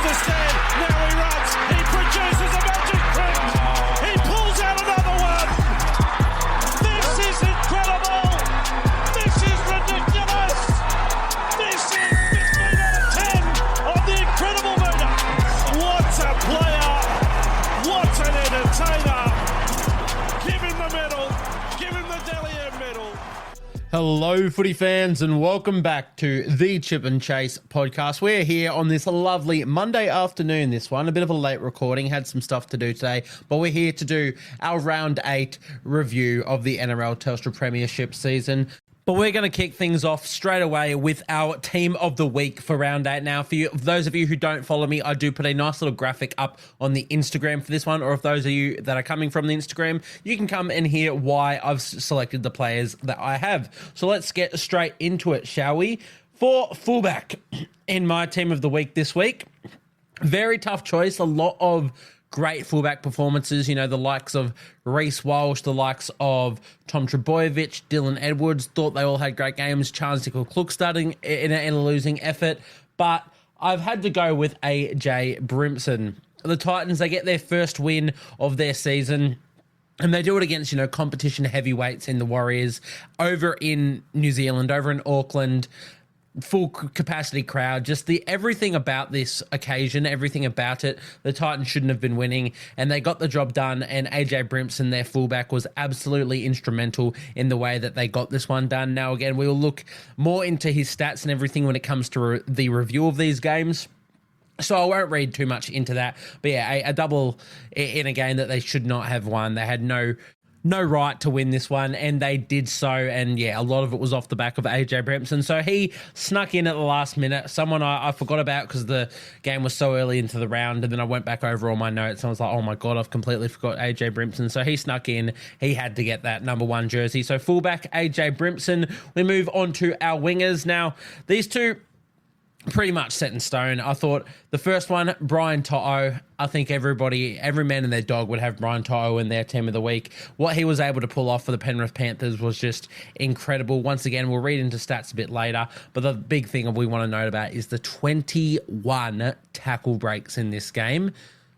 the stand. Now he runs. He produces a magic trick. He pulls out another one. This is incredible. This is ridiculous. This is 15 out of 10 on the incredible meter. What a player. What an entertainer. Give him the medal. Give him the Dally M medal. Hello, footy fans, and welcome back to the Chip and Chase podcast. We're here on this lovely Monday afternoon, this one. A bit of a late recording, had some stuff to do today, but we're here to do our Round 8 review of the NRL Telstra Premiership season. But we're going to kick things off straight away with our team of the week for round 8. Now, for those of you who don't follow me, I do put a nice little graphic up on the Instagram for this one. Or if those of you that are coming from the Instagram, you can come and hear why I've selected the players that I have. So let's get straight into it, shall we? For fullback in my team of the week this week, very tough choice. A lot of great fullback performances, you know, the likes of Reece Walsh, the likes of Tom Trbojevic, Dylan Edwards, thought they all had great games. Charles Nicholl-Cook starting in a losing effort, but I've had to go with AJ Brimson. The Titans, they get their first win of their season, and they do it against, you know, competition heavyweights in the Warriors over in New Zealand, over in Auckland. Full capacity crowd, just everything about this occasion, everything about it. The Titans shouldn't have been winning, and they got the job done. And AJ Brimson, their fullback, was absolutely instrumental in the way that they got this one done. Now, again, we'll look more into his stats and everything when it comes to the review of these games. So I won't read too much into that. But yeah, a double in a game that they should not have won. They had no right to win this one, and they did so, and yeah, a lot of it was off the back of AJ Brimson. So he snuck in at the last minute, someone I forgot about because the game was so early into the round, and then I went back over all my notes, and I was like, oh my God, I've completely forgot AJ Brimson. So he snuck in, he had to get that number 1 jersey. So fullback, AJ Brimson. We move on to our wingers. Now, these two, pretty much set in stone. I thought the first one, Brian To'o, I think every man and their dog would have Brian To'o in their team of the week. What he was able to pull off for the Penrith Panthers was just incredible. Once again, we'll read into stats a bit later, but the big thing we want to note about is the 21 tackle breaks in this game.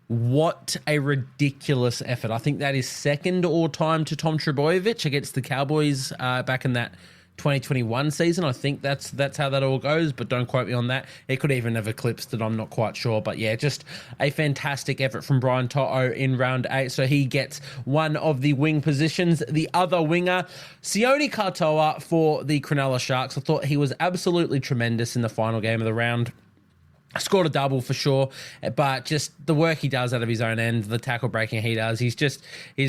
What a ridiculous effort. I think that is second all time to Tom Trbojevic against the Cowboys back in that 2021 season. I think that's how that all goes, but don't quote me on that. It could even have eclipsed it, I'm not quite sure. But yeah, just a fantastic effort from Brian To'o in round 8. So he gets one of the wing positions. The other winger, Sione Katoa for the Cronulla Sharks. I thought he was absolutely tremendous in the final game of the round. Scored a double for sure, but just the work he does out of his own end, the tackle breaking he does, he's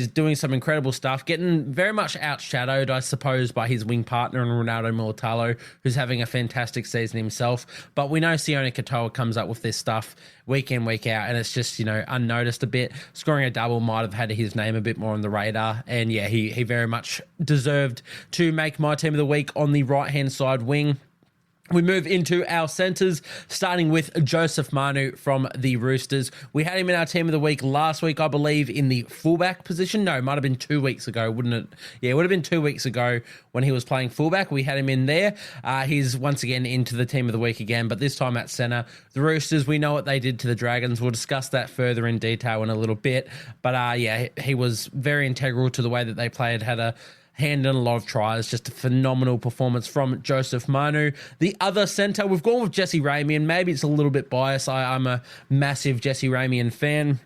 doing some incredible stuff, getting very much outshadowed, I suppose, by his wing partner in Ronaldo Mulitalo, who's having a fantastic season himself. But we know Sione Katoa comes up with this stuff week in, week out, and it's just, you know, unnoticed a bit. Scoring a double might have had his name a bit more on the radar, and yeah, he very much deserved to make my team of the week on the right-hand side wing. We move into our centres, starting with Joseph Manu from the Roosters. We had him in our team of the week last week, I believe, in the fullback position. No, it might have been 2 weeks ago, wouldn't it? Yeah, it would have been 2 weeks ago when he was playing fullback. We had him in there. He's once again into the team of the week again, but this time at centre. The Roosters, we know what they did to the Dragons. We'll discuss that further in detail in a little bit. But yeah, he was very integral to the way that they played, had a hand in a lot of tries. Just a phenomenal performance from Joseph Manu. The other centre, we've gone with Jesse Ramian. Maybe it's a little bit biased. I'm a massive Jesse Ramian fan,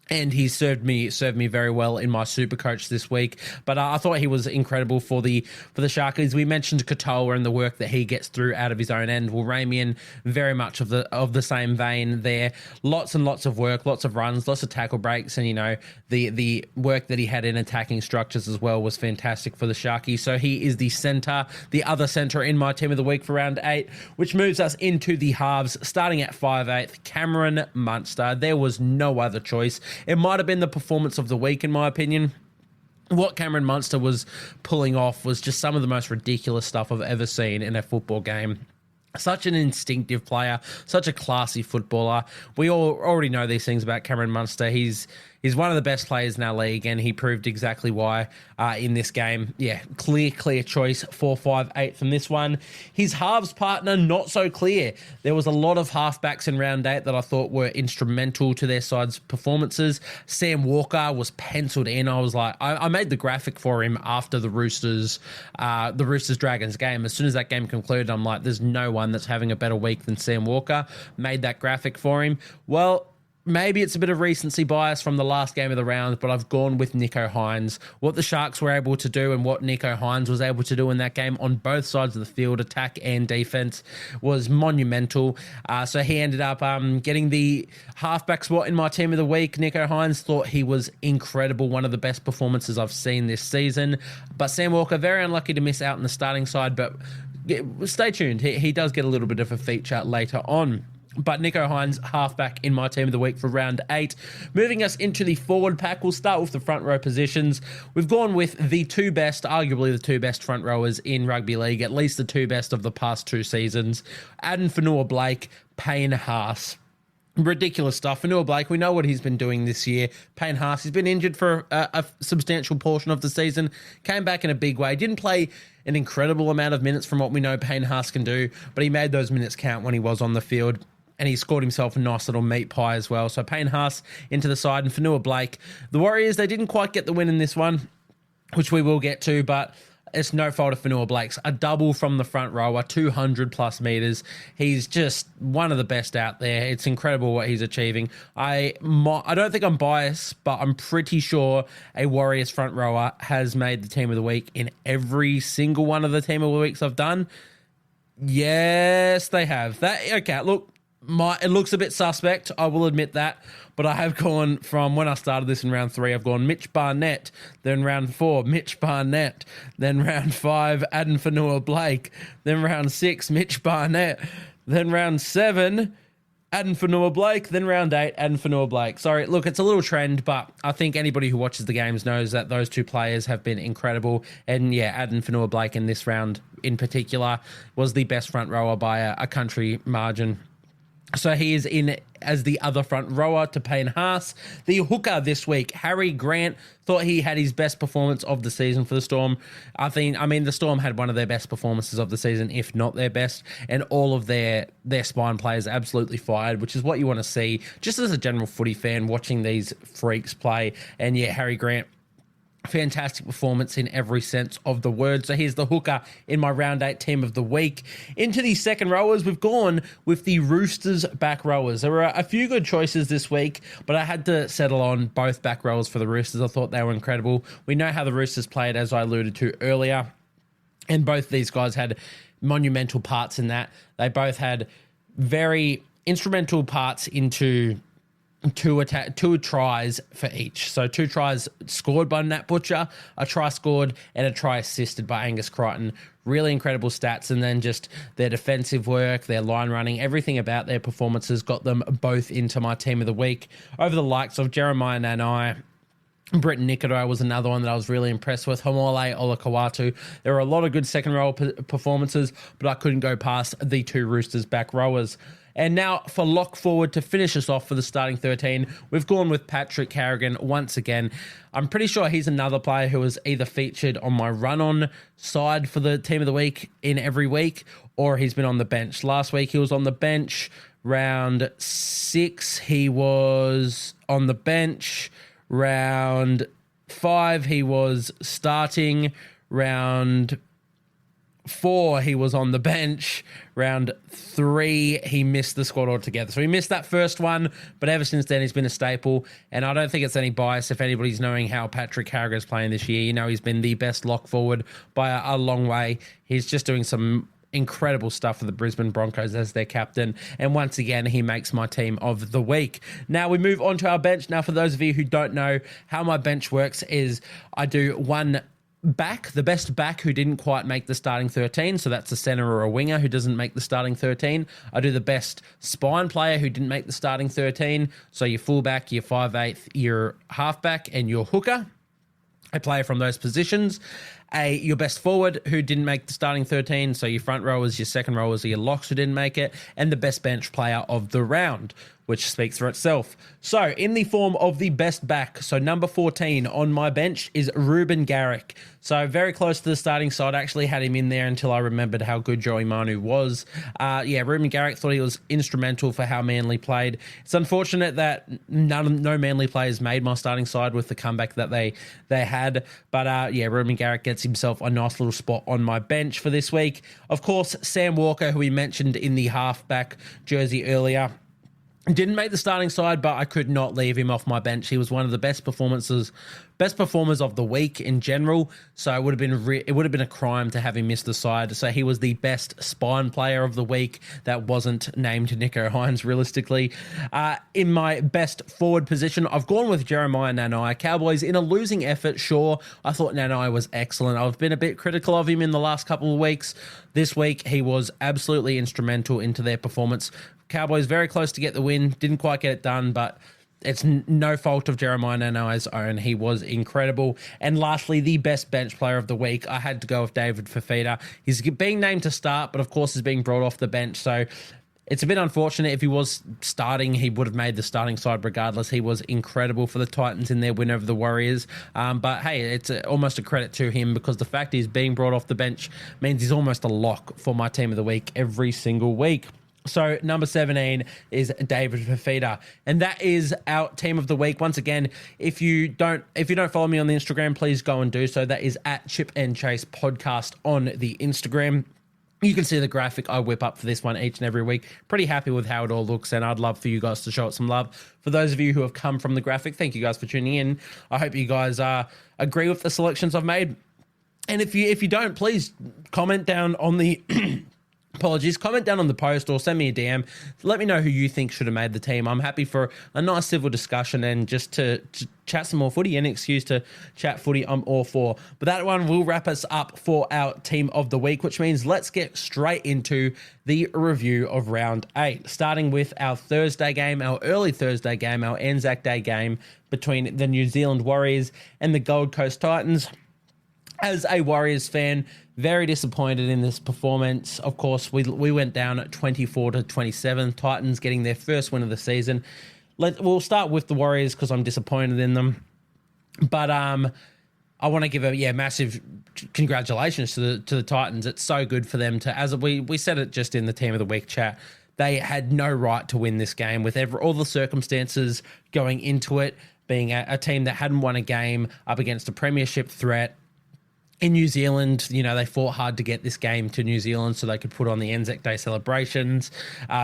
and he served me very well in my Supercoach this week. But I thought he was incredible for the Sharkies. We mentioned Katoa and the work that he gets through out of his own end. Well, Ramian, very much of the same vein there. Lots and lots of work, lots of runs, lots of tackle breaks, and you know the work that he had in attacking structures as well was fantastic for the Sharkies. So he is the centre, the other centre in my team of the week for round 8, which moves us into the halves, starting at 5'8", Cameron Munster. There was no other choice. It might have been the performance of the week, in my opinion. What Cameron Munster was pulling off was just some of the most ridiculous stuff I've ever seen in a football game. Such an instinctive player, such a classy footballer. We all already know these things about Cameron Munster. He's He's one of the best players in our league, and he proved exactly why in this game. Yeah, clear choice, 4-5-8 from this one. His halves partner, not so clear. There was a lot of halfbacks in round 8 that I thought were instrumental to their side's performances. Sam Walker was penciled in. I was like, I made the graphic for him after the Roosters Dragons game. As soon as that game concluded, I'm like, there's no one that's having a better week than Sam Walker. Made that graphic for him. Well, maybe it's a bit of recency bias from the last game of the round, but I've gone with Nicho Hynes. What the Sharks were able to do and what Nicho Hynes was able to do in that game on both sides of the field, attack and defense, was monumental. So he ended up getting the halfback spot in my team of the week. Nicho Hynes, thought he was incredible, one of the best performances I've seen this season. But Sam Walker, very unlucky to miss out in the starting side, but stay tuned. He does get a little bit of a feature later on. But Nicho Hynes, halfback in my team of the week for round 8. Moving us into the forward pack, we'll start with the front row positions. We've gone with the two best, arguably the two best front rowers in rugby league, at least the two best of the past 2 seasons. Addin Fonua-Blake, Payne Haas. Ridiculous stuff. Fonua-Blake, we know what he's been doing this year. Payne Haas, he's been injured for a substantial portion of the season. Came back in a big way. Didn't play an incredible amount of minutes from what we know Payne Haas can do, but he made those minutes count when he was on the field. And he scored himself a nice little meat pie as well. So Payne Haas into the side and Fonua-Blake. The Warriors, they didn't quite get the win in this one, which we will get to, but it's no fault of Fonua-Blake's. A double from the front rower, 200 plus meters. He's just one of the best out there. It's incredible what he's achieving. I don't think I'm biased, but I'm pretty sure a Warriors front rower has made the team of the week in every single one of the team of the weeks I've done. Yes, they have. Okay, look. It looks a bit suspect, I will admit that, but I have gone from when I started this in round 3, I've gone Mitch Barnett, then round 4, Mitch Barnett, then round 5, Addin Fonua-Blake, then round 6, Mitch Barnett, then round 7, Addin Fonua-Blake, then round 8, Addin Fonua-Blake. Sorry, look, it's a little trend, but I think anybody who watches the games knows that those two players have been incredible. And yeah, Addin Fonua-Blake in this round in particular was the best front rower by a country margin. So he is in as the other front rower to Payne Haas. The hooker this week, Harry Grant, thought he had his best performance of the season for the Storm. The Storm had one of their best performances of the season, if not their best, and all of their spine players absolutely fired, which is what you want to see just as a general footy fan watching these freaks play. And yeah, Harry Grant, fantastic performance in every sense of the word. So here's the hooker in my round 8 team of the week. Into the second rowers, we've gone with the Roosters back rowers. There were a few good choices this week, but I had to settle on both back rowers for the Roosters. I thought they were incredible. We know how the Roosters played, as I alluded to earlier, and both these guys had monumental parts in that. They both had very instrumental parts into two tries for each. So 2 tries scored by Nat Butcher, a try scored, and a try assisted by Angus Crichton. Really incredible stats. And then just their defensive work, their line running, everything about their performances got them both into my team of the week. Over the likes of Jeremiah Nanai, Britton Nikodai was another one that I was really impressed with. Haumole Olakau'atu. There were a lot of good second row performances, but I couldn't go past the 2 Roosters back rowers. And now for lock forward to finish us off for the starting 13, we've gone with Patrick Carrigan once again. I'm pretty sure he's another player who was either featured on my run-on side for the team of the week in every week, or he's been on the bench. Last week he was on the bench. Round 6 he was on the bench. Round 5 he was starting. Round 4 he was on the bench. Round 3 he missed the squad altogether. So he missed that first one, but ever since then he's been a staple. And I don't think it's any bias if anybody's knowing how Patrick Carrigan's playing this year. You know he's been the best lock forward by a long way. He's just doing some incredible stuff for the Brisbane Broncos as their captain. And once again, he makes my team of the week. Now we move on to our bench. Now, for those of you who don't know how my bench works is I do one back, the best back who didn't quite make the starting 13. So that's a center or a winger who doesn't make the starting 13. I do the best spine player who didn't make the starting 13. So your fullback, your 5/8, your halfback, and your hooker. A player from those positions. Your best forward who didn't make the starting 13, so your front rowers, your second rowers, or your locks who didn't make it, and the best bench player of the round. which speaks for itself. So in the form of the best back, so number 14 on my bench is Ruben Garrick. So very close to the starting side. I actually had him in there until I remembered how good Joey Manu was. Ruben Garrick, thought he was instrumental for how Manly played. It's unfortunate that no Manly players made my starting side with the comeback that they had. But Ruben Garrick gets himself a nice little spot on my bench for this week. Of course, Sam Walker, who we mentioned in the halfback jersey earlier, didn't make the starting side, but I could not leave him off my bench. He was one of the best performers of the week in general. So it would have been a crime to have him miss the side. So he was the best spine player of the week that wasn't named Nico Hines. Realistically, in my best forward position, I've gone with Jeremiah Nanai. Cowboys in a losing effort. Sure, I thought Nanai was excellent. I've been a bit critical of him in the last couple of weeks. This week, he was absolutely instrumental into their performance. Cowboys very close to get the win. Didn't quite get it done, but it's no fault of Jeremiah Nanai's own. He was incredible. And lastly, the best bench player of the week, I had to go with David Fifita. He's being named to start, but of course is being brought off the bench. So it's a bit unfortunate. If he was starting, he would have made the starting side regardless. He was incredible for the Titans in their win over the Warriors. But hey, it's almost a credit to him because the fact he's being brought off the bench means he's almost a lock for my team of the week every single week. So number 17 is David Fifita, and that is our team of the week. Once again, if you don't follow me on the Instagram, please go and do so. That is at Chip and Chase Podcast on the Instagram. You can see the graphic I whip up for this one each and every week. Pretty happy with how it all looks, and I'd love for you guys to show it some love. For those of you who have come from the graphic, thank you guys for tuning in. I hope you guys agree with the selections I've made, and if you don't, please comment down on the comment down on the post or send me a DM. Let me know who you think should have made the team. I'm happy for a nice civil discussion and just to chat some more footy. Any excuse to chat footy, I'm all for. But that one will wrap us up for our team of the week, which means let's get straight into the review of round 8, starting with our Thursday game, our early Thursday game, our Anzac Day game between the New Zealand Warriors and the Gold Coast Titans. As a Warriors fan, very disappointed in this performance. Of course, we went down at 24-27. Titans getting their first win of the season. We'll start with the Warriors because I'm disappointed in them. But I want to give a massive congratulations to the Titans. It's so good for them to, as we said it just in the Team of the Week chat, they had no right to win this game with all the circumstances going into it, being a team that hadn't won a game up against a premiership threat. In New Zealand, they fought hard to get this game to New Zealand so they could put on the Anzac Day celebrations,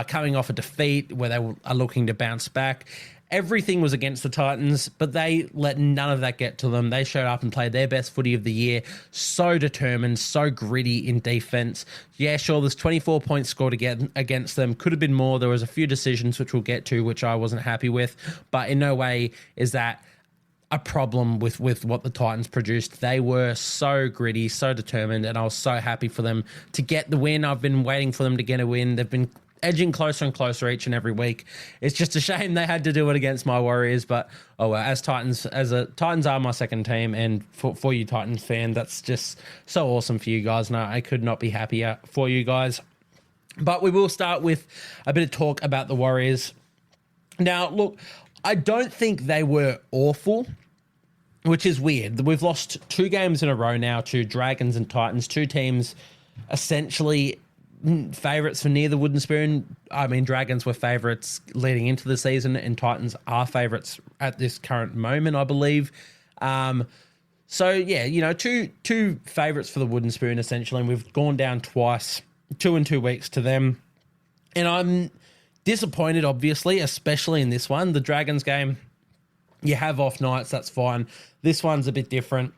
coming off a defeat where they are looking to bounce back. Everything was against the Titans, but they let none of that get to them. They showed up and played their best footy of the year. So determined, so gritty in defense. Yeah, sure, there's 24 points scored against them. Could have been more. There was a few decisions which we'll get to, which I wasn't happy with. But in no way is that a problem with what the Titans produced. They were so gritty, so determined, and I was so happy for them to get the win. I've been waiting for them to get a win. They've been edging closer and closer each and every week. It's just a shame they had to do it against my Warriors, but Titans are my second team, and for you Titans fan, that's just so awesome for you guys. No, I could not be happier for you guys. But we will start with a bit of talk about the Warriors. Now, look, I don't think they were awful, which is weird. We've lost 2 games in a row now to Dragons and Titans, 2 teams essentially favourites for near the wooden spoon. I mean, Dragons were favourites leading into the season and Titans are favourites at this current moment, I believe. So, yeah, two favourites for the wooden spoon essentially, and we've gone down twice, 2 in 2 weeks to them. And I'm disappointed, obviously, especially in this one. The Dragons game, you have off nights, that's fine. This one's a bit different.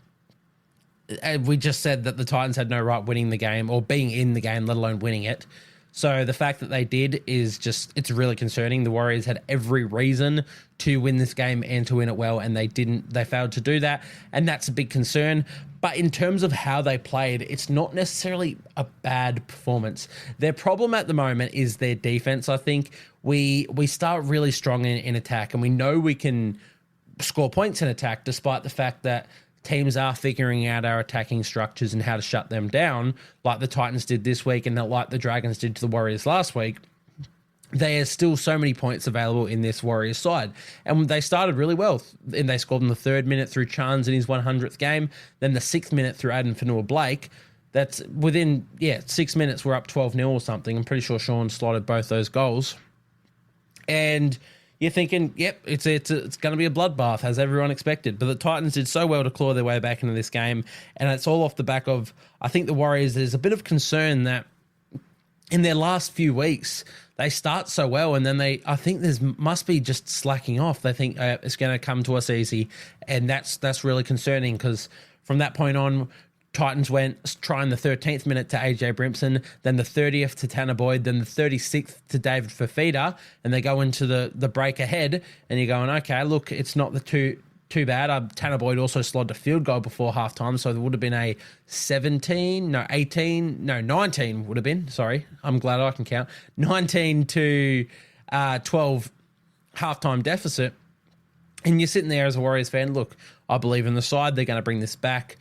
We just said that the Titans had no right winning the game or being in the game, let alone winning it. So the fact that they did is it's really concerning. The Warriors had every reason to win this game and to win it well, and they didn't. They failed to do that, and that's a big concern. But in terms of how they played, it's not necessarily a bad performance. Their problem at the moment is their defense. I think we start really strong in attack, and we know we can score points in attack despite the fact that teams are figuring out our attacking structures and how to shut them down, like the Titans did this week and like the Dragons did to the Warriors last week. there's still so many points available in this Warriors side. And they started really well. And they scored in the 3rd minute through Chance in his 100th game. Then the 6th minute through Aden Fanua-Blake. That's within, 6 minutes, we're up 12-0 or something. I'm pretty sure Sean slotted both those goals. And you're thinking, yep, it's going to be a bloodbath, as everyone expected. But the Titans did so well to claw their way back into this game. And it's all off the back of, I think the Warriors, there's a bit of concern that in their last few weeks, they start so well, and then I think must be just slacking off. They think it's going to come to us easy, and that's really concerning, because from that point on, Titans went trying the 13th minute to AJ Brimson, then the 30th to Tanner Boyd, then the 36th to David Fafita, and they go into the break ahead, and you're going, okay, look, it's not too bad. Tanner Boyd also slogged a field goal before halftime, so there would have been a 19 would have been. Sorry, I'm glad I can count. 19 to 12 halftime deficit. And you're sitting there as a Warriors fan, look, I believe in the side. They're going to bring this back.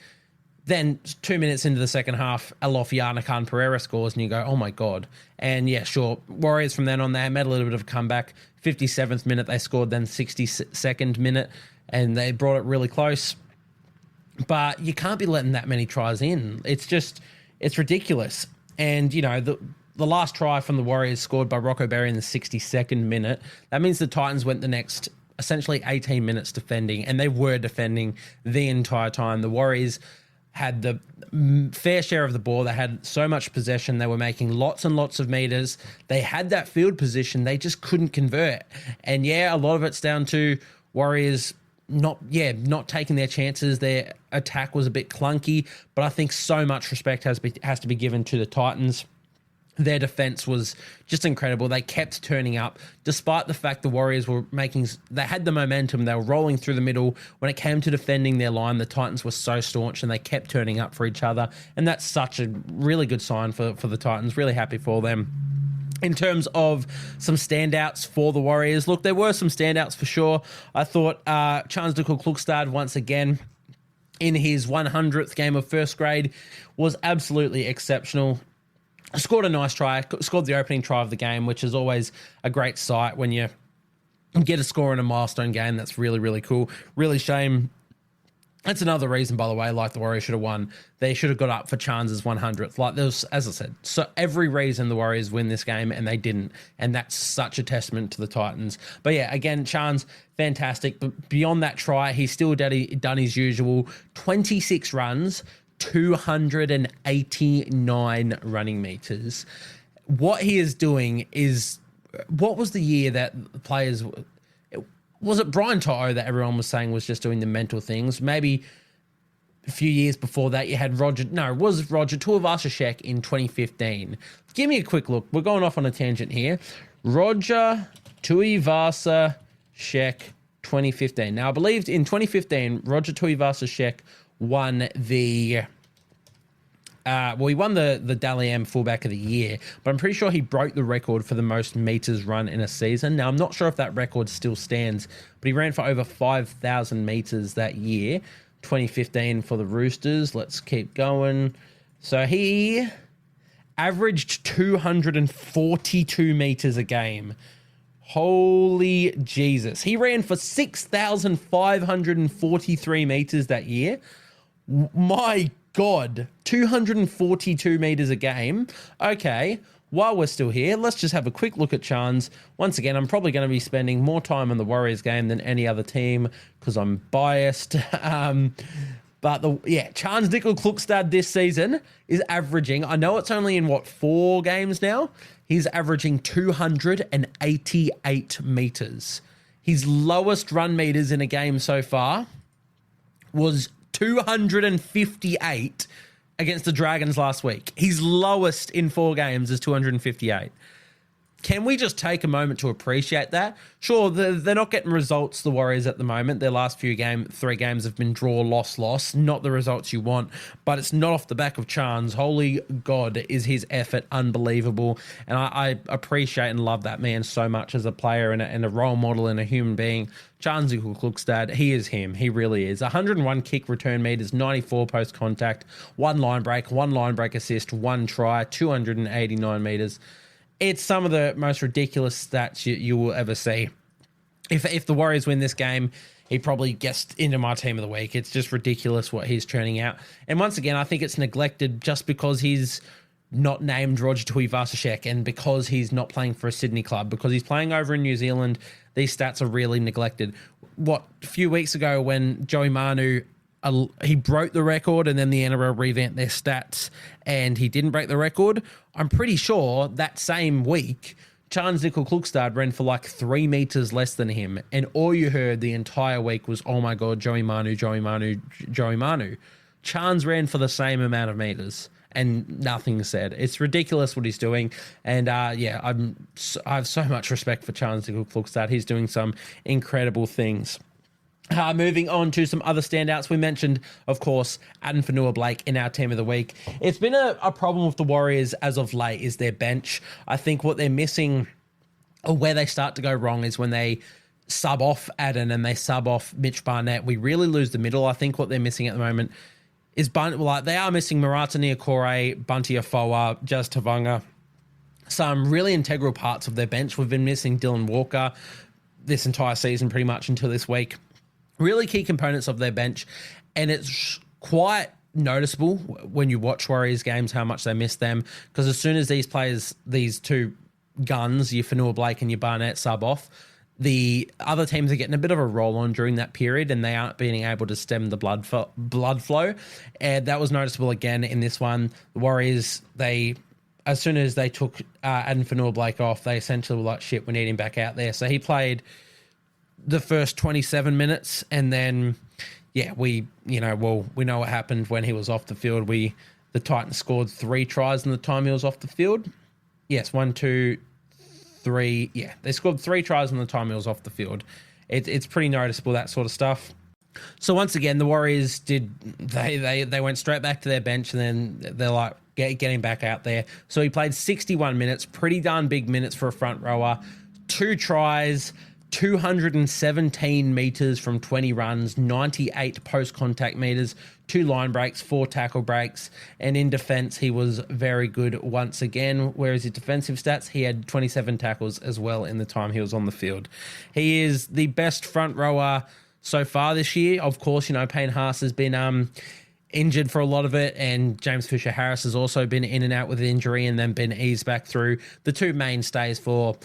Then 2 minutes into the second half, Alofiana Khan Pereira scores, and you go, oh my God. And yeah, sure, Warriors from then on, they made a little bit of a comeback. 57th minute, they scored, then 62nd minute, and they brought it really close. But you can't be letting that many tries in. It's ridiculous. And, the last try from the Warriors scored by Rocco Berry in the 62nd minute. That means the Titans went the next essentially 18 minutes defending, and they were defending the entire time. The Warriors had the fair share of the ball. They had so much possession. They were making lots and lots of meters. They had that field position. They just couldn't convert. And yeah, a lot of it's down to Warriors not taking their chances. Their attack was a bit clunky, but I think so much respect has to be given to the Titans. Their defense was just incredible. They kept turning up, despite the fact the Warriors they had the momentum. They were rolling through the middle. When it came to defending their line, the Titans were so staunch, and they kept turning up for each other. And that's such a really good sign for the Titans. Really happy for them. In terms of some standouts for the Warriors, look, there were some standouts for sure. I thought Charles Klukstad once again in his 100th game of first grade was absolutely exceptional. Scored a nice try, scored the opening try of the game, which is always a great sight when you get a score in a milestone game. That's really, really cool. Really shame. That's another reason, by the way, like the Warriors should have won. They should have got up for Chan's 100th. Like there was, as I said, so every reason the Warriors win this game, and they didn't. And that's such a testament to the Titans. But yeah, again, Chan's fantastic. But beyond that try, he's still done his usual 26 runs, 289 running meters. What he is doing is, what was the year that players, was it Brian To'o that everyone was saying was just doing the mental things? Maybe a few years before that you had Roger Tuivasa-Sheck in 2015. Give me a quick look. We're going off on a tangent here. Roger Tuivasa-Sheck 2015. Now I believe in 2015, Roger Tuivasa-Sheck won the he won the Dally M fullback of the year, but I'm pretty sure he broke the record for the most meters run in a season. Now I'm not sure if that record still stands, but he ran for over 5,000 meters that year, 2015 for the Roosters. Let's keep going. So he averaged 242 meters a game. Holy Jesus. He ran for 6,543 meters that year. My God, 242 meters a game. Okay, while we're still here, let's just have a quick look at Chans. Once again, I'm probably going to be spending more time on the Warriors game than any other team because I'm biased. Chans Nickel Klukstad this season is averaging, I know it's only in 4 games now, he's averaging 288 meters. His lowest run meters in a game so far was 258 against the Dragons last week. His lowest in 4 games is 258. Can we just take a moment to appreciate that? Sure, they're not getting results, the Warriors, at the moment. Their last 3 games have been draw, loss, not the results you want, but it's not off the back of Chans. Holy God, is his effort unbelievable. And I appreciate and love that man so much as a player and a role model and a human being. Chans Klukstad, he is him. He really is. 101 kick return meters, 94 post contact, 1 line break assist, 1 try, 289 meters. It's some of the most ridiculous stats you will ever see. If the Warriors win this game, he probably gets into my team of the week. It's just ridiculous what he's churning out. And once again, I think it's neglected just because he's not named Roger Tuivasa-Sheck and because he's not playing for a Sydney club, because he's playing over in New Zealand. These stats are really neglected. A few weeks ago when Joey Manu, he broke the record and then the NRL revamped their stats and he didn't break the record, I'm pretty sure that same week, Charles Nickel-Klugstad ran for like 3 meters less than him. And all you heard the entire week was, oh my God, Joey Manu, Joey Manu, Joey Manu. Chance ran for the same amount of meters and nothing said. It's ridiculous what he's doing. And I have so much respect for Charles Nickel-Klugstad. He's doing some incredible things. Moving on to some other standouts. We mentioned, of course, Adam Fanua-Blake in our team of the week. It's been a problem with the Warriors as of late is their bench. I think what they're missing or where they start to go wrong is when they sub off Adam and they sub off Mitch Barnett. We really lose the middle. I think what they're missing at the moment is they are missing Marata Niokore, Bunty Afoa, Jazz Tavanga, some really integral parts of their bench. We've been missing Dylan Walker this entire season pretty much until this week. Really key components of their bench, and it's quite noticeable when you watch Warriors games how much they miss them, because as soon as these players, these two guns, your Fanua-Blake and your Barnett sub off, the other teams are getting a bit of a roll on during that period and they aren't being able to stem the blood flow. And that was noticeable again in this one. The Warriors, as soon as they took Adam Fanua-Blake off, they essentially were like, shit, we need him back out there. So he played the first 27 minutes and then, we know what happened when he was off the field. The Titans scored 3 tries in the time he was off the field. Yes, 1, 2, 3. Yeah, they scored 3 tries in the time he was off the field. It's pretty noticeable, that sort of stuff. So once again, the Warriors they went straight back to their bench and then they're like, get him back out there. So he played 61 minutes, pretty darn big minutes for a front rower. 2 tries, 217 meters from 20 runs, 98 post-contact meters, 2 line breaks, 4 tackle breaks, and in defense, he was very good once again. Whereas his defensive stats, he had 27 tackles as well in the time he was on the field. He is the best front rower so far this year. Of course, Payne Haas has been injured for a lot of it, and James Fisher-Harris has also been in and out with injury and then been eased back through. The two mainstays for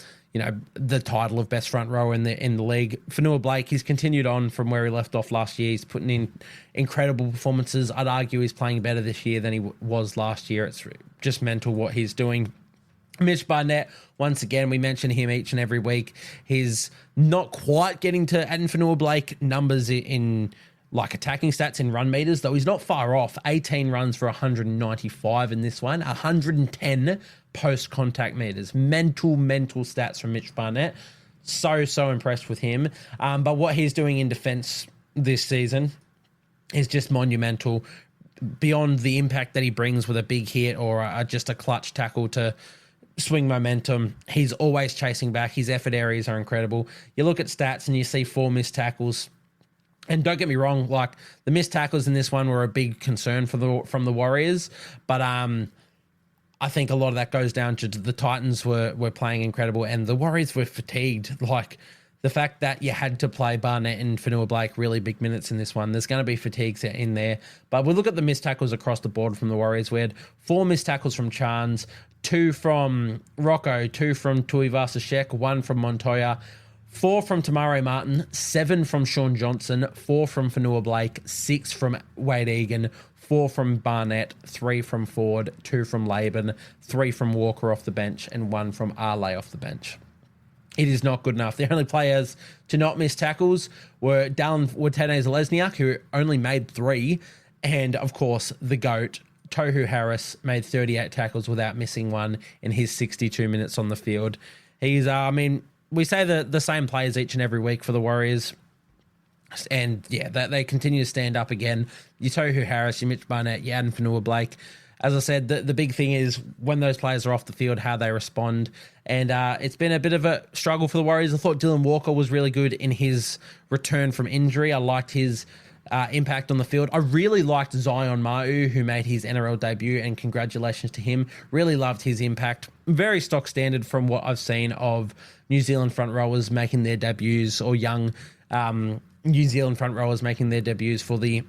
the title of best front rower in the league. Fanua-Blake, he's continued on from where he left off last year. He's putting in incredible performances. I'd argue he's playing better this year than he was last year. It's just mental what he's doing. Mitch Barnett, once again, we mention him each and every week. He's not quite getting to Adam Fanua-Blake numbers in like attacking stats in run meters, though he's not far off. 18 runs for 195 in this one, 110 post-contact meters. Mental stats from Mitch Barnett. So impressed with him. But what he's doing in defense this season is just monumental. Beyond the impact that he brings with a big hit or just a clutch tackle to swing momentum, he's always chasing back. His effort areas are incredible. You look at stats and you see 4 missed tackles. And don't get me wrong, like the missed tackles in this one were a big concern from the Warriors, but I think a lot of that goes down to the Titans were playing incredible and the Warriors were fatigued. Like the fact that you had to play Barnett and Fanua-Blake really big minutes in this one, there's going to be fatigues in there. But we'll look at the missed tackles across the board from the Warriors. We had 4 missed tackles from Chance, 2 from Rocco, 2 from Tuivasa-Sheck, 1 from Montoya, 4 from Tamare Martin, 7 from Sean Johnson, 4 from Fanua-Blake, 6 from Wade Egan, 4 from Barnett, 3 from Ford, 2 from Laban, 3 from Walker off the bench, and 1 from Arley off the bench. It is not good enough. The only players to not miss tackles were Watene-Zelezniak, who only made 3, and of course the GOAT, Tohu Harris, made 38 tackles without missing one in his 62 minutes on the field. He's, we say the same players each and every week for the Warriors. And they continue to stand up again. You Tohu Harris, you Mitch Barnett, you Adam Fanua-Blake. As I said, the big thing is when those players are off the field, how they respond. And it's been a bit of a struggle for the Warriors. I thought Dylan Walker was really good in his return from injury. I liked his impact on the field. I really liked Zion Ma'u, who made his NRL debut, and congratulations to him. Really loved his impact. Very stock standard from what I've seen of New Zealand front rowers making their debuts, or young New Zealand front rowers making their debuts for the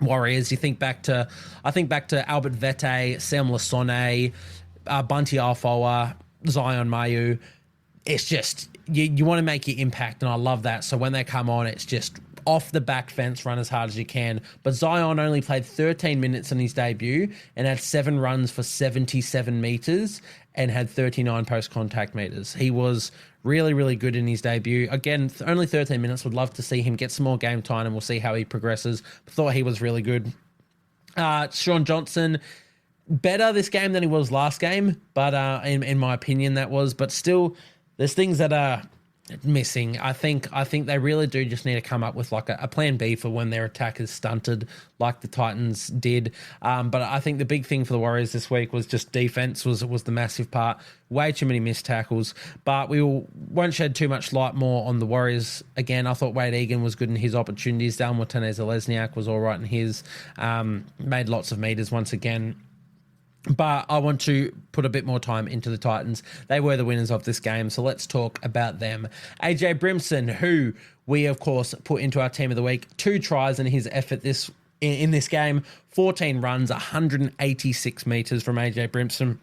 Warriors. I think back to Albert Vete, Sam Lasone, Bunty Afoa, Zion Ma'u. It's just, you want to make your impact, and I love that. So when they come on, it's just off the back fence, run as hard as you can. But Zion only played 13 minutes in his debut and had 7 runs for 77 metres and had 39 post-contact metres. He was really, really good in his debut. Again, only 13 minutes. Would love to see him get some more game time, and we'll see how he progresses. Thought he was really good. Sean Johnson, better this game than he was last game, but in my opinion, that was. But still, there's things that are missing. I think they really do just need to come up with like a plan B for when their attack is stunted, like the Titans did. But I think the big thing for the Warriors this week was just defense was the massive part. Way too many missed tackles. But we won't shed too much light more on the Warriors. Again, I thought Wade Egan was good in his opportunities. Dale Martinez-Lesniak was all right in his. Made lots of meters once again. But I want to put a bit more time into the Titans. They were the winners of this game, so let's talk about them. AJ Brimson, who we, of course, put into our team of the week. 2 tries in his effort in this game. 14 runs, 186 metres from AJ Brimson.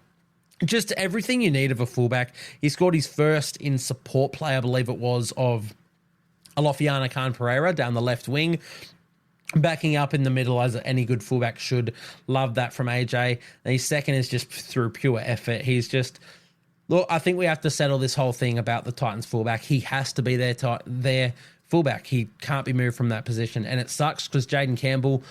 Just everything you need of a fullback. He scored his first in support play, I believe it was, of Alofiana Khan Pereira down the left wing. Backing up in the middle as any good fullback should. Love that from AJ. And his second is just through pure effort. He's just... Look, I think we have to settle this whole thing about the Titans fullback. He has to be their fullback. He can't be moved from that position. And it sucks because Jaden Campbell,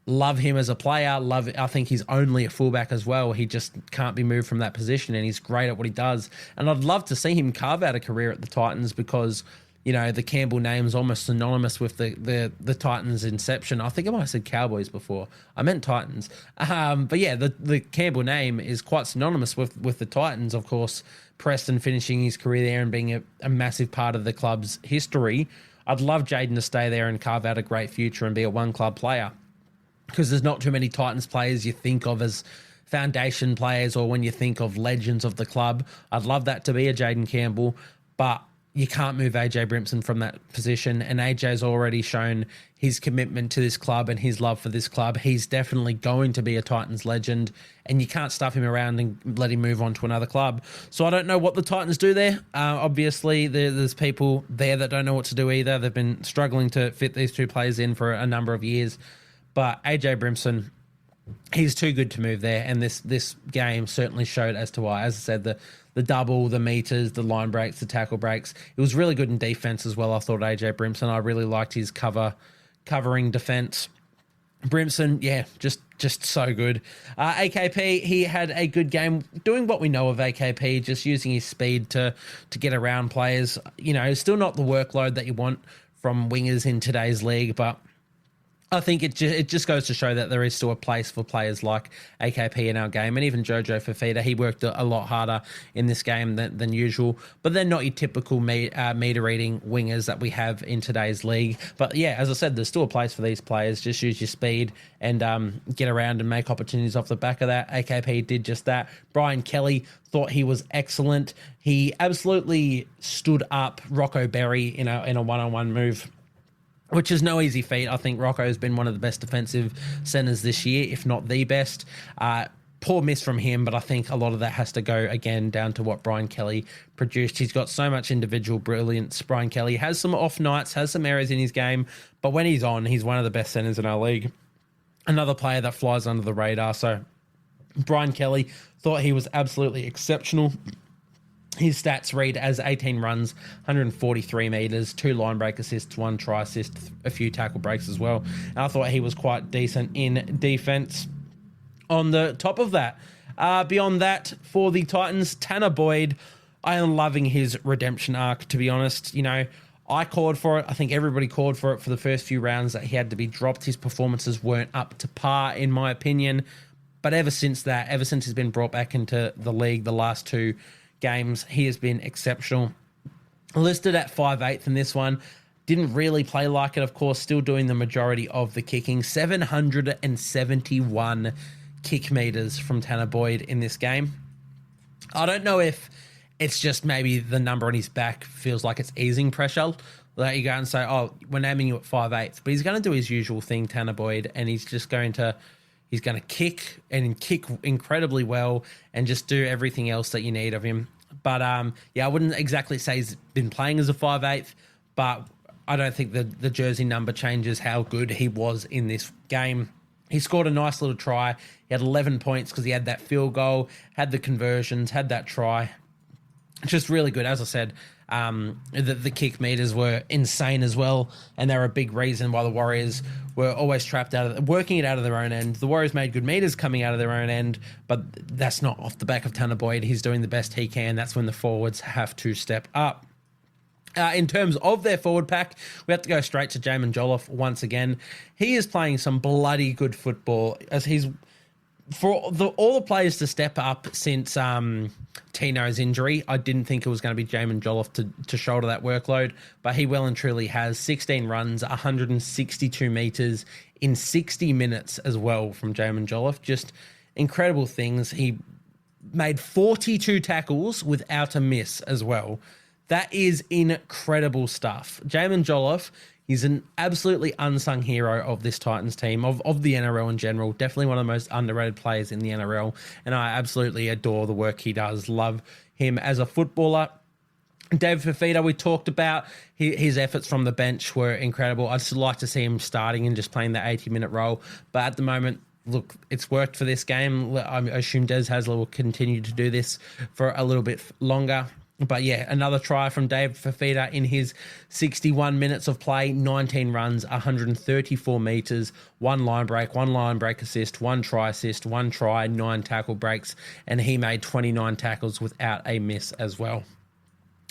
love him as a player. I think he's only a fullback as well. He just can't be moved from that position, and he's great at what he does. And I'd love to see him carve out a career at the Titans because... You know, the Campbell name is almost synonymous with the Titans' inception. I think I might have said Cowboys before. I meant Titans. But yeah, the Campbell name is quite synonymous with the Titans, of course. Preston finishing his career there and being a massive part of the club's history. I'd love Jaden to stay there and carve out a great future and be a one-club player, because there's not too many Titans players you think of as foundation players, or when you think of legends of the club. I'd love that to be a Jaden Campbell, but you can't move AJ Brimson from that position, and AJ's already shown his commitment to this club and his love for this club. He's definitely going to be a Titans legend, and you can't stuff him around and let him move on to another club. So I don't know what the Titans do there. Obviously, there's people there that don't know what to do either. They've been struggling to fit these 2 players in for a number of years. But AJ Brimson, he's too good to move there, and this game certainly showed as to why. As I said, the double, the meters, the line breaks, the tackle breaks. It was really good in defense as well. I thought AJ Brimson, I really liked his covering defense. Brimson, yeah, just so good. AKP, he had a good game doing what we know of AKP, just using his speed to get around players. You know, still not the workload that you want from wingers in today's league, but I think it just goes to show that there is still a place for players like AKP in our game, and even Jojo Fafita. He worked a lot harder in this game than usual, but they're not your typical meter reading wingers that we have in today's league. But yeah, as I said, there's still a place for these players. Just use your speed and get around and make opportunities off the back of that. AKP did just that. Brian Kelly, thought he was excellent. He absolutely stood up Rocco Berry in a one-on-one move, which is no easy feat. I think Rocco has been one of the best defensive centres this year, if not the best. Poor miss from him, but I think a lot of that has to go, again, down to what Brian Kelly produced. He's got so much individual brilliance. Brian Kelly has some off nights, has some errors in his game, but when he's on, he's one of the best centres in our league. Another player that flies under the radar. So Brian Kelly, thought he was absolutely exceptional. His stats read as 18 runs, 143 metres, 2 line break assists, 1 try assist, a few tackle breaks as well. And I thought he was quite decent in defence. On the top of that, beyond that, for the Titans, Tanner Boyd, I am loving his redemption arc, to be honest. You know, I called for it. I think everybody called for it for the first few rounds that he had to be dropped. His performances weren't up to par, in my opinion. But ever since he's been brought back into the league, the last 2 games, he has been exceptional. Listed at 5'8" in this one. Didn't really play like it, of course, still doing the majority of the kicking. 771 kick meters from Tanner Boyd in this game. I don't know if it's just maybe the number on his back feels like it's easing pressure. Like you go and say, oh, we're naming you at 5'8", but he's going to do his usual thing, Tanner Boyd, and he's going to kick and kick incredibly well and just do everything else that you need of him. But I wouldn't exactly say he's been playing as a 5'8", but I don't think the jersey number changes how good he was in this game. He scored a nice little try. He had 11 points because he had that field goal, had the conversions, had that try. Just really good. As I said, the kick meters were insane as well, and they're a big reason why the Warriors were always trapped working it out of their own end. The Warriors made good meters coming out of their own end, but that's not off the back of Tanner Boyd. He's doing the best he can. That's when the forwards have to step up. In terms of their forward pack, we have to go straight to Jamin Jolliffe once again. He is playing some bloody good football as he's for all the players to step up since Tino's injury. I didn't think it was going to be Jamin Jolliffe to shoulder that workload, but he well and truly has 16 runs, 162 metres in 60 minutes as well from Jamin Jolliffe. Just incredible things. He made 42 tackles without a miss as well. That is incredible stuff. Jamin Jolliffe, he's an absolutely unsung hero of this Titans team, of the NRL in general. Definitely one of the most underrated players in the NRL, and I absolutely adore the work he does. Love him as a footballer. David Fifita, we talked about his efforts from the bench were incredible. I'd just like to see him starting and just playing the 80-minute role, but at the moment, look, it's worked for this game. I assume Des Hasler will continue to do this for a little bit longer. But yeah, another try from Dave Fifita in his 61 minutes of play, 19 runs, 134 metres, one line break assist, one try assist, 9 tackle breaks, and he made 29 tackles without a miss as well.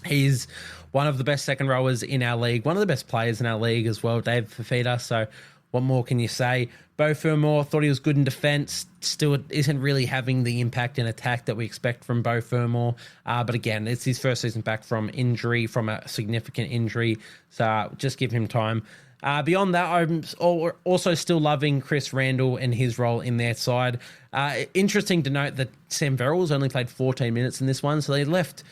He's one of the best second rowers in our league, one of the best players in our league as well, Dave Fifita. So what more can you say? Beau Fermor thought he was good in defence, still isn't really having the impact in attack that we expect from Beau Fermor. But again, it's his first season back from injury, from a significant injury. So just give him time. Beyond that, I'm also still loving Chris Randall and his role in their side. Interesting to note that Sam Verrills only played 14 minutes in this one, so they left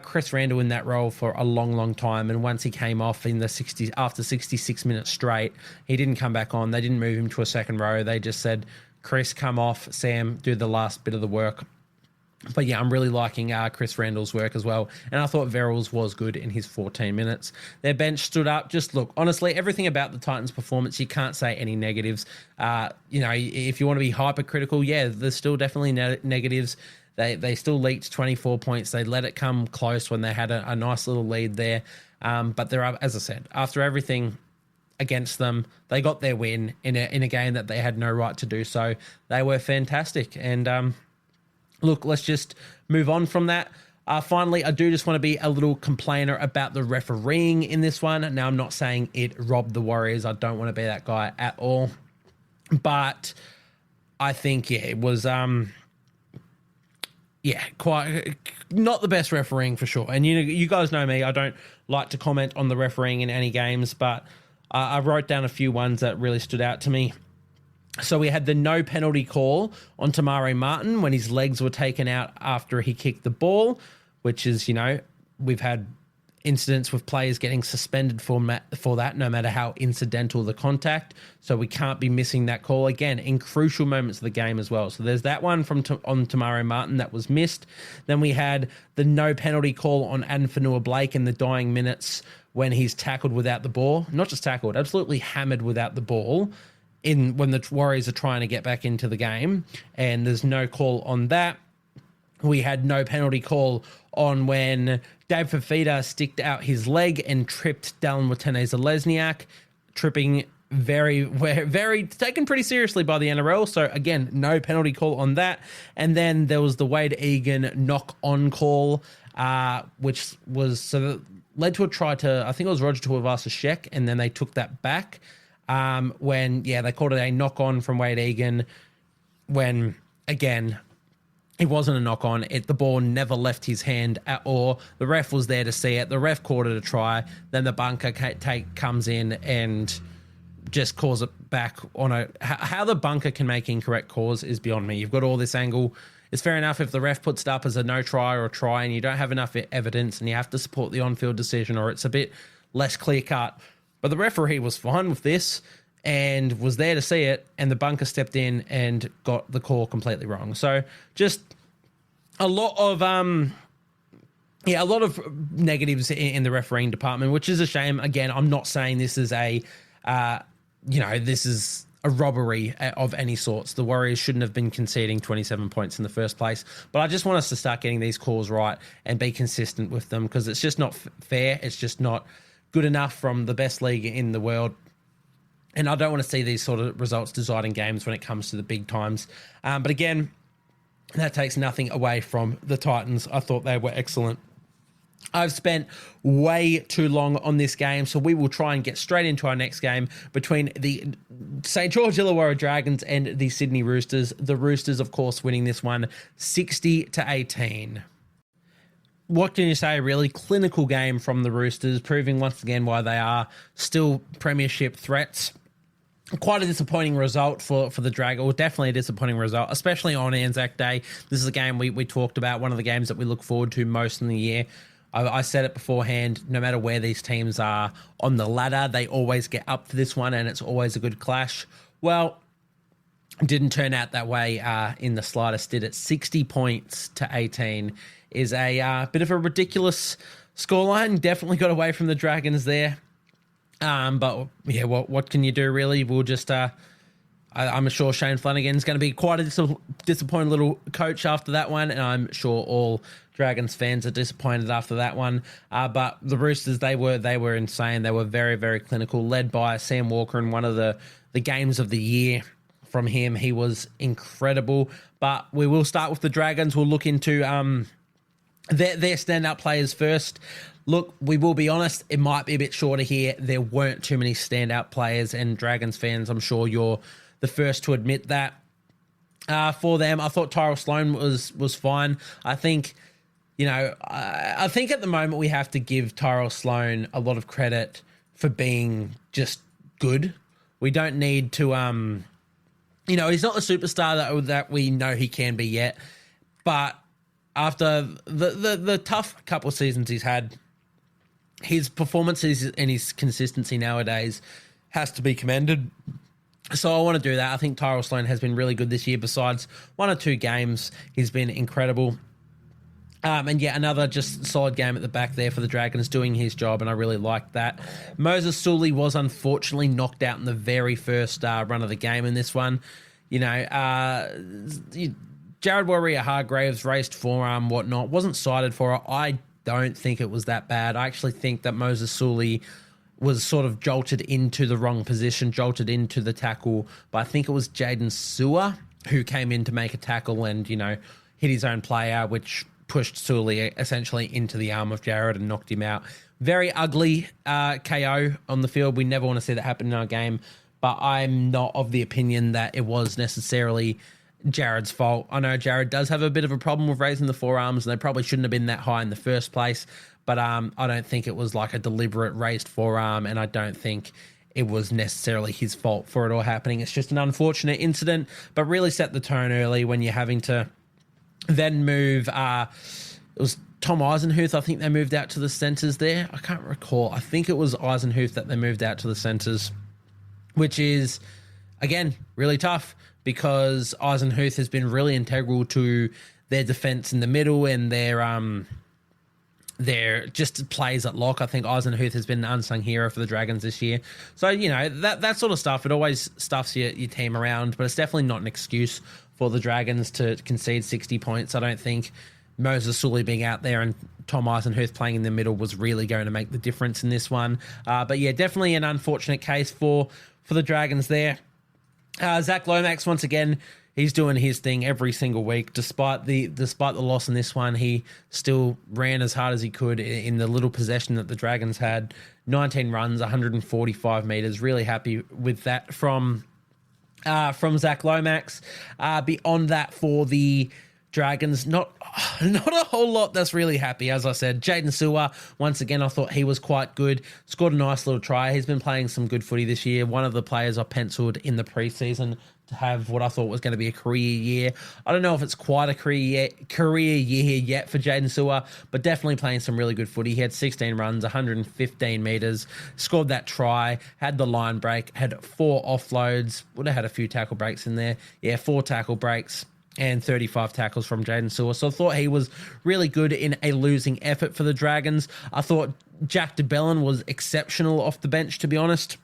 Chris Randall in that role for a long, long time. And once he came off in the after 66 minutes straight, he didn't come back on. They didn't move him to a second row. They just said, Chris, come off. Sam, do the last bit of the work. But yeah, I'm really liking Chris Randall's work as well. And I thought Verrills was good in his 14 minutes. Their bench stood up. Just look, honestly, everything about the Titans' performance, you can't say any negatives. If you want to be hypercritical, yeah, there's still definitely negatives. They still leaked 24 points. They let it come close when they had a nice little lead there. But there are, as I said, after everything against them, they got their win in a game that they had no right to do so. They were fantastic. And look, let's just move on from that. Finally, I do just want to be a little complainer about the refereeing in this one. Now, I'm not saying it robbed the Warriors. I don't want to be that guy at all. But I think, yeah, it was... quite not the best refereeing for sure. And you guys know me, I don't like to comment on the refereeing in any games, but I wrote down a few ones that really stood out to me. So we had the no penalty call on Tamari Martin when his legs were taken out after he kicked the ball, which is, we've had incidents with players getting suspended for that, no matter how incidental the contact. So we can't be missing that call again in crucial moments of the game as well. So there's that one on Tamari Martin that was missed. Then we had the no penalty call on Anfanua Blake in the dying minutes when he's tackled without the ball. Not just tackled, absolutely hammered without the ball when the Warriors are trying to get back into the game. And there's no call on that. We had no penalty call on when Dave Fifita sticked out his leg and tripped Dallin Watene-Zelezniak, tripping very taken pretty seriously by the NRL. So again, no penalty call on that. And then there was the Wade Egan knock-on call, which was led to a try to, I think it was Roger Tuivasa-Sheck, and then they took that back when they called it a knock-on from Wade Egan when, again, It wasn't a knock on it. The ball never left his hand at all. The ref was there to see it. The ref called it a try. Then the bunker comes in and just calls it back on a... How the bunker can make incorrect calls is beyond me. You've got all this angle. It's fair enough if the ref puts it up as a no try or a try and you don't have enough evidence and you have to support the on-field decision, or it's a bit less clear-cut. But the referee was fine with this and was there to see it, and the bunker stepped in and got the call completely wrong. So just a lot of negatives in the refereeing department, which is a shame. Again, I'm not saying this is this is a robbery of any sorts. The Warriors shouldn't have been conceding 27 points in the first place, but I just want us to start getting these calls right and be consistent with them, because it's just not fair. It's just not good enough from the best league in the world. And I don't want to see these sort of results deciding games when it comes to the big times. But again, that takes nothing away from the Titans. I thought they were excellent. I've spent way too long on this game, so we will try and get straight into our next game between the St. George Illawarra Dragons and the Sydney Roosters. The Roosters, of course, winning this one 60-18. What can you say? A really clinical game from the Roosters, proving once again why they are still premiership threats. Quite a disappointing result for the Dragons, or definitely a disappointing result, especially on Anzac Day. This is a game we talked about, one of the games that we look forward to most in the year. I said it beforehand, no matter where these teams are on the ladder, they always get up for this one, and it's always a good clash. Well, it didn't turn out that way in the slightest, did it? 60 points to 18 is a bit of a ridiculous scoreline. Definitely got away from the Dragons there. But yeah, what can you do really? We'll just, I'm sure Shane Flanagan's going to be quite a disappointed little coach after that one. And I'm sure all Dragons fans are disappointed after that one. But the Roosters, they were insane. They were very, very clinical, led by Sam Walker in one of the games of the year from him. He was incredible. But we will start with the Dragons. We'll look into, their standout players first. Look, we will be honest, it might be a bit shorter here. There weren't too many standout players, and Dragons fans, I'm sure you're the first to admit that. For them, I thought Tyrell Sloan was fine. I think, I think at the moment we have to give Tyrell Sloan a lot of credit for being just good. We don't need to, he's not the superstar that we know he can be yet, but after the tough couple of seasons he's had, his performances and his consistency nowadays has to be commended. So I want to do that. I think Tyrell Sloan has been really good this year. Besides 1 or 2 games, he's been incredible. And yeah, another just solid game at the back there for the Dragons, doing his job, and I really liked that. Moses Sully was unfortunately knocked out in the very first run of the game in this one. Jared Warrior-Hargraves raised forearm, whatnot, wasn't cited for it. I don't think it was that bad. I actually think that Moses Sully was sort of jolted into the wrong position, jolted into the tackle, but I think it was Jaden Sewer who came in to make a tackle and, hit his own player, which pushed Sully essentially into the arm of Jared and knocked him out. Very ugly KO on the field. We never want to see that happen in our game, but I'm not of the opinion that it was necessarily Jared's fault. I know Jared does have a bit of a problem with raising the forearms, and they probably shouldn't have been that high in the first place, but I don't think it was like a deliberate raised forearm, and I don't think it was necessarily his fault for it all happening. It's just an unfortunate incident, but really set the tone early when you're having to then move. It was Tom Eisenhuth, I think they moved out to the centres there. I can't recall. I think it was Eisenhuth that they moved out to the centres, which is, again, really tough, because Eisenhuth has been really integral to their defence in the middle and their just plays at lock. I think Eisenhuth has been an unsung hero for the Dragons this year. So, that sort of stuff, it always stuffs your team around, but it's definitely not an excuse for the Dragons to concede 60 points. I don't think Moses Sully being out there and Tom Eisenhuth playing in the middle was really going to make the difference in this one. But yeah, definitely an unfortunate case for the Dragons there. Zach Lomax, once again, he's doing his thing every single week. Despite the loss in this one, he still ran as hard as he could in the little possession that the Dragons had. 19 runs, 145 metres. Really happy with that from Zach Lomax. Beyond that, for the Dragons, not a whole lot that's really happy. As I said, Jaden Sewer, once again, I thought he was quite good. Scored a nice little try. He's been playing some good footy this year. One of the players I penciled in the preseason to have what I thought was going to be a career year. I don't know if it's quite a career year yet for Jaden Sewer, but definitely playing some really good footy. He had 16 runs, 115 metres, scored that try, had the line break, had 4 offloads, would have had a few tackle breaks in there. Yeah, 4 tackle breaks and 35 tackles from Jaden Sewer. So I thought he was really good in a losing effort for the Dragons. I thought Jack DeBellin was exceptional off the bench, to be honest.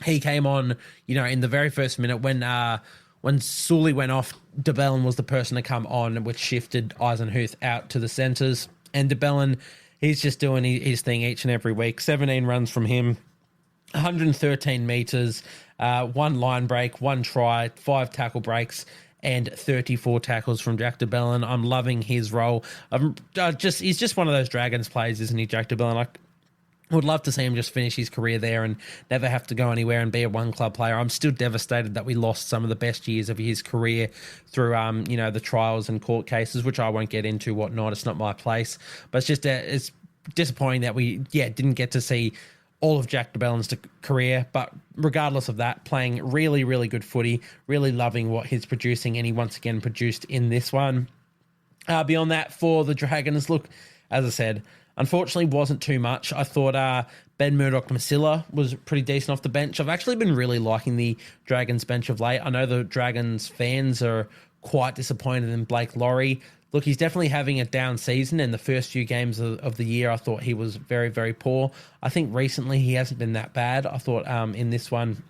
He came on, in the very first minute when Sully went off. DeBellin was the person to come on, which shifted Eisenhuth out to the centres. And DeBellin, he's just doing his thing each and every week. 17 runs from him, 113 metres, 1 line break, 1 try, 5 tackle breaks, and 34 tackles from Jack DeBellin. I'm loving his role. He's just one of those Dragons players, isn't he, Jack DeBellin? I would love to see him just finish his career there and never have to go anywhere and be a one-club player. I'm still devastated that we lost some of the best years of his career through, the trials and court cases, which I won't get into, whatnot. It's not my place. But it's just it's disappointing that we, didn't get to see all of Jack DeBellin's career, but regardless of that, playing really, really good footy, really loving what he's producing, and he once again produced in this one. Beyond that, for the Dragons, look, as I said, unfortunately wasn't too much. I thought Ben Murdoch-Masila was pretty decent off the bench. I've actually been really liking the Dragons bench of late. I know the Dragons fans are quite disappointed in Blake Laurie. Look, he's definitely having a down season. In the first few games of the year, I thought he was very, very poor. I think recently he hasn't been that bad. I thought in this one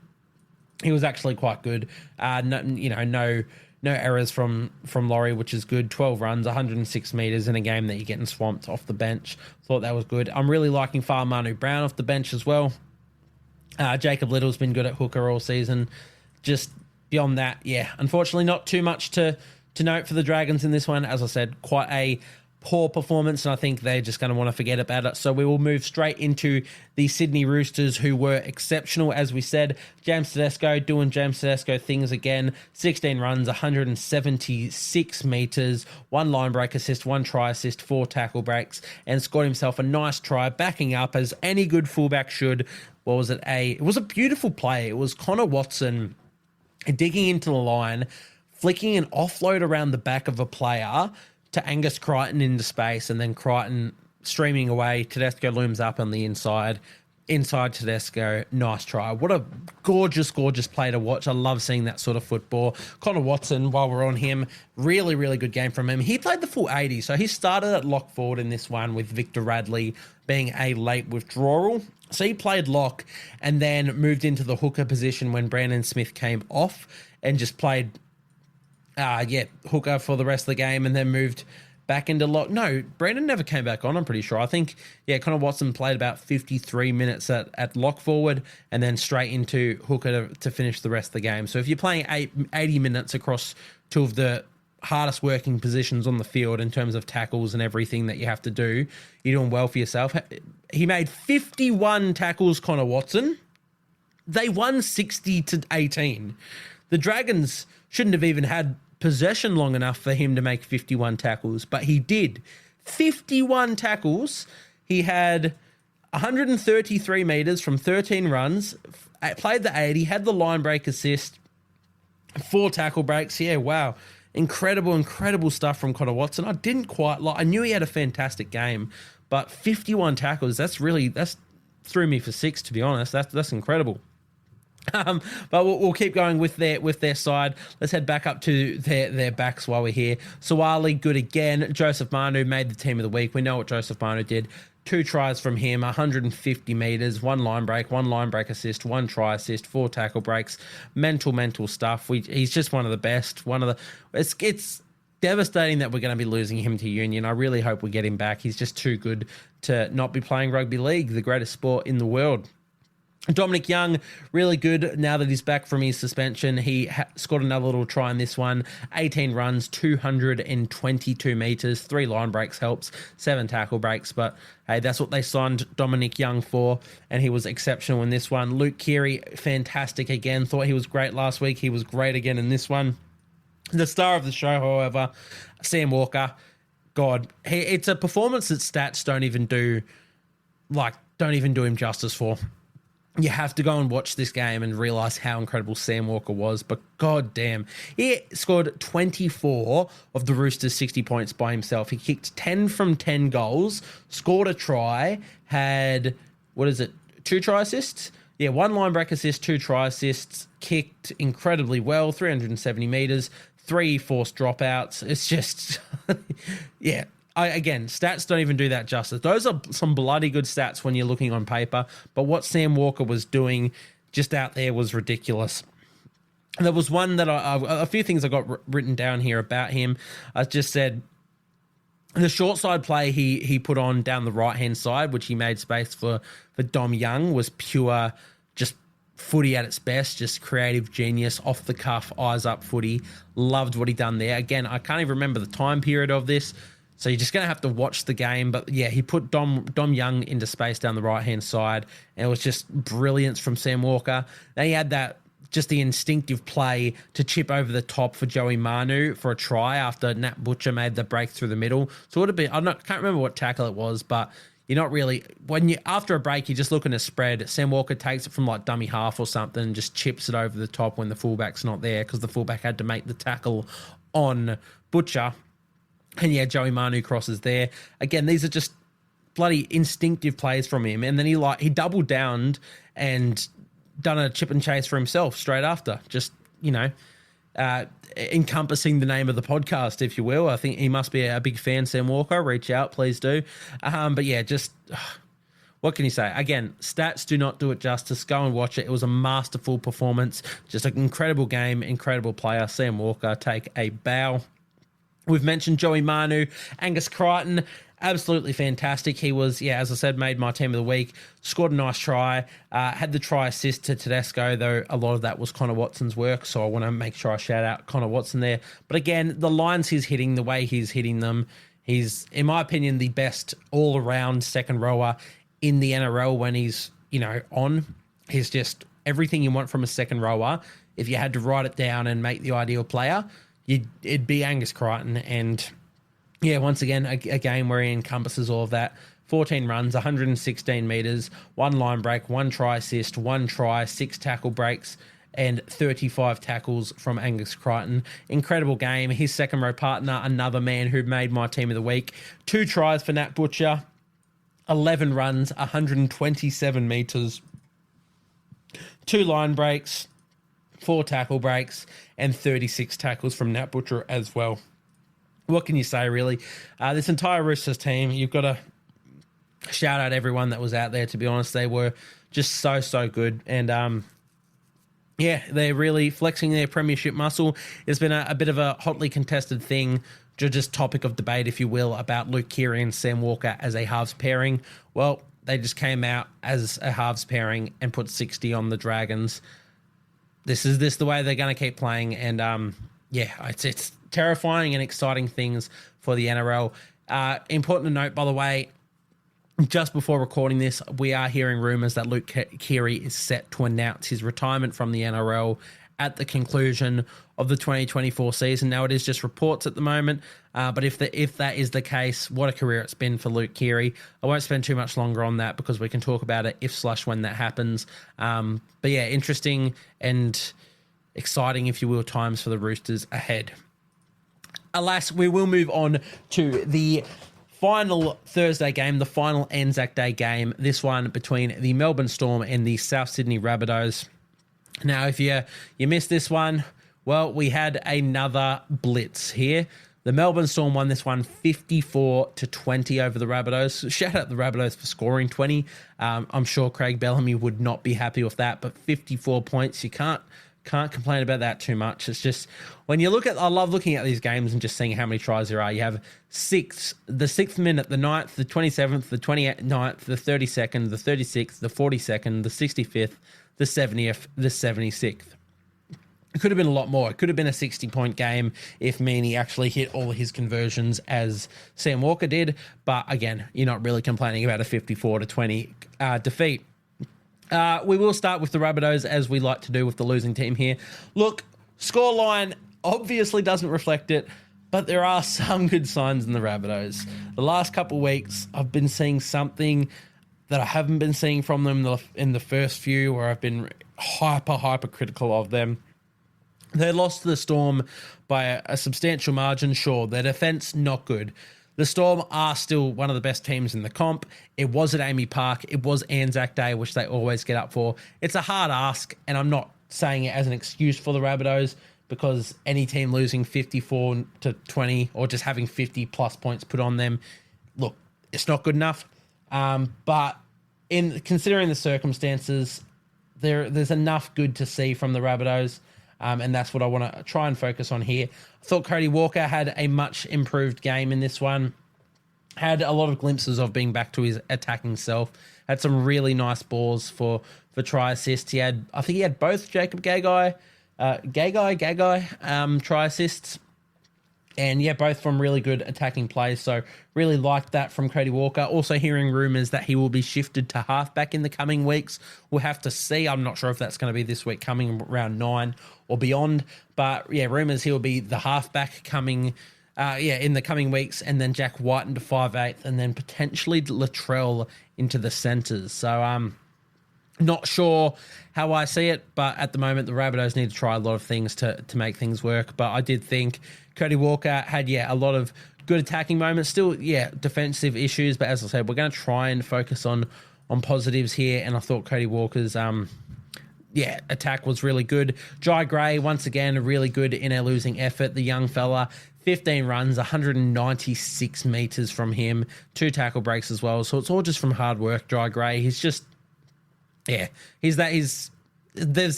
he was actually quite good. No errors from Laurie, which is good. 12 runs, 106 metres in a game that you're getting swamped off the bench. Thought that was good. I'm really liking Manu Brown off the bench as well. Jacob Little's been good at hooker all season. Just beyond that, unfortunately not too much to note for the Dragons in this one. As I said, quite a poor performance, and I think they're just going to want to forget about it. So we will move straight into the Sydney Roosters, who were exceptional, as we said. James Tedesco doing James Tedesco things again. 16 runs, 176 metres, 1 line break assist, 1 try assist, 4 tackle breaks, and scored himself a nice try, backing up as any good fullback should. What was it? It was a beautiful play. It was Connor Watson digging into the line, flicking an offload around the back of a player to Angus Crichton into space, and then Crichton streaming away. Tedesco looms up on the inside Tedesco. Nice try. What a gorgeous, gorgeous play to watch. I love seeing that sort of football. Connor Watson, while we're on him, really, really good game from him. He played the full 80, so he started at lock forward in this one with Victor Radley being a late withdrawal. So he played lock and then moved into the hooker position when Brandon Smith came off and just played hooker for the rest of the game, and then moved back into lock. No, Brandon never came back on, I'm pretty sure. I think, Connor Watson played about 53 minutes at lock forward and then straight into hooker to finish the rest of the game. So if you're playing 80 minutes across 2 of the hardest working positions on the field in terms of tackles and everything that you have to do, you're doing well for yourself. He made 51 tackles, Connor Watson. They won 60-18. The Dragons shouldn't have even had possession long enough for him to make 51 tackles, but he did. 51 tackles. He had 133 metres from 13 runs, played the 80, had the line break assist, 4 tackle breaks. Yeah, wow. Incredible stuff from Connor Watson. I didn't quite I knew he had a fantastic game, but 51 tackles, that's threw me for 6, to be honest. That's incredible. But we'll keep going with their side. Let's head back up to their backs while we're here. Sawali, good again. Joseph Manu made the team of the week. We know what Joseph Manu did. 2 tries from him, 150 metres, 1 line break assist, 1 try assist, 4 tackle breaks. Mental stuff. He's just one of the best. It's devastating that we're going to be losing him to Union. I really hope we get him back. He's just too good to not be playing rugby league, the greatest sport in the world. Dominic Young, really good now that he's back from his suspension. He scored another little try in this one. 18 runs, 222 metres, 3 line breaks helps, 7 tackle breaks. But hey, that's what they signed Dominic Young for, and he was exceptional in this one. Luke Keary, fantastic again. Thought he was great last week. He was great again in this one. The star of the show, however, Sam Walker. God, it's a performance that stats don't even do him justice for. You have to go and watch this game and realise how incredible Sam Walker was. But god damn, he scored 24 of the Roosters' 60 points by himself. He kicked 10 from 10 goals, scored a try, had, 2 try assists? Yeah, 1 line break assist, 2 try assists, kicked incredibly well, 370 metres, 3 forced dropouts. It's just, yeah. Again, stats don't even do that justice. Those are some bloody good stats when you're looking on paper, but what Sam Walker was doing just out there was ridiculous. There was one that a few things I got written down here about him. I just said the short side play he put on down the right-hand side, which he made space for Dom Young, was pure just footy at its best, just creative genius, off the cuff, eyes up footy. Loved what he done there. Again, I can't even remember the time period of this, so you're just going to have to watch the game. But yeah, he put Dom Young into space down the right-hand side, and it was just brilliance from Sam Walker. Then he had just the instinctive play to chip over the top for Joey Manu for a try after Nat Butcher made the break through the middle. So it would have been, can't remember what tackle it was, but you're not really, after a break, you're just looking to spread. Sam Walker takes it from like dummy half or something and just chips it over the top when the fullback's not there, because the fullback had to make the tackle on Butcher. And yeah, Joey Manu crosses there. Again, these are just bloody instinctive plays from him. And then he doubled down and done a chip and chase for himself straight after. Just, encompassing the name of the podcast, if you will. I think he must be a big fan, Sam Walker. Reach out, please do. But yeah, just what can you say? Again, stats do not do it justice. Go and watch it. It was a masterful performance. Just an incredible game, incredible player. Sam Walker, take a bow. We've mentioned Joey Manu, Angus Crichton, absolutely fantastic. He was, as I said, made my team of the week, scored a nice try, had the try assist to Tedesco, though a lot of that was Connor Watson's work, so I want to make sure I shout out Connor Watson there. But again, the lines he's hitting, the way he's hitting them, he's, in my opinion, the best all-around second rower in the NRL when he's, on. He's just everything you want from a second rower. If you had to write it down and make the ideal player, it'd be Angus Crichton. And yeah, once again, a game where he encompasses all of that. 14 runs, 116 metres, 1 line break, 1 try assist, 1 try, 6 tackle breaks, and 35 tackles from Angus Crichton. Incredible game. His second row partner, another man who made my team of the week. 2 tries for Nat Butcher, 11 runs, 127 metres, 2 line breaks, 4 tackle breaks, and 36 tackles from Nat Butcher as well. What can you say, really? This entire Roosters team, you've got to shout out everyone that was out there, to be honest. They were just so good. And, they're really flexing their premiership muscle. It's been a bit of a hotly contested thing, just topic of debate, if you will, about Luke Keary and Sam Walker as a halves pairing. Well, they just came out as a halves pairing and put 60 on the Dragons. This the way they're going to keep playing, and it's terrifying and exciting things for the NRL. Important to note, by the way, just before recording this, we are hearing rumours that Luke Keary is set to announce his retirement from the NRL at the conclusion of the 2024 season. Now, it is just reports at the moment, but if that is the case, what a career it's been for Luke Keary. I won't spend too much longer on that because we can talk about it if/when that happens. But yeah, interesting and exciting, if you will, times for the Roosters ahead. Alas, we will move on to the final Thursday game, the final Anzac Day game, this one between the Melbourne Storm and the South Sydney Rabbitohs. Now, if you missed this one, well, we had another blitz here. The Melbourne Storm won this one 54-20 over the Rabbitohs. Shout out the Rabbitohs for scoring 20. I'm sure Craig Bellamy would not be happy with that, but 54 points, you can't complain about that too much. It's just, when you look at, I love looking at these games and just seeing how many tries there are. You have the 6th minute, the 9th, the 27th, the 29th, the 32nd, the 36th, the 42nd, the 65th, the 70th, the 76th. It could have been a lot more. It could have been a 60-point game if Meaney actually hit all of his conversions as Sam Walker did. But again, you're not really complaining about a 54-20 defeat. We will start with the Rabbitohs, as we like to do with the losing team here. Look, scoreline obviously doesn't reflect it, but there are some good signs in the Rabbitohs. The last couple of weeks, I've been seeing something that I haven't been seeing from them in the first few, where I've been hyper critical of them. They lost to the Storm by a substantial margin, sure. Their defence, not good. The Storm are still one of the best teams in the comp. It was at Amy Park. It was Anzac Day, which they always get up for. It's a hard ask, and I'm not saying it as an excuse for the Rabbitohs, because any team losing 54-20 or just having 50-plus points put on them, look, it's not good enough. But in considering the circumstances, there's enough good to see from the Rabbitohs, and that's what I want to try and focus on here. I thought Cody Walker had a much improved game in this one. Had a lot of glimpses of being back to his attacking self. Had some really nice balls for try assists. I think he had both Jacob Gagai try assists. And yeah, both from really good attacking plays. So really liked that from Cody Walker. Also hearing rumours that he will be shifted to halfback in the coming weeks. We'll have to see. I'm not sure if that's going to be this week coming around 9 or beyond. But yeah, rumours he'll be the halfback coming in the coming weeks. And then Jack White into 5'8", and then potentially Latrell into the centres. So not sure how I see it, but at the moment the Rabbitohs need to try a lot of things to make things work. But I did think Cody Walker had, a lot of good attacking moments. Still, defensive issues. But as I said, we're going to try and focus on positives here. And I thought Cody Walker's, attack was really good. Jai Gray, once again, really good in a losing effort. The young fella, 15 runs, 196 metres from him. 2 tackle breaks as well. So it's all just from hard work, Jai Gray. He's just, there's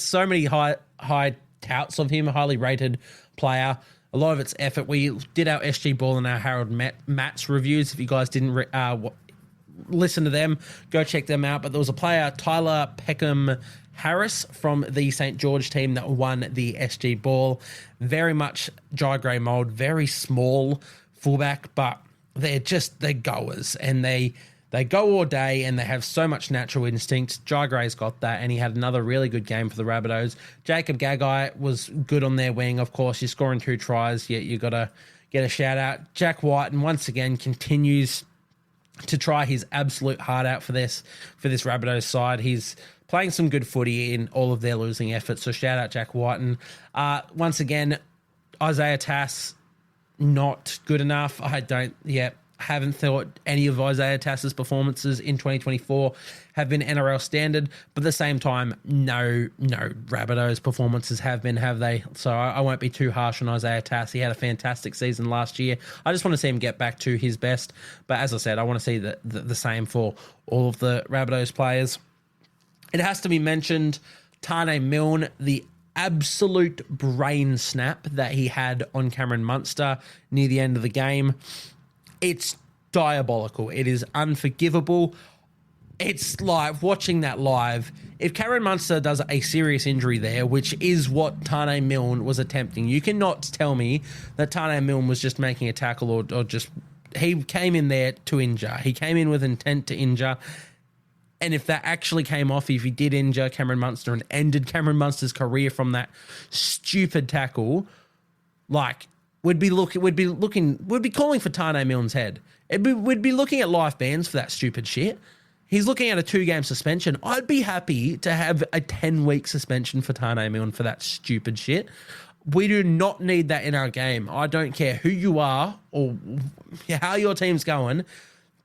so many high touts of him, a highly rated player. A lot of it's effort. We did our SG Ball and our Harold Matts reviews. If you guys didn't listen to them, go check them out. But there was a player, Tyler Peckham Harris from the St. George team, that won the SG Ball. Very much Jai Gray mould, very small fullback, but they're goers, and they go all day, and they have so much natural instinct. Jai Gray's got that, and he had another really good game for the Rabbitohs. Jacob Gagai was good on their wing, of course. You're scoring 2 tries, yet you got to get a shout-out. Jack White, and once again, continues to try his absolute heart out for this Rabbitohs side. He's playing some good footy in all of their losing efforts, so shout-out Jack White. And once again, Isaiah Tass, not good enough. Haven't thought any of Isaiah Tass's performances in 2024 have been NRL standard, but at the same time, no Rabbitohs performances have been, have they? So I won't be too harsh on Isaiah Tass. He had a fantastic season last year. I just want to see him get back to his best. But as I said, I want to see the same for all of the Rabbitohs players. It has to be mentioned, Tane Milne, the absolute brain snap that he had on Cameron Munster near the end of the game. It's diabolical. It is unforgivable. It's like watching that live. If Cameron Munster does a serious injury there, which is what Tane Milne was attempting, you cannot tell me that Tane Milne was just making a tackle or just... He came in there to injure. He came in with intent to injure. And if that actually came off, if he did injure Cameron Munster and ended Cameron Munster's career from that stupid tackle, we'd be calling for Tane Milne's head. We'd be looking at life bans for that stupid shit. He's looking at a 2-game suspension. I'd be happy to have a 10-week suspension for Tane Milne for that stupid shit. We do not need that in our game. I don't care who you are or how your team's going.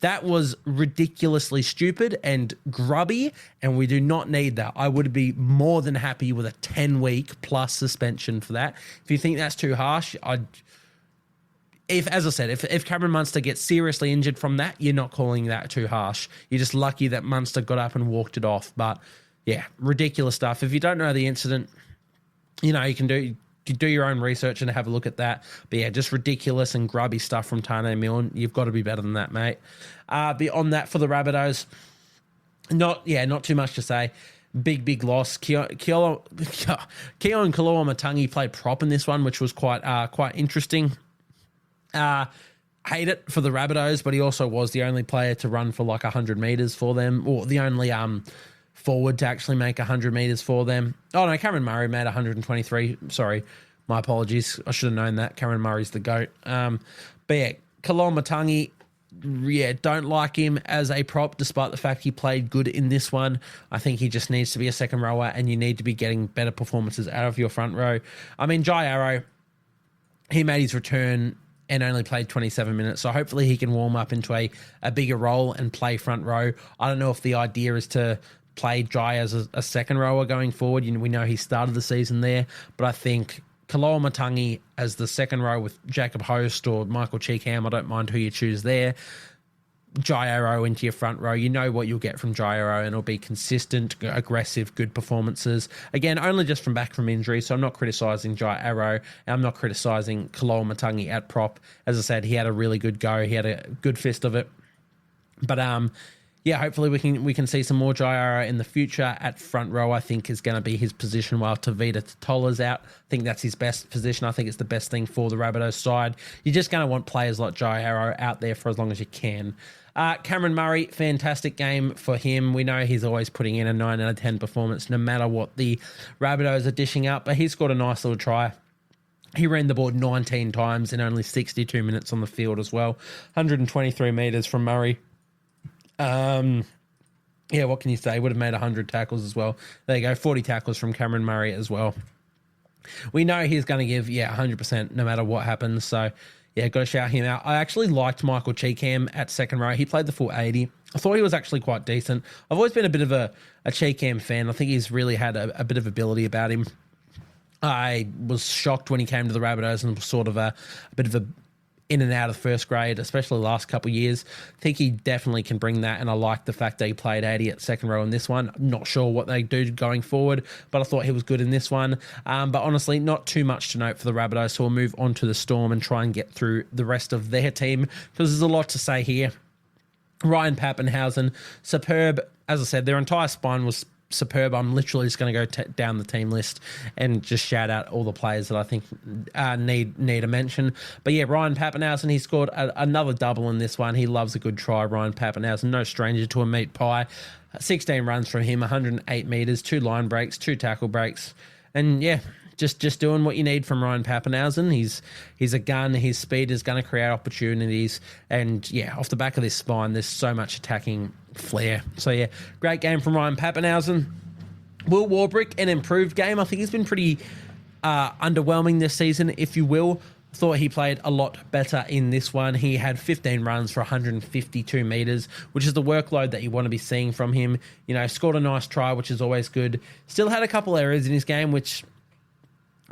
That was ridiculously stupid and grubby, and we do not need that. I would be more than happy with a 10-week plus suspension for that. If you think that's too harsh, if Cameron Munster gets seriously injured from that, you're not calling that too harsh. You're just lucky that Munster got up and walked it off. But yeah, ridiculous stuff. If you don't know the incident, you can do your own research and have a look at that. But yeah, just ridiculous and grubby stuff from Tane Milne. You've got to be better than that, mate. Beyond that, for the Rabbitohs, not too much to say. Big loss. Keon Kalua-Matangi played prop in this one, which was quite interesting. Hate it for the Rabbitohs, but he also was the only player to run for 100 metres for them, or the only forward to actually make 100 metres for them. Oh no, Cameron Murray made 123. Sorry, My apologies. I should have known that. Cameron Murray's the GOAT. But yeah, Kalamatangi, don't like him as a prop, despite the fact he played good in this one. I think he just needs to be a second rower, and you need to be getting better performances out of your front row. I mean, Jai Arrow, he made his return and only played 27 minutes, so hopefully he can warm up into a bigger role and play front row. I don't know if the idea is to play Jai as a second rower going forward. We know he started the season there, but I think Kalamatangi as the second row with Jacob Host or Michael Cheekham, I don't mind who you choose there. Jai Arrow into your front row. You know what you'll get from Jai Arrow, and it'll be consistent, aggressive, good performances. Again, only just back from injury, so I'm not criticising Jai Arrow, and I'm not criticising Kalamatangi at prop. As I said, he had a really good go. He had a good fist of it. But hopefully we can see some more Jai Arrow in the future. At front row, I think is going to be his position while Tavita Totola's out. I think that's his best position. I think it's the best thing for the Rabbitohs side. You're just going to want players like Jai Arrow out there for as long as you can. Cameron Murray, fantastic game for him. We know he's always putting in a 9 out of 10 performance no matter what the Rabbitohs are dishing up, but he scored a nice little try. He ran the board 19 times in only 62 minutes on the field as well. 123 metres from Murray. What can you say? Would have made 100 tackles as well. There you go, 40 tackles from Cameron Murray as well. We know he's going to give, 100% no matter what happens. So, got to shout him out. I actually liked Michael Cheekham at second row. He played the full 80. I thought he was actually quite decent. I've always been a bit of a Cheekham fan. I think he's really had a bit of ability about him. I was shocked when he came to the Rabbitohs and was sort of a bit of a in and out of first grade, especially the last couple of years. I think he definitely can bring that, and I like the fact that he played 80 at second row in this one. I'm not sure what they do going forward, but I thought he was good in this one. But honestly, not too much to note for the Rabbitohs, so we'll move on to the Storm and try and get through the rest of their team, because there's a lot to say here. Ryan Pappenhausen, superb. As I said, their entire spine was superb. I'm literally just going to go down the team list and just shout out all the players that I think need a mention. But Ryan Pappenhausen, he scored another double in this one. He loves a good try, Ryan Pappenhausen, no stranger to a meat pie. 16 runs from him, 108 metres, 2 line breaks, 2 tackle breaks, and just doing what you need from Ryan Pappenhausen. He's a gun. His speed is going to create opportunities, and off the back of this spine, there's so much attacking flair. So great game from Ryan Pappenhausen. Will Warbrick, an improved game. I think he's been pretty underwhelming this season, if you will. Thought he played a lot better in this one. He had 15 runs for 152 metres, which is the workload that you want to be seeing from him. Scored a nice try, which is always good. Still had a couple errors in his game, which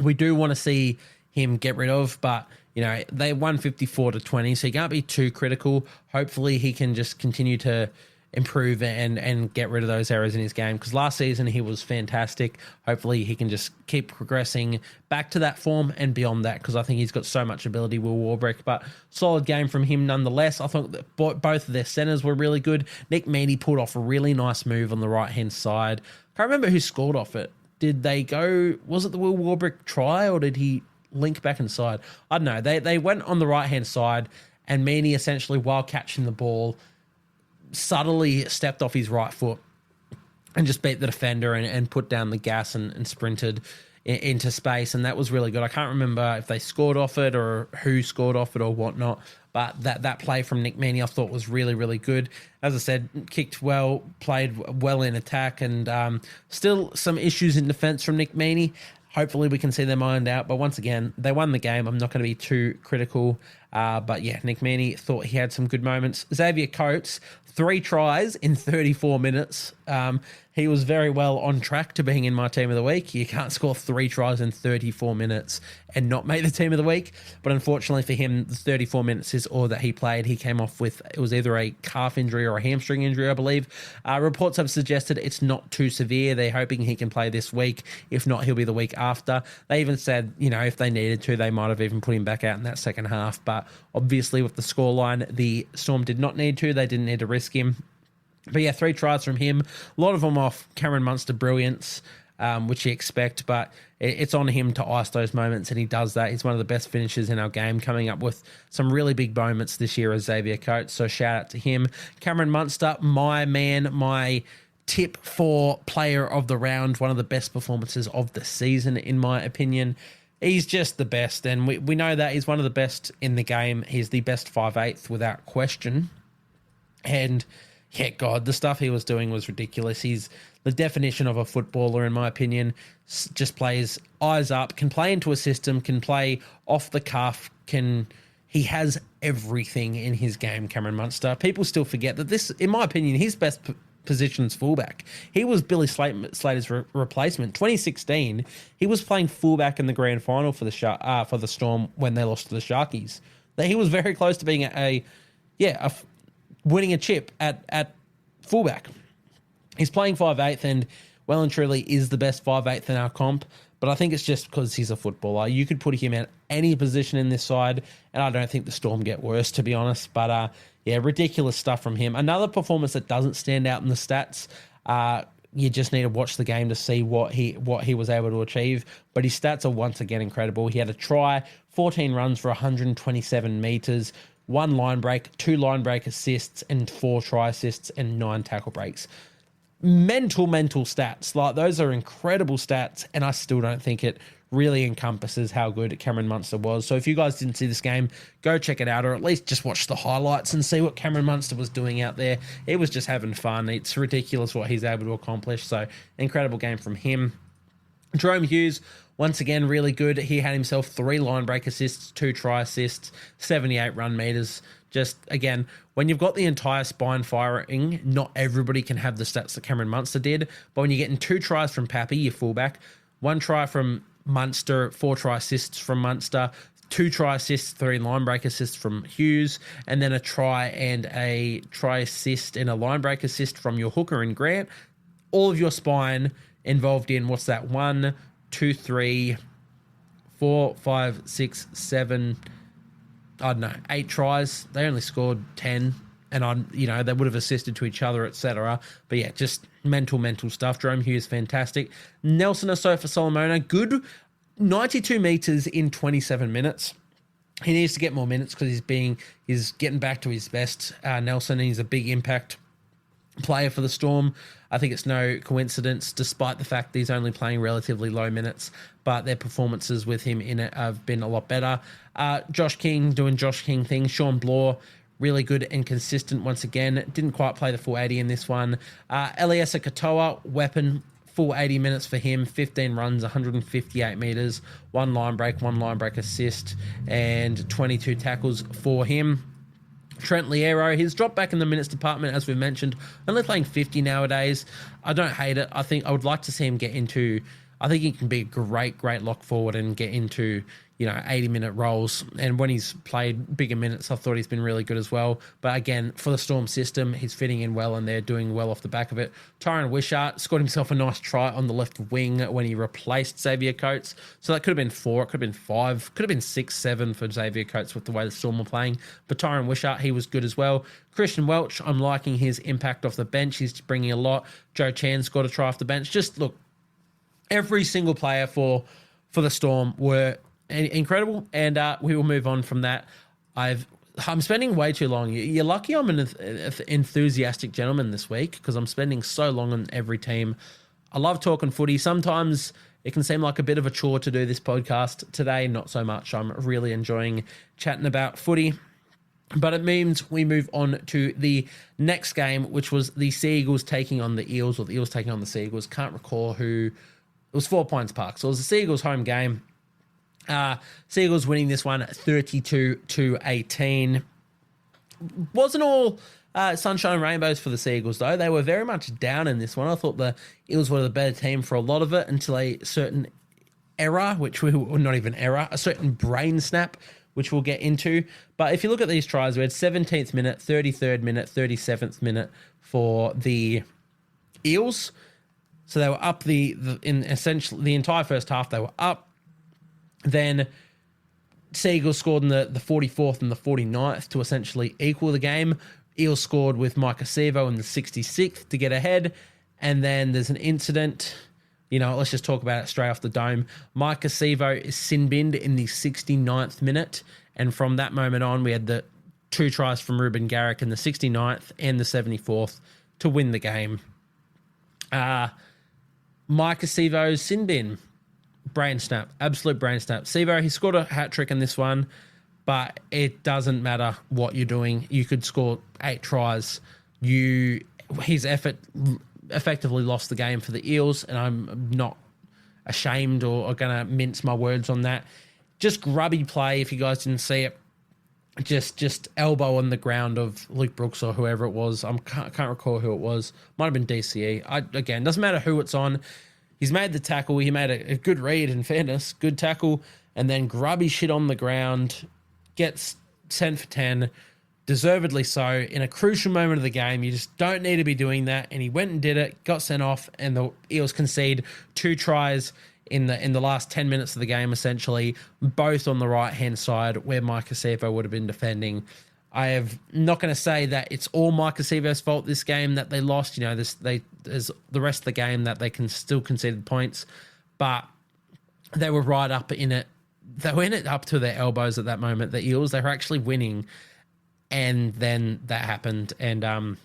we do want to see him get rid of, but they won 54-20, so you can't be too critical. Hopefully he can just continue to improve and get rid of those errors in his game, because last season he was fantastic. Hopefully he can just keep progressing back to that form and beyond that, because I think he's got so much ability, Will Warbrick. But solid game from him nonetheless. I thought that both of their centres were really good. Nick Meaney pulled off a really nice move on the right-hand side. Can't remember who scored off it. Did they go, was it the Will Warbrick try, or did he link back inside? I don't know. They went on the right-hand side, and Meaney essentially, while catching the ball, subtly stepped off his right foot and just beat the defender and put down the gas and sprinted into space, and that was really good. I can't remember if they scored off it or who scored off it or whatnot, but that play from Nick Meaney I thought was really, really good. As I said, kicked well, played well in attack, and still some issues in defence from Nick Meaney. Hopefully we can see them ironed out, but once again, they won the game. I'm not going to be too critical, but Nick Meaney, thought he had some good moments. Xavier Coates, 3 tries in 34 minutes. He was very well on track to being in my team of the week. You can't score 3 tries in 34 minutes and not make the team of the week. But unfortunately for him, the 34 minutes is all that he played. He came off with, it was either a calf injury or a hamstring injury, I believe. Reports have suggested it's not too severe. They're hoping he can play this week. If not, he'll be the week after. They even said, if they needed to, they might have even put him back out in that second half. But obviously with the scoreline, the Storm did not need to. They didn't need to risk him. But 3 tries from him. A lot of them off Cameron Munster brilliance, which you expect, but it's on him to ice those moments, and he does that. He's one of the best finishers in our game, coming up with some really big moments this year as Xavier Coates, so shout out to him. Cameron Munster, my man, my tip for player of the round, one of the best performances of the season, in my opinion. He's just the best, and we know that he's one of the best in the game. He's the best 5'8" without question. And, yeah, God, the stuff he was doing was ridiculous. He's the definition of a footballer, in my opinion. Just plays eyes up, can play into a system, can play off the cuff, he has everything in his game, Cameron Munster. People still forget that this, in my opinion, his best position's fullback. He was Billy Slater's replacement. 2016, he was playing fullback in the grand final for the Storm when they lost to the Sharkies. That he was very close to being winning a chip at fullback. He's playing 5'8" and well and truly is the best 5'8" in our comp. But I think it's just because he's a footballer. You could put him at any position in this side, and I don't think the Storm get worse, to be honest. But, ridiculous stuff from him. Another performance that doesn't stand out in the stats. You just need to watch the game to see what he was able to achieve. But his stats are once again incredible. He had a try, 14 runs for 127 metres, 1 line break, 2 line break assists, and 4 try assists, and 9 tackle breaks. Mental stats. Like, those are incredible stats, and I still don't think it really encompasses how good Cameron Munster was. So if you guys didn't see this game, go check it out, or at least just watch the highlights and see what Cameron Munster was doing out there. He was just having fun. It's ridiculous what he's able to accomplish. So incredible game from him. Jerome Hughes, once again, really good. He had himself 3 line break assists, 2 try assists, 78 run meters. Just, again, when you've got the entire spine firing, not everybody can have the stats that Cameron Munster did. But when you're getting 2 tries from Pappy, your fullback, 1 try from Munster, 4 try assists from Munster, 2 try assists, 3 line break assists from Hughes, and then a try and a try assist and a line break assist from your hooker and Grant. All of your spine involved in, 1, 2, 3, 4, 5, 6, 7... 8 tries. They only scored 10, and they would have assisted to each other, etc. But yeah, just mental stuff. Jerome Hughes, fantastic. Nelson Asofa-Solomona, good 92 meters in 27 minutes. He needs to get more minutes because he's getting back to his best. Nelson, he's a big impact player for the Storm. I think it's no coincidence, despite the fact that he's only playing relatively low minutes, but their performances with him in it have been a lot better. Josh King doing Josh King things. Sean Bloor, really good and consistent once again. Didn't quite play the full 80 in this one. Eliesa Katoa, weapon, full 80 minutes for him. 15 runs, 158 metres, 1 line break assist, and 22 tackles for him. Trent Liero, he's dropped back in the minutes department, as we've mentioned, only playing 50 nowadays. I don't hate it. I think I would like to see him get into, I think he can be a great lock forward and get into, 80-minute roles. And when he's played bigger minutes, I thought he's been really good as well. But again, for the Storm system, he's fitting in well and they're doing well off the back of it. Tyron Wishart scored himself a nice try on the left wing when he replaced Xavier Coates. So that could have been 4, it could have been 5, could have been 6, 7 for Xavier Coates with the way the Storm were playing. But Tyron Wishart, he was good as well. Christian Welch, I'm liking his impact off the bench. He's bringing a lot. Joe Chan scored a try off the bench. Just look, every single player for the Storm were incredible, and we will move on from that. I'm spending way too long. You're lucky I'm an enthusiastic gentleman this week because I'm spending so long on every team. I love talking footy. Sometimes it can seem like a bit of a chore to do this podcast. Today, not so much. I'm really enjoying chatting about footy. But it means we move on to the next game, which was the Sea Eagles taking on the Eels, or the Eels taking on the Sea Eagles. Can't recall who. It was 4 Pines Park. So it was the Sea Eagles home game. Sea Eagles winning this one 32-18. Wasn't all sunshine and rainbows for the Sea Eagles, though. They were very much down in this one. I thought the Eels were the better team for a lot of it until a certain error, a certain brain snap, which we'll get into. But if you look at these tries, we had 17th minute, 33rd minute, 37th minute for the Eels. So they were up in essentially the entire first half. They were up. Then Sea Eagles scored in the 44th and the 49th to essentially equal the game. Eels scored with Mike Acevo in the 66th to get ahead. And then there's an incident. Let's just talk about it straight off the dome. Mike Acevo is sin-binned in the 69th minute. And from that moment on, we had the 2 tries from Ruben Garrick in the 69th and the 74th to win the game. Mike Acevo's sin bin. brain snap, absolute brain snap. Sivo, he scored a hat trick in this one, but it doesn't matter what you're doing. You could score 8 tries. His effort effectively lost the game for the Eels, and I'm not ashamed or going to mince my words on that. Just grubby play, if you guys didn't see it. Just elbow on the ground of Luke Brooks or whoever it was. I can't recall who it was. Might have been DCE. Again, doesn't matter who it's on. He's made the tackle. He made a good read, in fairness. Good tackle. And then grubby shit on the ground. Gets sent for 10. Deservedly so. In a crucial moment of the game, you just don't need to be doing that. And he went and did it. Got sent off. And the Eels concede 2 tries in the last 10 minutes of the game, essentially, both on the right-hand side where Micah Sevo would have been defending. I am not going to say that it's all Micah Sevo's fault this game that they lost. You know, there's the rest of the game that they can still concede points, but they were right up in it. They were in it up to their elbows at that moment. The Eels, they were actually winning, and then that happened. And,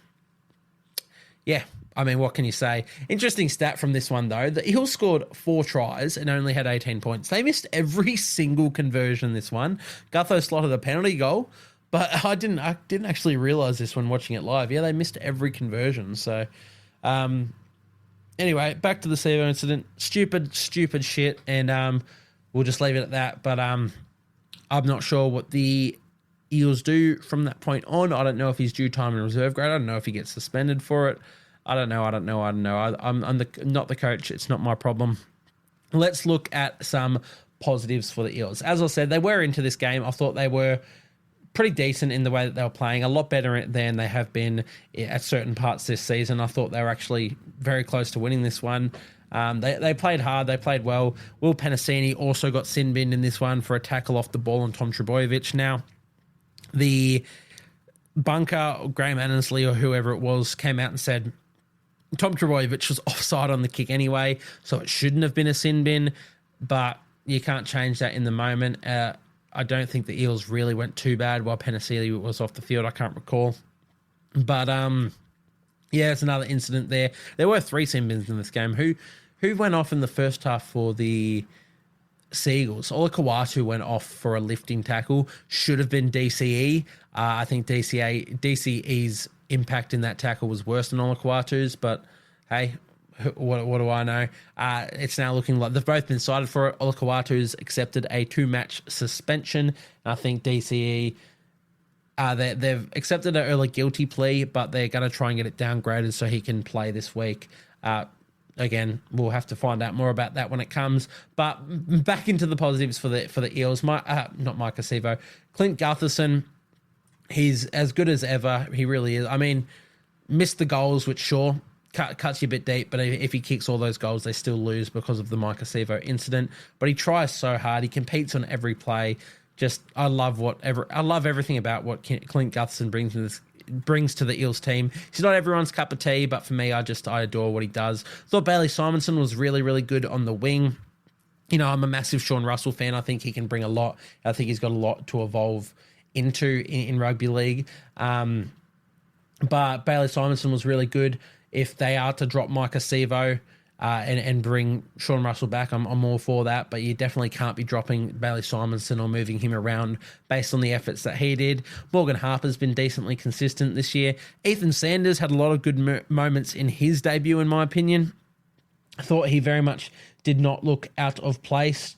yeah, I mean, what can you say? Interesting stat from this one, though. The Eels scored 4 tries and only had 18 points. They missed every single conversion this one. Gutho slotted a penalty goal, but I didn't actually realise this when watching it live. Yeah, they missed every conversion. So, anyway, back to the Sevo incident. Stupid shit, and we'll just leave it at that. But I'm not sure what the Eels do from that point on. I don't know if he's due time in reserve grade. I don't know if he gets suspended for it. I don't know. I'm not the coach. It's not my problem. Let's look at some positives for the Eels. As I said, they were into this game. I thought they were pretty decent in the way that they were playing, a lot better than they have been at certain parts this season. I thought they were actually very close to winning this one. They played hard. They played well. Will Penasini also got sin binned in this one for a tackle off the ball on Tom Trbojevic. Now, the bunker, Graham Annesley or whoever it was, came out and said Tom Trbojevic was offside on the kick anyway, so it shouldn't have been a sin bin, but you can't change that in the moment. I don't think the Eels really went too bad while Penasili was off the field. I can't recall. But, yeah, it's another incident there. There were 3 sin bins in this game. Who went off in the first half for the Seagulls? Ola Kawatu went off for a lifting tackle. Should have been DCE. I think DCE's impact in that tackle was worse than Ola Kawatu's, but hey, what do I know? It's now looking like they've both been cited for it. Ola Kawatu's accepted a 2-match suspension. I think DCE, they've accepted an early guilty plea, but they're going to try and get it downgraded so he can play this week. Again, we'll have to find out more about that when it comes. But back into the positives for the Eels. Not Micah Sevo. Clint Gutherson, he's as good as ever. He really is. I mean, missed the goals, which sure cuts you a bit deep, but if he kicks all those goals, they still lose because of the Micah Sevo incident. But he tries so hard. He competes on every play. I love everything about what Clint Gutherson brings to the Eels team. He's not everyone's cup of tea, but for me, I adore what he does. Thought Bailey Simonson was really, really good on the wing. You know, I'm a massive Sean Russell fan. I think he can bring a lot. I think he's got a lot to evolve into in rugby league. But Bailey Simonson was really good. If they are to drop Micah Sevo and bring Sean Russell back, I'm all for that. But you definitely can't be dropping Bailey Simonson or moving him around based on the efforts that he did. Morgan Harper's been decently consistent this year. Ethan Sanders had a lot of good moments in his debut, in my opinion. I thought he very much did not look out of place.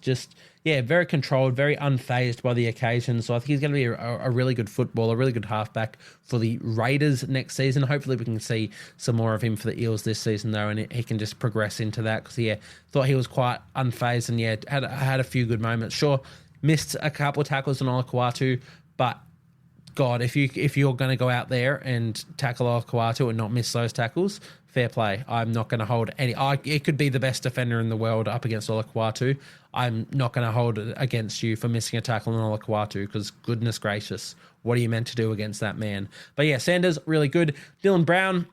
Very controlled, very unfazed by the occasion. So I think he's going to be a really good footballer, a really good halfback for the Raiders next season. Hopefully we can see some more of him for the Eels this season, though, and he can just progress into that. Because, thought he was quite unfazed and, had a few good moments. Sure, missed a couple of tackles on Ola Kawatu, but God, if you're going to go out there and tackle Ola Kawatu and not miss those tackles, fair play. I'm not going to hold any. It could be the best defender in the world up against Ola Kawatu. I'm not going to hold it against you for missing a tackle on Ola Kawatu because goodness gracious, what are you meant to do against that man? But yeah, Sanders, really good. Dylan Brown,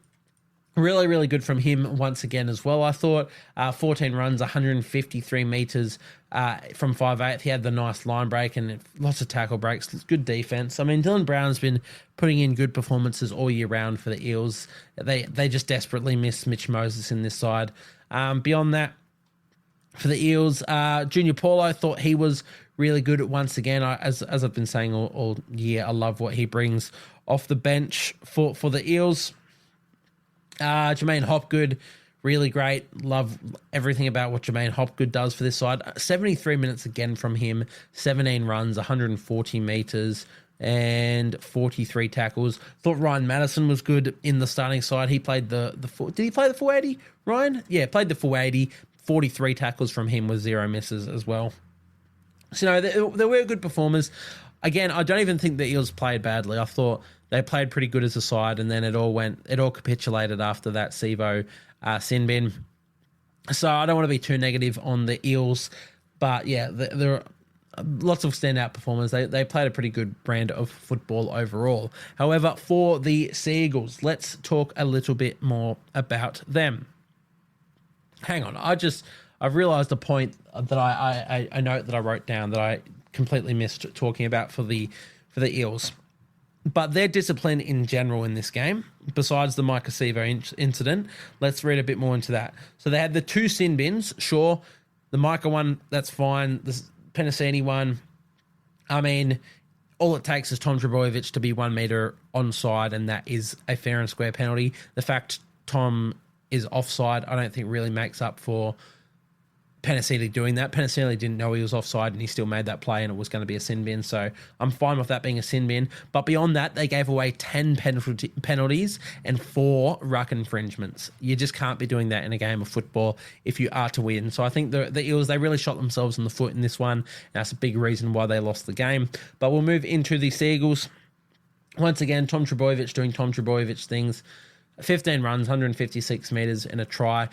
really, really good from him once again as well. I thought 14 runs, 153 metres from 5'8". He had the nice line break and lots of tackle breaks. Good defence. I mean, Dylan Brown's been putting in good performances all year round for the Eels. They just desperately miss Mitch Moses in this side. Beyond that, For the Eels, Junior Paulo, thought he was really good once again. As I've been saying all year, I love what he brings off the bench for the Eels. Jermaine Hopgood, really great. Love everything about what Jermaine Hopgood does for this side. 73 minutes again from him, 17 runs, 140 metres, and 43 tackles. Thought Ryan Madison was good in the starting side. He played did he play the 480, Ryan? Yeah, played the 480. 43 tackles from him with 0 misses as well. So, they were good performers. Again, I don't even think the Eels played badly. I thought they played pretty good as a side, and then it all capitulated after that Sevo sin bin. So I don't want to be too negative on the Eels, but yeah, there are lots of standout performers. They played a pretty good brand of football overall. However, for the Sea Eagles, let's talk a little bit more about them. Hang on, I've realised a point that I note that I wrote down that I completely missed talking about for the Eels. But their discipline in general in this game, besides the Micah Sevo incident, let's read a bit more into that. So they had the 2 sin bins, sure. The Micah one, that's fine. The Penasini one, I mean, all it takes is Tom Trbojevic to be 1 metre onside, and that is a fair and square penalty. The fact Tom is offside, I don't think really makes up for Penasini doing that. Penasini didn't know he was offside, and he still made that play, and it was going to be a sin bin. So I'm fine with that being a sin bin. But beyond that, they gave away 10 penalties and 4 ruck infringements. You just can't be doing that in a game of football if you are to win. So I think the Eels, they really shot themselves in the foot in this one. And that's a big reason why they lost the game. But we'll move into the Seagulls. Once again, Tom Trbojevic doing Tom Trbojevic things. 15 runs, 156 metres and a try.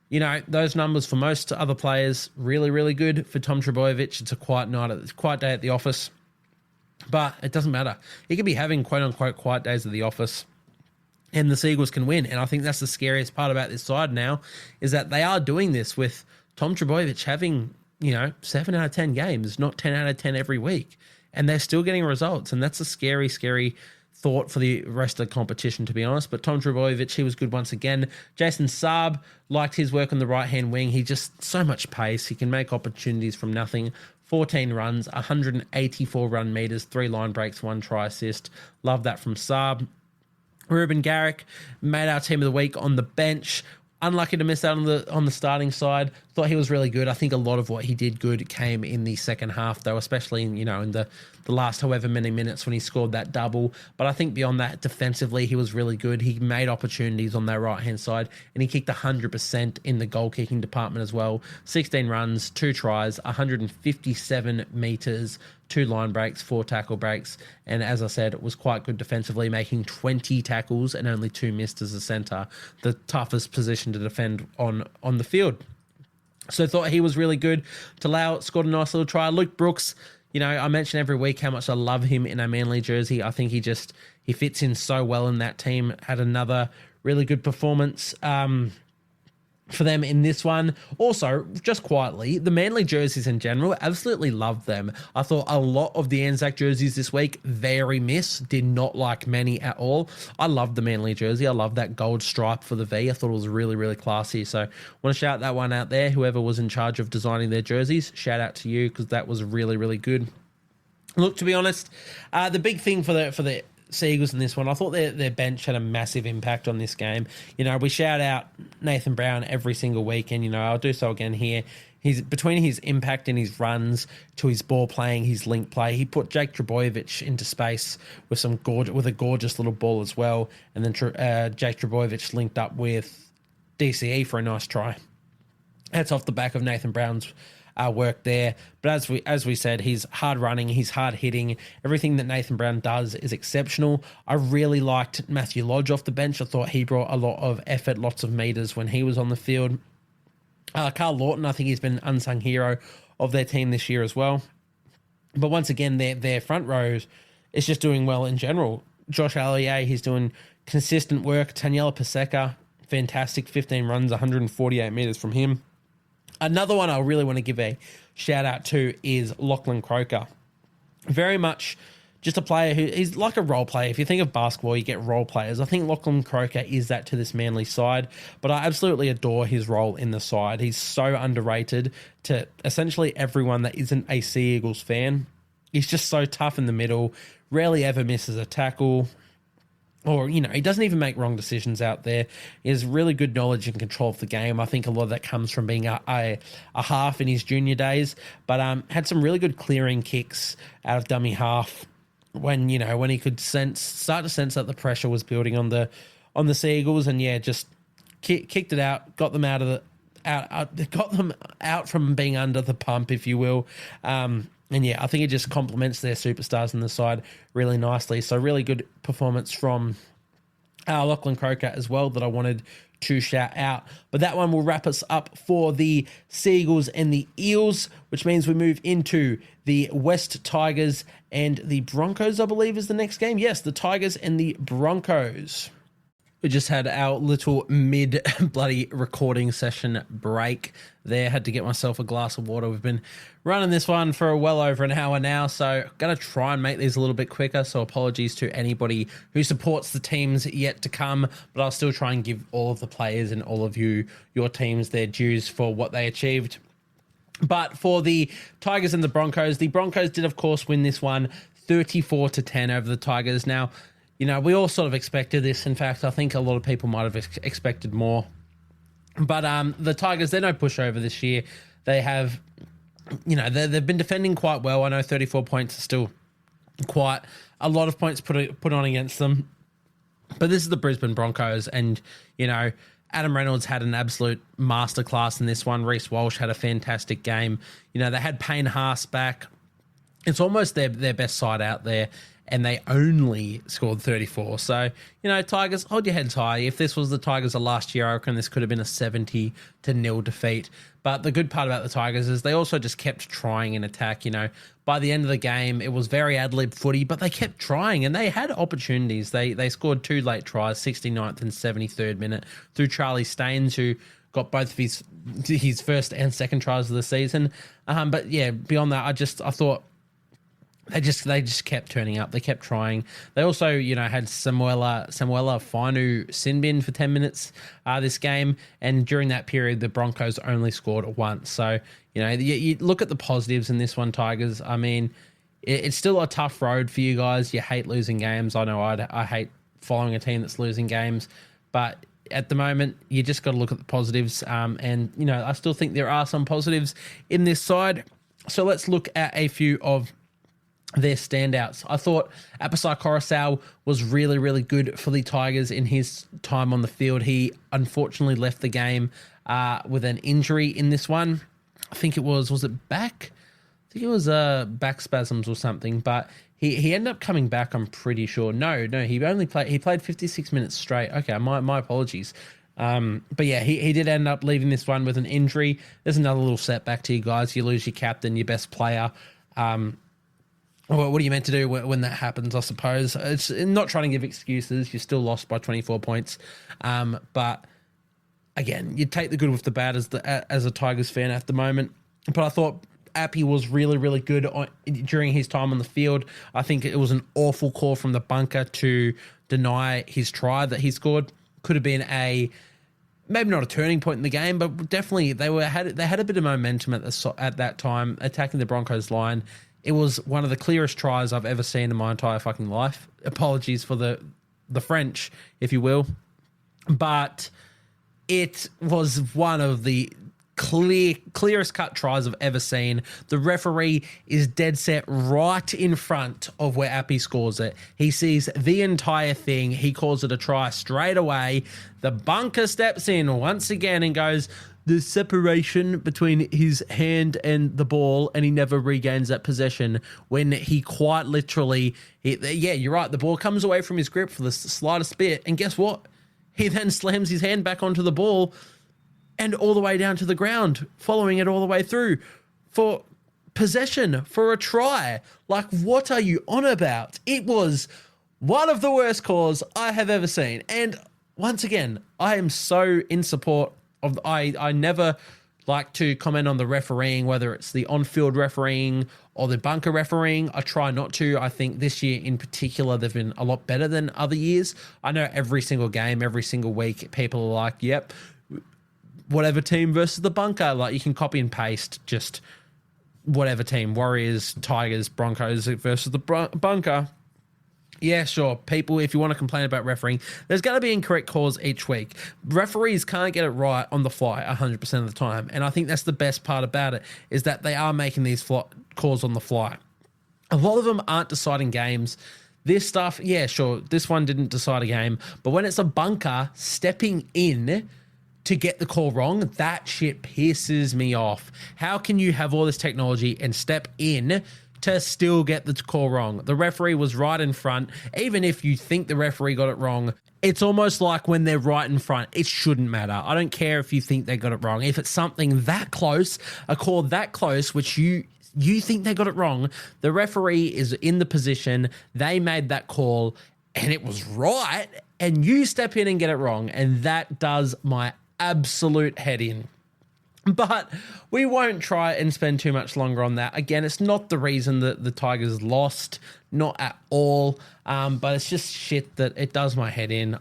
You know, those numbers for most other players, really, really good. For Tom Trbojevic, it's a quiet day at the office. But it doesn't matter. He could be having quote-unquote quiet days at the office, and the Seagulls can win. And I think that's the scariest part about this side now, is that they are doing this with Tom Trbojevic having, 7 out of 10 games, not 10 out of 10 every week. And they're still getting results. And that's a scary, scary thought for the rest of the competition, to be honest. But Tom Trbojevic, he was good once again. Jason Saab, liked his work on the right-hand wing. He just so much pace. He can make opportunities from nothing. 14 runs, 184 run meters, 3 line breaks, 1 try assist. Love that from Saab. Ruben Garrick made our team of the week on the bench. Unlucky to miss out on the starting side. Thought he was really good. I think a lot of what he did good came in the second half, though, especially in the last however many minutes when he scored that double. But I think beyond that, defensively, he was really good. He made opportunities on that right-hand side, and he kicked 100% in the goal-kicking department as well. 16 runs, 2 tries, 157 metres, 2 line breaks, 4 tackle breaks, and as I said, it was quite good defensively, making 20 tackles and only 2 missed as a centre, the toughest position to defend on the field. So I thought he was really good. Talau scored a nice little try. Luke Brooks, I mention every week how much I love him in a Manly jersey. I think he fits in so well in that team. Had another really good performance for them in this one. Also, just quietly, the Manly jerseys in general, absolutely love them. I thought a lot of the Anzac jerseys this week, very miss. Did not like many at all. I love the Manly jersey. I love that gold stripe for the V. I thought it was really, really classy. So I want to shout that one out there. Whoever was in charge of designing their jerseys, shout out to you, because that was really, really good. Look, to be honest, the big thing for the Seagulls in this one, I thought their bench had a massive impact on this game. We shout out Nathan Brown every single week, and I'll do so again here. He's between his impact and his runs to his ball playing, his link play. He put Jake Trbojevic into space with a gorgeous little ball as well, and then Jake Trbojevic linked up with DCE for a nice try. That's off the back of Nathan Brown's work there. But as we said, he's hard running, he's hard hitting. Everything that Nathan Brown does is exceptional. I really liked Matthew Lodge off the bench. I thought he brought a lot of effort, lots of meters when he was on the field. Carl Lawton, I think he's been an unsung hero of their team this year as well. But once again, their front rows is just doing well in general. Josh Allier, he's doing consistent work. Taniela Paseka, fantastic, 15 runs, 148 meters from him. Another one I really want to give a shout out to is Lachlan Croker. Very much just a player who he's like a role player. If you think of basketball, you get role players. I think Lachlan Croker is that to this Manly side, but I absolutely adore his role in the side. He's so underrated to essentially everyone that isn't a Sea Eagles fan. He's just so tough in the middle, rarely ever misses a tackle. Or, he doesn't even make wrong decisions out there. He has really good knowledge and control of the game. I think a lot of that comes from being a half in his junior days, but had some really good clearing kicks out of dummy half when he could start to sense that the pressure was building on the Sea Eagles, and just kicked it out, got them got them out from being under the pump, if you will. And I think it just complements their superstars on the side really nicely. So really good performance from Lachlan Croker as well that I wanted to shout out. But that one will wrap us up for the Sea Eagles and the Eels, which means we move into the West Tigers and the Broncos, I believe, is the next game. Yes, the Tigers and the Broncos. We just had our little mid-bloody recording session break there. Had to get myself a glass of water. We've been running this one for well over an hour now, so going to try and make these a little bit quicker, so apologies to anybody who supports the teams yet to come, but I'll still try and give all of the players and all of your teams their dues for what they achieved. But for the Tigers and the Broncos did, of course, win this one 34-10 over the Tigers. Now, we all sort of expected this. In fact, I think a lot of people might have expected more. But the Tigers, they're no pushover this year. They have, they've been defending quite well. I know 34 points is still quite a lot of points put on against them. But this is the Brisbane Broncos, and, Adam Reynolds had an absolute masterclass in this one. Reece Walsh had a fantastic game. They had Payne Haas back. It's almost their best side out there, and they only scored 34. So, Tigers, hold your heads high. If this was the Tigers of last year, I reckon this could have been a 70-0 defeat. But the good part about the Tigers is they also just kept trying in attack. By the end of the game, it was very ad-lib footy, but they kept trying, and they had opportunities. They scored 2 late tries, 69th and 73rd minute, through Charlie Staines, who got both of his first and second tries of the season. But beyond that, I thought they just kept turning up. They kept trying. They also, had Samuela Fainu Sinbin for 10 minutes this game, and during that period, the Broncos only scored once. So, you look at the positives in this one, Tigers. I mean, it's still a tough road for you guys. You hate losing games. I know I hate following a team that's losing games, but at the moment, you just got to look at the positives. And, I still think there are some positives in this side. So let's look at a few of their standouts. I thought Apisai Coruscant was really, really good for the Tigers in his time on the field. He unfortunately left the game with an injury in this one. I think it was it back? I think it was back spasms or something, but he ended up coming back, I'm pretty sure. No, he played 56 minutes straight. Okay, my apologies. But he did end up leaving this one with an injury. There's another little setback to you guys. You lose your captain, your best player. What are you meant to do when that happens, I suppose? It's not trying to give excuses. You're still lost by 24 points. But again, you take the good with the bad as a Tigers fan at the moment. But I thought Appy was really, really good during his time on the field. I think it was an awful call from the bunker to deny his try that he scored. Could have been maybe not a turning point in the game, but definitely they had a bit of momentum at that time, attacking the Broncos line. It was one of the clearest tries I've ever seen in my entire fucking life. Apologies for the French, if you will. But it was one of the clearest cut tries I've ever seen. The referee is dead set right in front of where Appy scores it. He sees the entire thing. He calls it a try straight away. The bunker steps in once again and goes, the separation between his hand and the ball, and he never regains that possession when he quite literally, you're right, the ball comes away from his grip for the slightest bit, and guess what? He then slams his hand back onto the ball and all the way down to the ground, following it all the way through for possession, for a try. Like, what are you on about? It was one of the worst calls I have ever seen. And once again, I am so in support of, I never like to comment on the refereeing, whether it's the on-field refereeing or the bunker refereeing. I try not to. I think this year in particular, they've been a lot better than other years. I know every single game, every single week, people are like, yep, whatever team versus the bunker. Like, you can copy and paste just whatever team, Warriors, Tigers, Broncos versus the bunker. Yeah, sure. People, if you want to complain about refereeing, there's going to be incorrect calls each week. Referees can't get it right on the fly 100% of the time. And I think that's the best part about it, is that they are making these calls on the fly. A lot of them aren't deciding games. This stuff, yeah, sure, this one didn't decide a game. But when it's a bunker stepping in to get the call wrong, that shit pisses me off. How can you have all this technology and step in to still get the call wrong? The referee was right in front. Even if you think the referee got it wrong, it's almost like when they're right in front, it shouldn't matter. I don't care if you think they got it wrong. If it's something that close, a call that close, which you think they got it wrong, the referee is in the position, they made that call, and it was right, and you step in and get it wrong, and that does my absolute head in. But we won't try and spend too much longer on that. Again, it's not the reason that the Tigers lost, not at all. But it's just shit that it does my head in.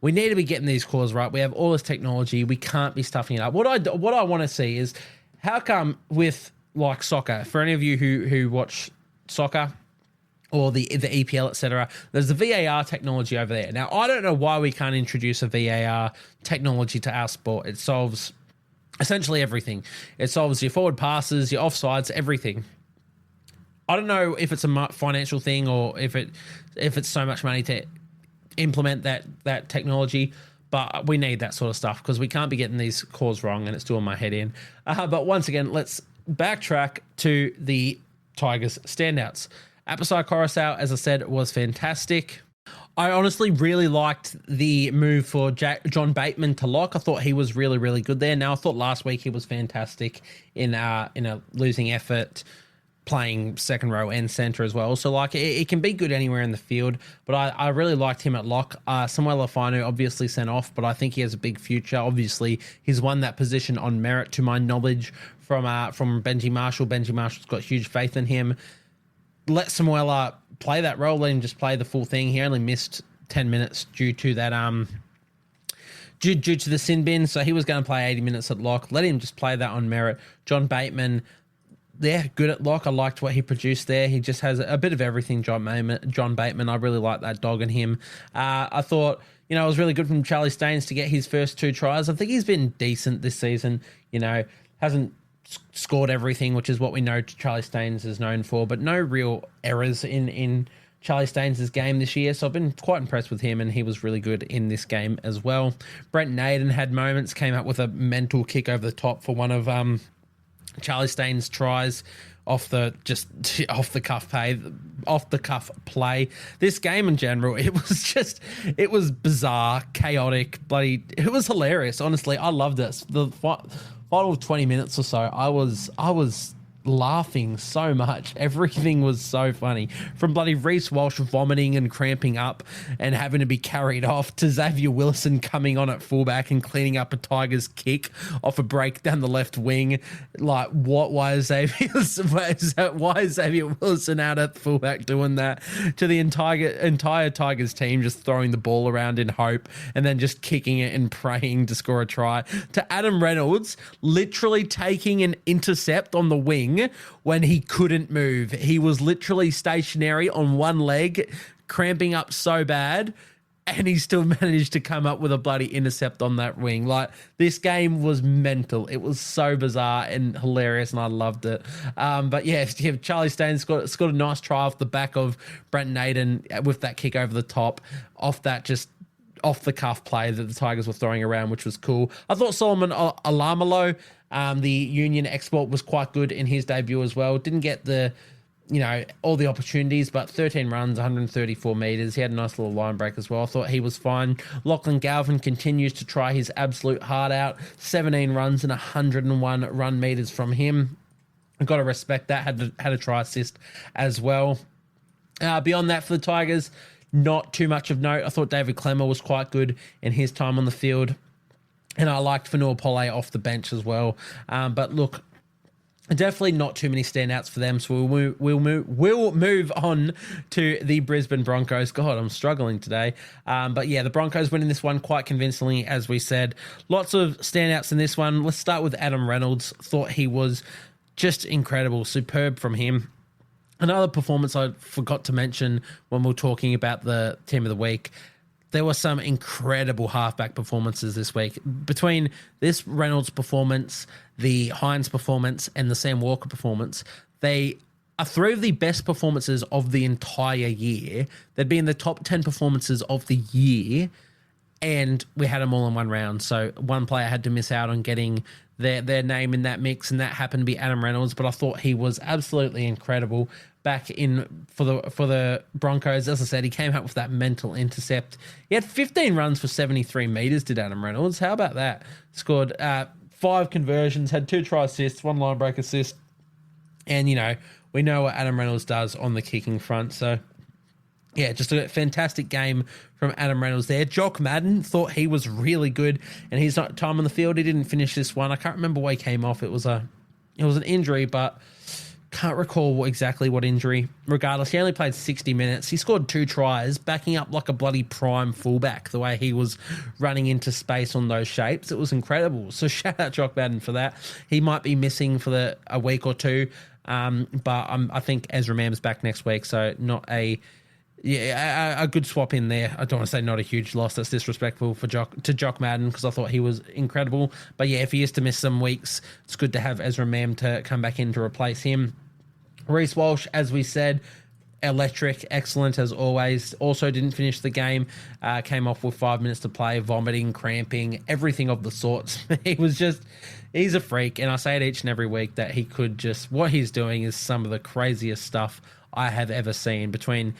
We need to be getting these calls right. We have all this technology. We can't be stuffing it up. What I want to see is, how come with like soccer, for any of you who watch soccer or the EPL, etc., there's the VAR technology over there. Now, I don't know why we can't introduce a VAR technology to our sport. It solves essentially everything. It solves your forward passes, your offsides, everything. I don't know if it's a financial thing or if it's so much money to implement that technology, but we need that sort of stuff because we can't be getting these calls wrong, and it's doing my head in. But once again, let's backtrack to the Tigers standouts. Apasai Coruscant, as I said, was fantastic. I honestly really liked the move for John Bateman to lock. I thought he was really, really good there. Now, I thought last week he was fantastic in a losing effort, playing second row and centre as well. So, like, it can be good anywhere in the field, but I really liked him at lock. Samuel Lafanu obviously sent off, but I think he has a big future. Obviously, he's won that position on merit, to my knowledge, from Benji Marshall. Benji Marshall's got huge faith in him. Let Samuela play that role. Let him just play the full thing. He only missed 10 minutes due to that due to the sin bin, so he was going to play 80 minutes at lock. Let him just play that on merit. John Bateman, yeah, good at lock. I liked what he produced there. He just has a bit of everything, John Bateman. I really like that dog in him. I thought, it was really good from Charlie Staines to get his first 2 tries. I think he's been decent this season. Hasn't scored everything, which is what we know Charlie Staines is known for, but no real errors in Charlie Staines' game this year, so I've been quite impressed with him, and he was really good in this game as well. Brent Naden had moments, came up with a mental kick over the top for one of Charlie Staines' tries off the cuff play. This game in general, it was bizarre, chaotic, it was hilarious. Honestly, I loved it. The final 20 minutes or so, I was laughing so much. Everything was so funny. From bloody Reece Walsh vomiting and cramping up and having to be carried off, to Xavier Wilson coming on at fullback and cleaning up a Tigers kick off a break down the left wing. Like, what? Why is Xavier Wilson out at fullback doing that? To the entire Tigers team just throwing the ball around in hope and then just kicking it and praying to score a try. To Adam Reynolds literally taking an intercept on the wing when he couldn't move. He was literally stationary on one leg, cramping up so bad, and he still managed to come up with a bloody intercept on that wing. Like, this game was mental. It was so bizarre and hilarious, and I loved it. But yeah, Charlie Staines scored a nice try off the back of Brent Naden with that kick over the top, off that just off-the-cuff play that the Tigers were throwing around, which was cool. I thought Solomon Alamalo, the Union export, was quite good in his debut as well. Didn't get all the opportunities, but 13 runs, 134 metres. He had a nice little line break as well. I thought he was fine. Lachlan Galvin continues to try his absolute heart out. 17 runs and 101 run metres from him. I've got to respect that. Had a try assist as well. Beyond that, for the Tigers, not too much of note. I thought David Clemmer was quite good in his time on the field. And I liked Fanua Pole off the bench as well. But look, definitely not too many standouts for them. So we'll move on to the Brisbane Broncos. God, I'm struggling today. But yeah, the Broncos winning this one quite convincingly, as we said. Lots of standouts in this one. Let's start with Adam Reynolds. Thought he was just incredible, superb from him. Another performance I forgot to mention when we were talking about the team of the week. There were some incredible halfback performances this week. Between this Reynolds performance, the Hines performance, and the Sam Walker performance, they are three of the best performances of the entire year. They'd be in the top 10 performances of the year, and we had them all in one round. So one player had to miss out on getting their name in that mix, and that happened to be Adam Reynolds. But I thought he was absolutely incredible back in for the Broncos. As I said, he came out with that mental intercept. He had 15 runs for 73 metres, did Adam Reynolds. How about that? Scored 5 conversions, had 2 try assists, 1 line break assist. And, you know, we know what Adam Reynolds does on the kicking front. So, yeah, just a fantastic game from Adam Reynolds there. Jock Madden thought he was really good, and his time on the field, he didn't finish this one. I can't remember why he came off. It was an injury, but can't recall exactly what injury. Regardless, he only played 60 minutes. He scored 2 tries, backing up like a bloody prime fullback, the way he was running into space on those shapes. It was incredible. So shout out Jock Madden for that. He might be missing for a week or two, but I think Ezra Mam's back next week, so not a good swap in there. I don't want to say not a huge loss. That's disrespectful to Jock Madden, because I thought he was incredible. But yeah, if he is to miss some weeks, it's good to have Ezra Mam to come back in to replace him. Reece Walsh, as we said, electric, excellent as always. Also didn't finish the game. Came off with 5 minutes to play, vomiting, cramping, everything of the sorts. He's a freak. And I say it each and every week that he could what he's doing is some of the craziest stuff I have ever seen. Between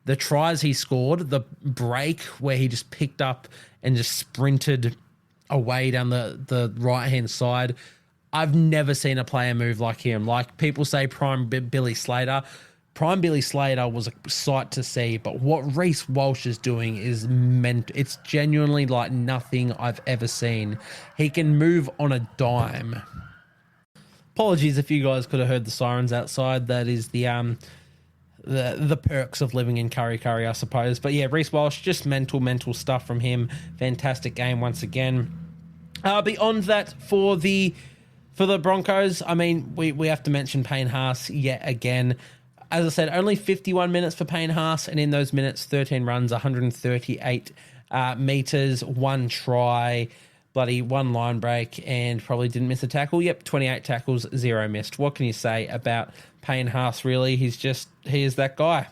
the tries he scored, the break where he just picked up and just sprinted away down the right-hand side. I've never seen a player move like him. Like people say prime Billy Slater. Prime Billy Slater was a sight to see, but what Reece Walsh is doing is it's genuinely like nothing I've ever seen. He can move on a dime. Apologies if you guys could have heard the sirens outside. That is the perks of living in Curry, I suppose. But yeah, Reece Walsh, just mental stuff from him. Fantastic game once again. Beyond that, for the Broncos, I mean, we have to mention Payne Haas yet again. As I said, only 51 minutes for Payne Haas, and in those minutes, 13 runs, 138 metres, 1 try, bloody 1 line break, and probably didn't miss a tackle. Yep, 28 tackles, 0 missed. What can you say about Payne Haas, really? He is that guy.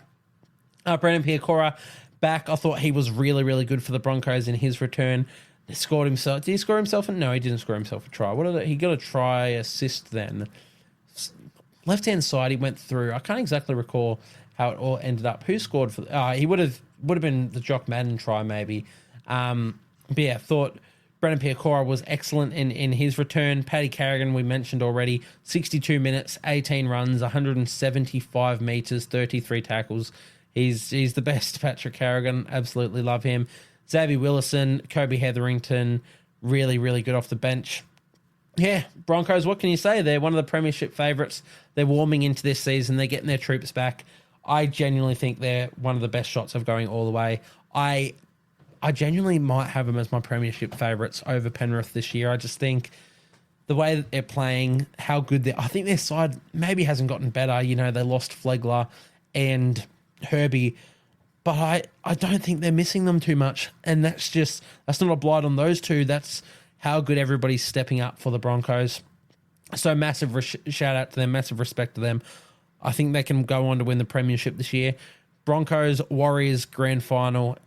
Brendan Piakora back. I thought he was really, really good for the Broncos in his return. He scored himself. Did he score himself? No, he didn't score himself a try. He got a try assist then. Left-hand side, he went through. I can't exactly recall how it all ended up. Who scored for? He would have been the Jock Madden try maybe. But yeah, thought Brendan Piakora was excellent in his return. Paddy Carrigan, we mentioned already, 62 minutes, 18 runs, 175 metres, 33 tackles. He's the best, Patrick Carrigan. Absolutely love him. Xavier Willison, Kobe Hetherington, really, really good off the bench. Yeah, Broncos, what can you say? They're one of the premiership favourites. They're warming into this season. They're getting their troops back. I genuinely think they're one of the best shots of going all the way. I genuinely might have them as my premiership favourites over Penrith this year. I just think the way that they're playing, how good they are. I think their side maybe hasn't gotten better. You know, they lost Flegler and Herbie, but I don't think they're missing them too much. And that's not a blight on those two. That's how good everybody's stepping up for the Broncos. So massive shout out to them, massive respect to them. I think they can go on to win the premiership this year. Broncos, Warriors, grand final,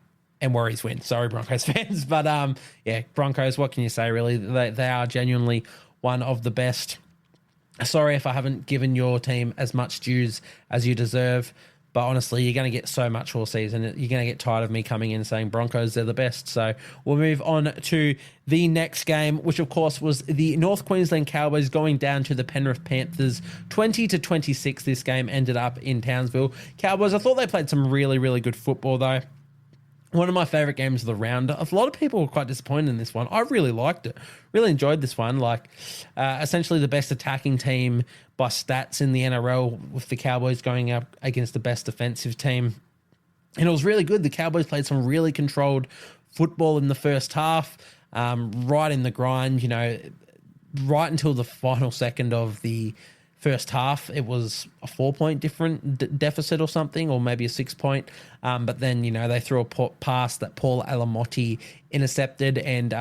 and Warriors win. Sorry, Broncos fans. But yeah, Broncos, what can you say, really? They are genuinely one of the best. Sorry if I haven't given your team as much dues as you deserve. But honestly, you're going to get so much all season. You're going to get tired of me coming in saying Broncos, they're the best. So we'll move on to the next game, which of course was the North Queensland Cowboys going down to the Penrith Panthers. 20-26 this game ended up in Townsville. Cowboys, I thought they played some really, really good football though. One of my favorite games of the round. A lot of people were quite disappointed in this one. I really liked it. Really enjoyed this one. Essentially the best attacking team by stats in the NRL, with the Cowboys going up against the best defensive team. And it was really good. The Cowboys played some really controlled football in the first half, right in the grind, right until the final second of the first half. It was a 4-point deficit or something, or maybe a 6-point. But then, they threw a pass that Paul Alamotti intercepted and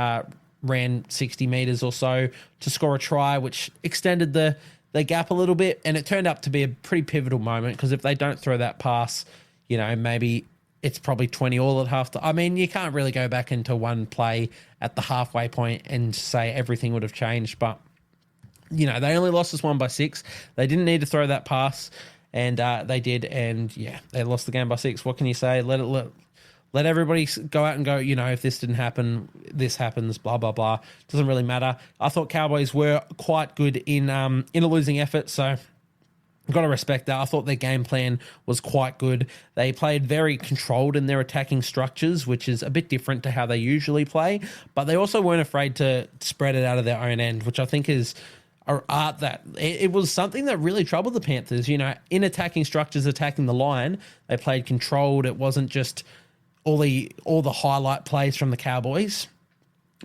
ran 60 meters or so to score a try, which extended the gap a little bit. And it turned out to be a pretty pivotal moment, because if they don't throw that pass, maybe it's probably 20 all at half. I mean, you can't really go back into one play at the halfway point and say everything would have changed, but they only lost this one by 6. They didn't need to throw that pass, and they did. And they lost the game by 6. What can you say? Let everybody go out and go, if this didn't happen, this happens, blah, blah, blah. Doesn't really matter. I thought Cowboys were quite good in a losing effort, so got to respect that. I thought their game plan was quite good. They played very controlled in their attacking structures, which is a bit different to how they usually play, but they also weren't afraid to spread it out of their own end, which I think is art that it was something that really troubled the Panthers. In attacking structures, attacking the line, they played controlled. It wasn't just all the highlight plays from the Cowboys.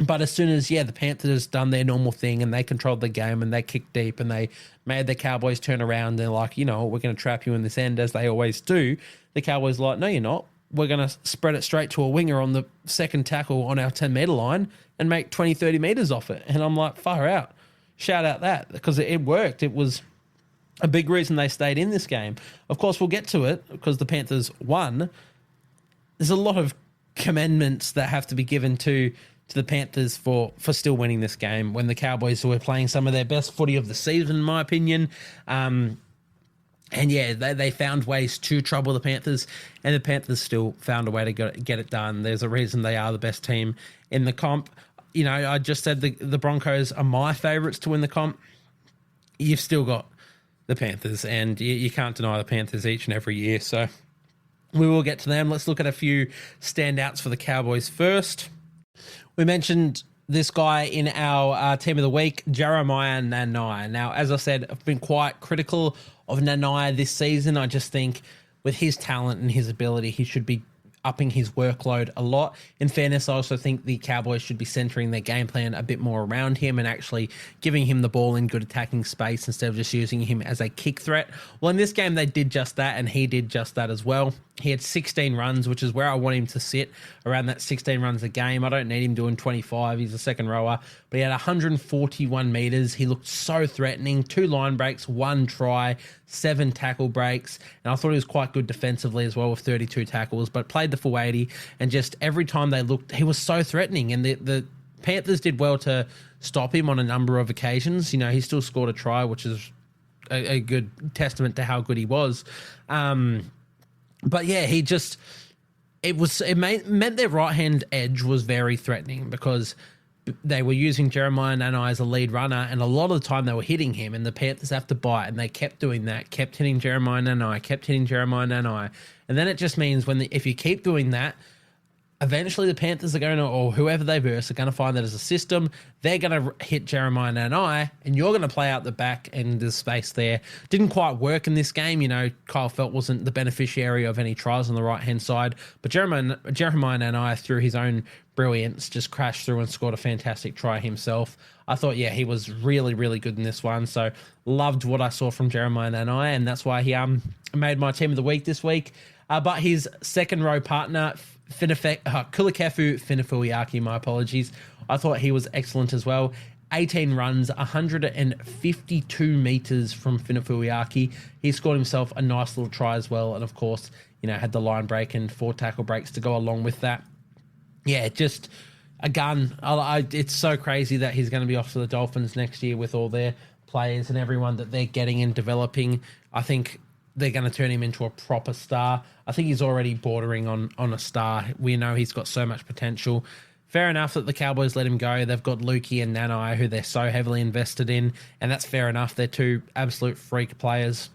But as soon as the Panthers done their normal thing and they controlled the game and they kicked deep and they made the Cowboys turn around and they're like, we're going to trap you in this end, as they always do. The Cowboys are like, no, you're not. We're going to spread it straight to a winger on the second tackle on our 10-meter line and make 20, 30 meters off it. And I'm like, far out. Shout out that, because it worked. It was a big reason they stayed in this game. Of course, we'll get to it because the Panthers won. There's a lot of commendments that have to be given to the Panthers for still winning this game when the Cowboys were playing some of their best footy of the season, in my opinion. They found ways to trouble the Panthers, and the Panthers still found a way to get it done. There's a reason they are the best team in the comp. I just said the Broncos are my favourites to win the comp. You've still got the Panthers, and you can't deny the Panthers each and every year. So we will get to them. Let's look at a few standouts for the Cowboys first. We mentioned this guy in our team of the week, Jeremiah Nanai. Now, as I said, I've been quite critical of Nanai this season. I just think with his talent and his ability, he should be upping his workload a lot. In fairness, I also think the Cowboys should be centering their game plan a bit more around him and actually giving him the ball in good attacking space instead of just using him as a kick threat. Well, in this game, they did just that, and he did just that as well. He had 16 runs, which is where I want him to sit, around that 16 runs a game. I don't need him doing 25. He's a second rower. But he had 141 meters. He looked so threatening. 2 line breaks, 1 try, 7 tackle breaks. And I thought he was quite good defensively as well with 32 tackles, but played the full 80. And just every time they looked, he was so threatening. And the Panthers did well to stop him on a number of occasions. He still scored a try, which is a good testament to how good he was. But it meant their right-hand edge was very threatening because they were using Jeremiah Nanai as a lead runner, and a lot of the time they were hitting him, and the Panthers have to bite, and they kept doing that, kept hitting Jeremiah Nanai. And then it just means if you keep doing that, eventually the Panthers are going to, or whoever they verse, are going to find that as a system. They're going to hit Jeremiah Nanai, and you're going to play out the back, and there's space there. Didn't quite work in this game. Kyle Felt wasn't the beneficiary of any tries on the right-hand side, but Jeremiah Nanai, through his own brilliance, just crashed through and scored a fantastic try himself. I thought, he was really, really good in this one. So loved what I saw from Jeremiah Nanai, and that's why he made my team of the week this week. But his second row partner, Kulikefu Finafuiaki, my apologies. I thought he was excellent as well. 18 runs, 152 meters from Finafuiaki. He scored himself a nice little try as well. And of course, had the line break and 4 tackle breaks to go along with that. Yeah, just a gun. It's so crazy that he's going to be off to the Dolphins next year with all their players and everyone that they're getting and developing. I think they're going to turn him into a proper star. I think he's already bordering on a star. We know he's got so much potential. Fair enough that the Cowboys let him go. They've got Lukey and Nanai, who they're so heavily invested in, and that's fair enough. They're 2 absolute freak players.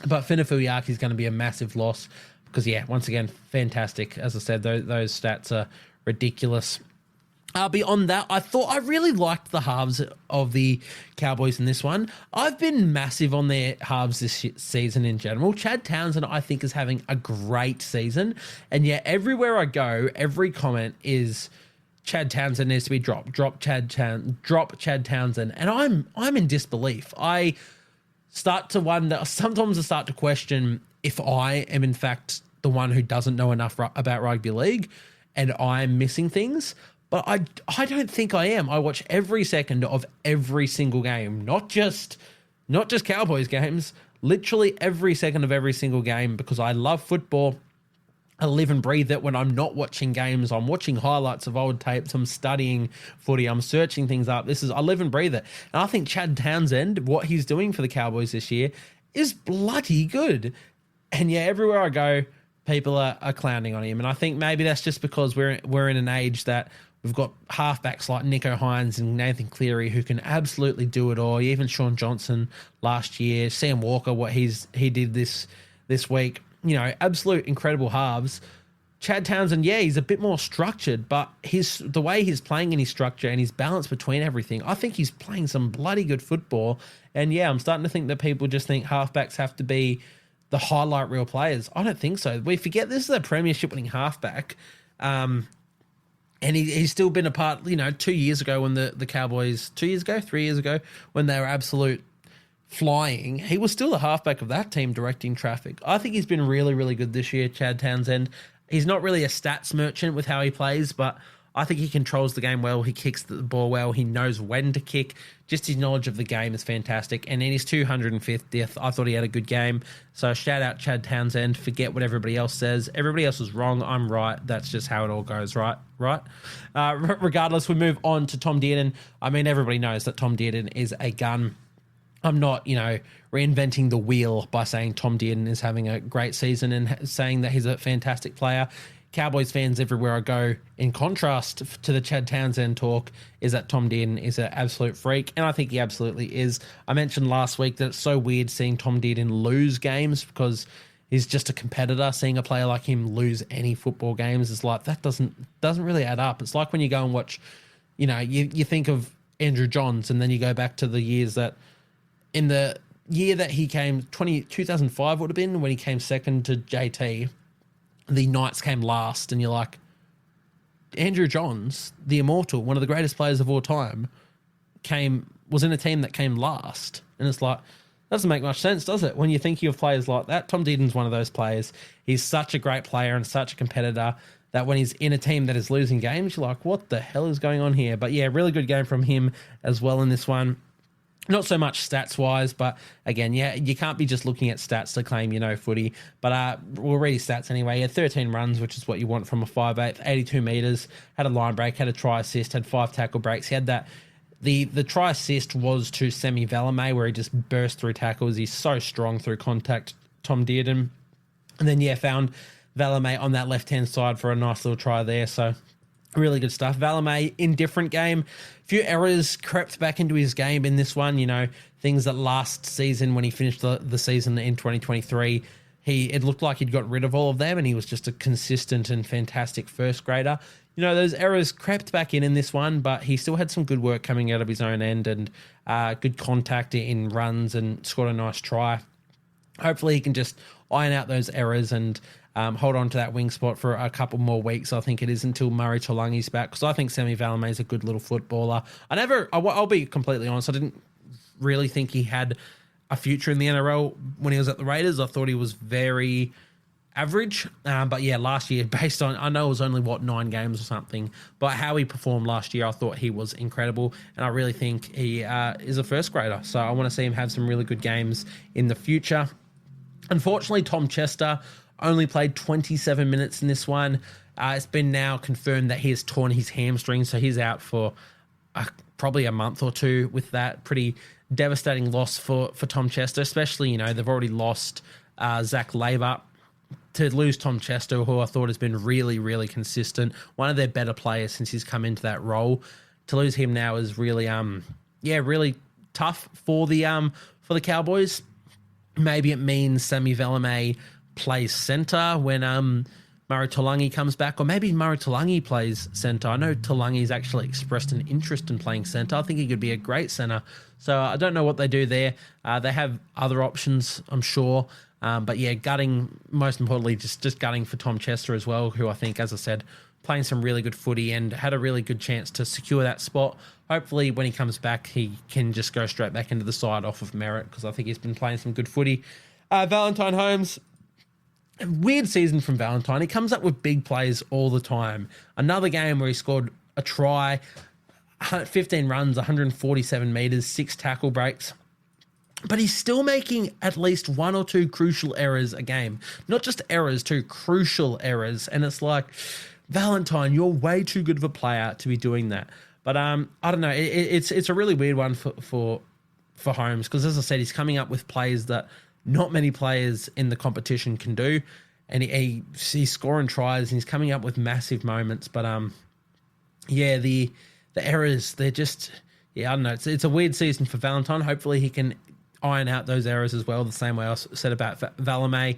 But Finafuiaki is going to be a massive loss. Because, yeah, once again, fantastic. As I said, those stats are ridiculous. Beyond that, I really liked the halves of the Cowboys in this one. I've been massive on their halves this season in general. Chad Townsend, I think, is having a great season. And yeah, everywhere I go, every comment is Chad Townsend needs to be dropped. Drop Chad Townsend. And I'm in disbelief. I start to wonder, sometimes I start to question if I am in fact the one who doesn't know enough about rugby league and I'm missing things. But I don't think I am. I watch every second of every single game, not just Cowboys games, literally every second of every single game, because I love football. I live and breathe it. When I'm not watching games, I'm watching highlights of old tapes. I'm studying footy. I'm searching things up. I live and breathe it. And I think Chad Townsend, what he's doing for the Cowboys this year, is bloody good. And yeah, everywhere I go, people are clowning on him. And I think maybe that's just because we're in an age that we've got halfbacks like Nico Hines and Nathan Cleary who can absolutely do it all. Even Sean Johnson last year, Sam Walker, what he did this week. You know, absolute incredible halves. Chad Townsend, yeah, he's a bit more structured, but the way he's playing in his structure and his balance between everything, I think he's playing some bloody good football. And yeah, I'm starting to think that people just think halfbacks have to be the highlight reel players. I don't think so. We forget this is a premiership winning halfback. And he's still been a part, 2 years ago when the Cowboys, 3 years ago, when they were absolute flying, he was still the halfback of that team directing traffic. I think he's been really, really good this year, Chad Townsend. He's not really a stats merchant with how he plays, but I think he controls the game well. He kicks the ball well. He knows when to kick. Just his knowledge of the game is fantastic. And in his 250th, I thought he had a good game. So shout out Chad Townsend. Forget what everybody else says. Everybody else is wrong. I'm right. That's just how it all goes, right? Regardless, we move on to Tom Dearden. I mean, everybody knows that Tom Dearden is a gun. I'm not, reinventing the wheel by saying Tom Dearden is having a great season and saying that he's a fantastic player. Cowboys fans everywhere I go, in contrast to the Chad Townsend talk, is that Tom Dearden is an absolute freak, and I think he absolutely is. I mentioned last week that it's so weird seeing Tom Dearden lose games because he's just a competitor. Seeing a player like him lose any football games is like, that doesn't really add up. It's like when you go and watch, you think of Andrew Johns, and then you go back to the years that, in the year that he came, 2005 would have been, when he came second to JT, the Knights came last, and you're like, Andrew Johns, the immortal, one of the greatest players of all time, was in a team that came last. And it's like, doesn't make much sense, does it? When you're thinking of players like that, Tom Dearden's one of those players. He's such a great player and such a competitor that when he's in a team that is losing games, you're like, what the hell is going on here? But yeah, really good game from him as well in this one. Not so much stats-wise, but again, yeah, you can't be just looking at stats to claim you know footy. But we'll read his stats anyway. He had 13 runs, which is what you want from a 5'8", 82 metres, had a line break, had a try assist, had 5 tackle breaks. He had that. The try assist was to Semi Valemei, where he just burst through tackles. He's so strong through contact, Tom Dearden. And then, yeah, found Valemei on that left-hand side for a nice little try there. So really good stuff. Valemei, indifferent game. Few errors crept back into his game in this one. Things that last season when he finished the season in 2023, it looked like he'd got rid of all of them and he was just a consistent and fantastic first grader. Those errors crept back in this one, but he still had some good work coming out of his own end and good contact in runs and scored a nice try. Hopefully he can just iron out those errors and hold on to that wing spot for a couple more weeks. I think it is until Murray Taulungi's back, because I think Semi Valemei is a good little footballer. I'll be completely honest, I didn't really think he had a future in the NRL when he was at the Raiders. I thought he was very average. But yeah, last year, based on, I know it was only 9 games or something, but how he performed last year, I thought he was incredible. And I really think he is a first grader. So I want to see him have some really good games in the future. Unfortunately, Tom Chester only played 27 minutes in this one. It's been now confirmed that he has torn his hamstring, so he's out for probably a month or two with that. Pretty devastating loss for Tom Chester, especially, they've already lost Zach Labour. To lose Tom Chester, who I thought has been really, really consistent, one of their better players since he's come into that role, to lose him now is really, really tough for the Cowboys. Maybe it means Semi Valemei plays centre when Murray Taulagi comes back, or maybe Murray Taulagi plays centre. I know Talangi's actually expressed an interest in playing centre. I think he could be a great centre. So I don't know what they do there. They have other options, I'm sure. But yeah, gutting, most importantly, just gutting for Tom Chester as well, who I think, as I said, playing some really good footy and had a really good chance to secure that spot. Hopefully when he comes back, he can just go straight back into the side off of merit, because I think he's been playing some good footy. Valentine Holmes, weird season from Valentine. He comes up with big plays all the time. Another game where he scored a try, 15 runs, 147 metres, 6 tackle breaks. But he's still making at least 1 or 2 crucial errors a game. Not just errors, too, crucial errors. And it's like, Valentine, you're way too good of a player to be doing that. But I don't know. It's a really weird one for Holmes, because, as I said, he's coming up with plays that not many players in the competition can do. And he's scoring tries and he's coming up with massive moments. But yeah, the errors, they're just, yeah, I don't know. It's a weird season for Valentine. Hopefully he can iron out those errors as well, the same way I said about Valemei.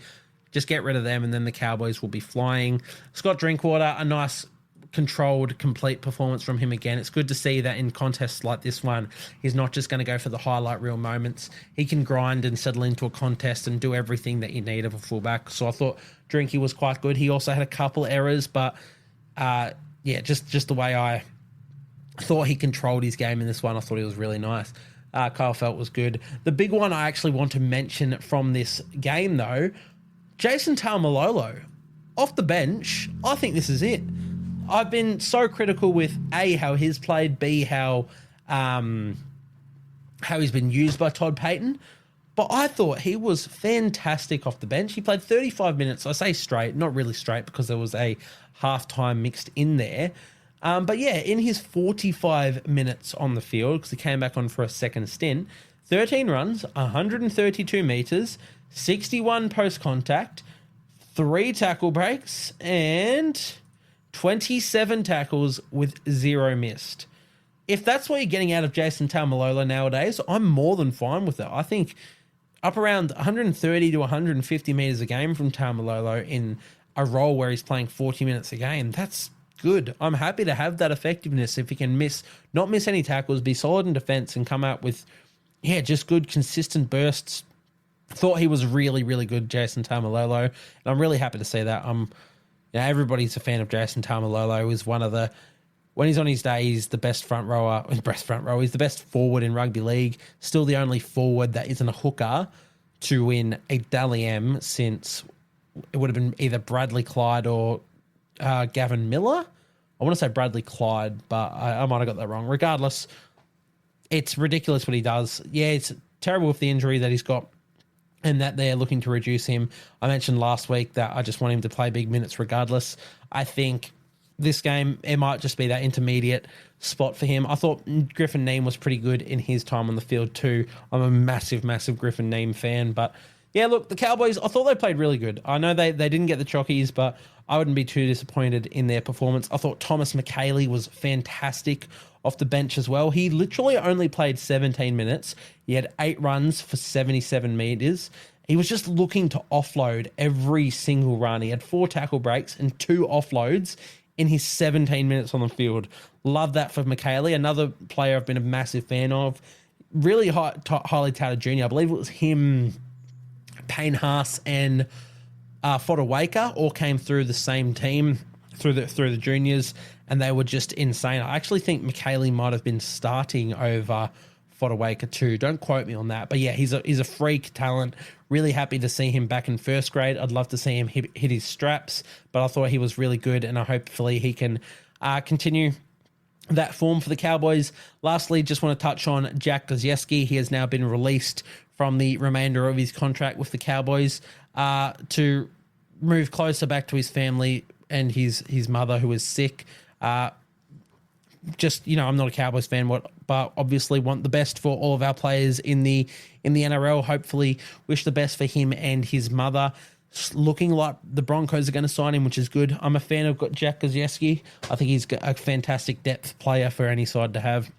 Just get rid of them and then the Cowboys will be flying. Scott Drinkwater, a nice, controlled, complete performance from him again. It's good to see that in contests like this one, he's not just going to go for the highlight reel moments. He can grind and settle into a contest and do everything that you need of a fullback. So I thought Drinky was quite good. He also had a couple errors, but yeah, just the way I thought he controlled his game in this one, I thought he was really nice. Kyle Felt was good. The big one I actually want to mention from this game, though, Jason Taumalolo. Off the bench, I think this is it. I've been so critical with A, how he's played, B, how he's been used by Todd Payton. But I thought he was fantastic off the bench. He played 35 minutes. I say straight, not really straight, because there was a halftime mixed in there. But yeah, in his 45 minutes on the field, because he came back on for a second stint, 13 runs, 132 metres, 61 post-contact, 3 tackle breaks, and 27 tackles with 0 missed. If that's what you're getting out of Jason Taumalolo nowadays, I'm more than fine with it. I think up around 130 to 150 metres a game from Taumalolo in a role where he's playing 40 minutes a game, that's good. I'm happy to have that effectiveness if he can not miss any tackles, be solid in defence, and come out with, yeah, just good, consistent bursts. Thought he was really, really good, Jason Taumalolo, and I'm really happy to see that. Everybody's a fan of Jason Taumalolo. He's one of the, when he's on his day, he's the best front rower. He's the best forward in rugby league. Still the only forward that isn't a hooker to win a Dally M since it would have been either Bradley Clyde or Gavin Miller. I want to say Bradley Clyde, but I might have got that wrong. Regardless, it's ridiculous what he does. Yeah, it's terrible with the injury that he's got and that they're looking to reduce him. I mentioned last week that I just want him to play big minutes regardless. I think this game, it might just be that intermediate spot for him. I thought Griffin Neame was pretty good in his time on the field too. I'm a massive, massive Griffin Neame fan, but yeah, look, the Cowboys, I thought they played really good. I know they didn't get the chockies, but I wouldn't be too disappointed in their performance. I thought Thomas McKaylee was fantastic off the bench as well. He literally only played 17 minutes. He had 8 runs for 77 metres. He was just looking to offload every single run. He had 4 tackle breaks and 2 offloads in his 17 minutes on the field. Love that for McKaylee. Another player I've been a massive fan of. Really highly touted junior. I believe it was him, Payne Haas, and Fodawaker all came through the same team through the juniors, and they were just insane. I actually think McKaylee might have been starting over Fodawaker too. Don't quote me on that, but yeah, he's a freak talent. Really happy to see him back in first grade. I'd love to see him hit his straps, but I thought he was really good, and hopefully he can continue that form for the Cowboys. Lastly, just want to touch on Jack Gosiewski. He has now been released from the remainder of his contract with the Cowboys to move closer back to his family and his mother, who is sick. I'm not a Cowboys fan, but obviously want the best for all of our players in the NRL. Hopefully wish the best for him and his mother. Looking like the Broncos are going to sign him, which is good. I'm a fan of Jack Gosiewski. I think he's a fantastic depth player for any side to have.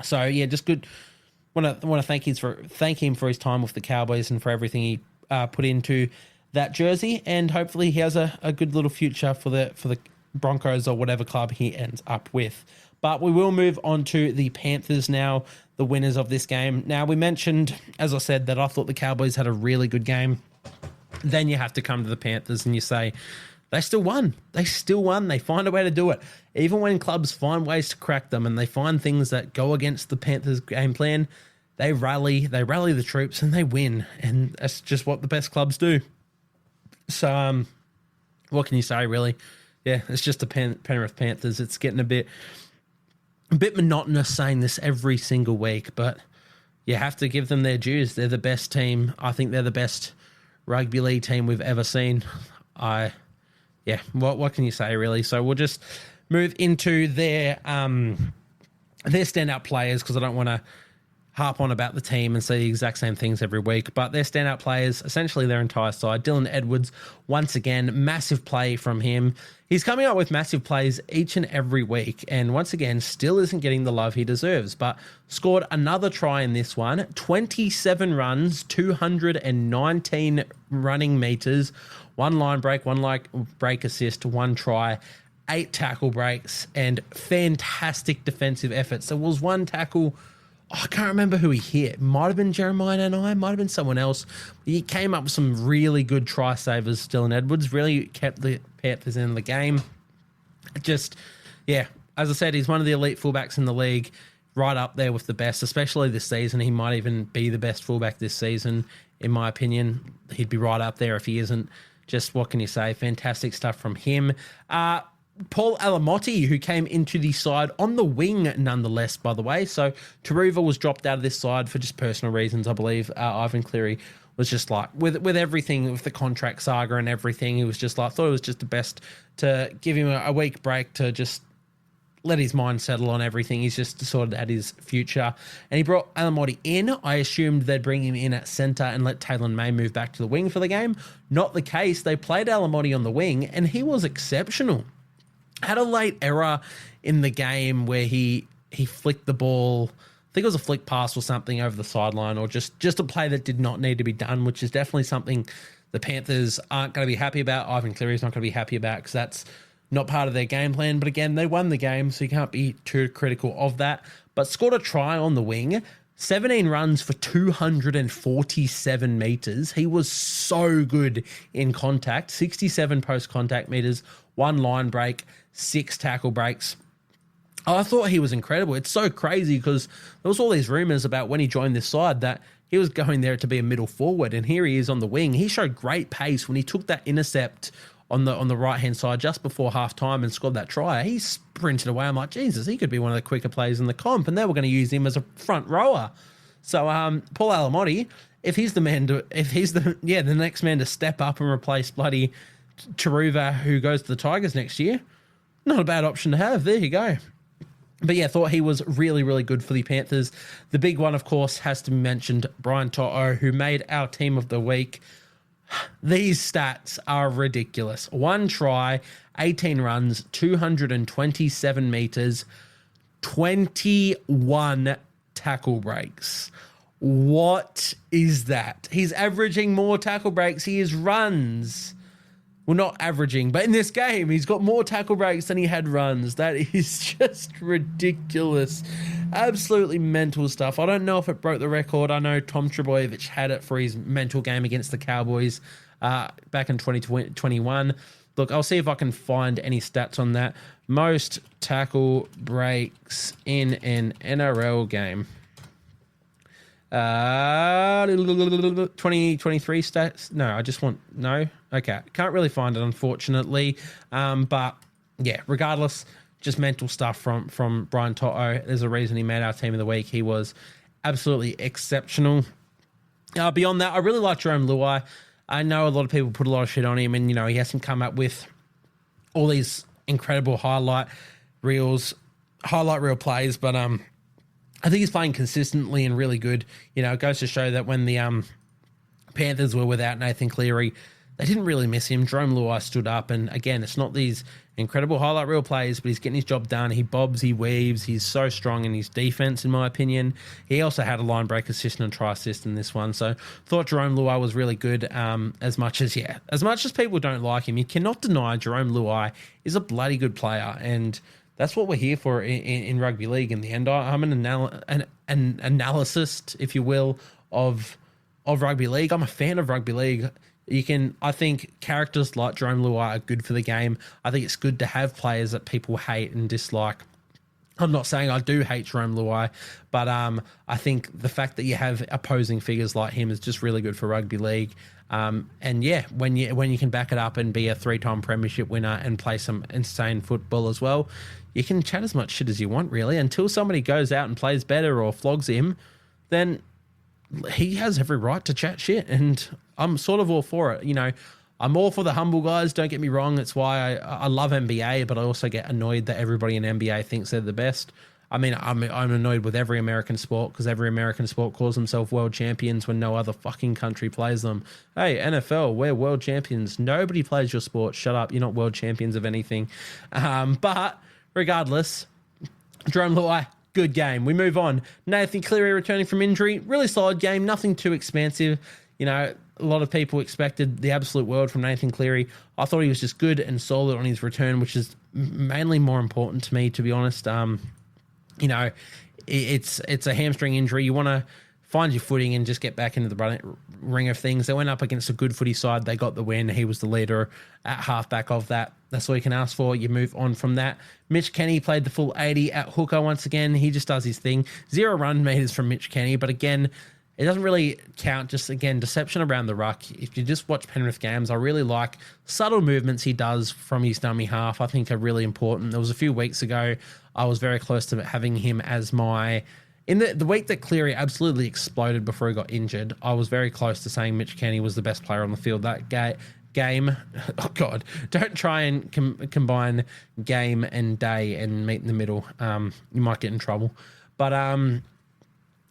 So yeah, just good. Want to thank him for his time with the Cowboys and for everything he put into that jersey, and hopefully he has a good little future for the Broncos or whatever club he ends up with. But we will move on to the Panthers now, the winners of this game. Now, we mentioned, as I said, that I thought the Cowboys had a really good game. Then you have to come to the Panthers and you say, they still won. They still won. They find a way to do it. Even when clubs find ways to crack them and they find things that go against the Panthers' game plan, they rally the troops and they win. And that's just what the best clubs do. So, what can you say, really? Yeah, it's just the Penrith Panthers. It's getting a bit monotonous saying this every single week, but you have to give them their dues. They're the best team. I think they're the best rugby league team we've ever seen. What can you say, really? So we'll just move into their standout players, because I don't want to harp on about the team and say the exact same things every week, but their standout players, essentially their entire side. Dylan Edwards, once again, massive play from him. He's coming up with massive plays each and every week, and once again, still isn't getting the love he deserves, but scored another try in this one. 27 runs, 219 running meters, one line break, assist, one try, 8 tackle breaks, and fantastic defensive efforts. There was one tackle, I can't remember who he hit. Might have been Jeremiah Nanai, might have been someone else. He came up with some really good try savers, Dylan Edwards. Really kept the Panthers in the game. Just, yeah, as I said, he's one of the elite fullbacks in the league, right up there with the best, especially this season. He might even be the best fullback this season, in my opinion. He'd be right up there if he isn't. Just, what can you say? Fantastic stuff from him. Paul Alamotti, who came into the side on the wing nonetheless, by the way. So Taruva was dropped out of this side for just personal reasons, I believe. Ivan Cleary was just like, with everything, with the contract saga and everything, he was just like, thought it was just the best to give him a week break to just let his mind settle on everything. He's just sorted out his future. And he brought Alamotti in. I assumed they'd bring him in at centre and let Taylor May move back to the wing for the game. Not the case. They played Alamotti on the wing, and he was exceptional. Had a late error in the game where he flicked the ball. I think it was a flick pass or something over the sideline, or just a play that did not need to be done, which is definitely something the Panthers aren't going to be happy about. Ivan Cleary's not going to be happy about, because that's not part of their game plan. But again, they won the game, so you can't be too critical of that. But scored a try on the wing. 17 runs for 247 meters. He was so good in contact. 67 post-contact meters, 1 line break, 6 tackle breaks. I thought he was incredible. It's so crazy because there was all these rumors about when he joined this side that he was going there to be a middle forward, and here he is on the wing. He showed great pace when he took that intercept on the right-hand side just before half-time and scored that try. He sprinted away. I'm like, Jesus, he could be one of the quicker players in the comp, and they were going to use him as a front rower. So Paul Alamotti, if he's the next man to step up and replace bloody Taruva, who goes to the Tigers next year, not a bad option to have. There you go. But yeah, thought he was really, really good for the Panthers. The big one, of course, has to be mentioned, Brian To'o, who made our team of the week. These stats are ridiculous. 1 try, 18 runs, 227 meters, 21 tackle breaks. What is that? He's averaging more tackle breaks. He is runs. Well, not averaging, but in this game, he's got more tackle breaks than he had runs. That is just ridiculous. Absolutely mental stuff. I don't know if it broke the record. I know Tom Trebojevic had it for his mental game against the Cowboys back in 2021. Look, I'll see if I can find any stats on that. Most tackle breaks in an NRL game. 2023 stats. No, I just want no. Okay, can't really find it, unfortunately. But yeah, regardless, just mental stuff from Brian To'o. There's a reason he made our team of the week. He was absolutely exceptional. Beyond that, I really like Jerome Luai. I know a lot of people put a lot of shit on him, and he hasn't come up with all these incredible highlight reel plays, but I think he's playing consistently and really good. It goes to show that when the Panthers were without Nathan Cleary, they didn't really miss him. Jerome Luai stood up, and again, it's not these incredible highlight reel plays, but he's getting his job done. He bobs, he weaves. He's so strong in his defense, in my opinion. He also had a line break assist and a try assist in this one, so thought Jerome Luai was really good. As much as people don't like him, you cannot deny Jerome Luai is a bloody good player, and that's what we're here for in rugby league. In the end, I'm an analyst, if you will, of rugby league. I'm a fan of rugby league. I think characters like Jerome Luai are good for the game. I think it's good to have players that people hate and dislike. I'm not saying I do hate Jerome Luai, but I think the fact that you have opposing figures like him is just really good for rugby league. And yeah, when you can back it up and be a 3-time premiership winner and play some insane football as well, you can chat as much shit as you want, really, until somebody goes out and plays better or flogs him. Then he has every right to chat shit, and I'm sort of all for it. You know, I'm all for the humble guys, don't get me wrong. It's why I love NBA, but I also get annoyed that everybody in NBA thinks they're the best. I mean, I'm annoyed with every American sport because every American sport calls themselves world champions when no other fucking country plays them. Hey, NFL, we're world champions. Nobody plays your sport. Shut up. You're not world champions of anything. But regardless, Jerome Luai, good game. We move on. Nathan Cleary returning from injury. Really solid game. Nothing too expansive. You know, a lot of people expected the absolute world from Nathan Cleary. I thought he was just good and solid on his return, which is mainly more important to me, to be honest. You know, it's a hamstring injury. You want to find your footing and just get back into the ring of things. They went up against a good footy side. They got the win. He was the leader at halfback of that. That's all you can ask for. You move on from that. Mitch Kenny played the full 80 at hooker once again. He just does his thing. 0 run meters from Mitch Kenny, but again, it doesn't really count. Just, again, deception around the ruck. If you just watch Penrith games, I really like subtle movements he does from his dummy half. I think are really important. There was a few weeks ago, I was very close to having him as my... In the week that Cleary absolutely exploded before he got injured, I was very close to saying Mitch Kenny was the best player on the field that game. Oh, God. Don't try and combine game and day and meet in the middle. You might get in trouble. But...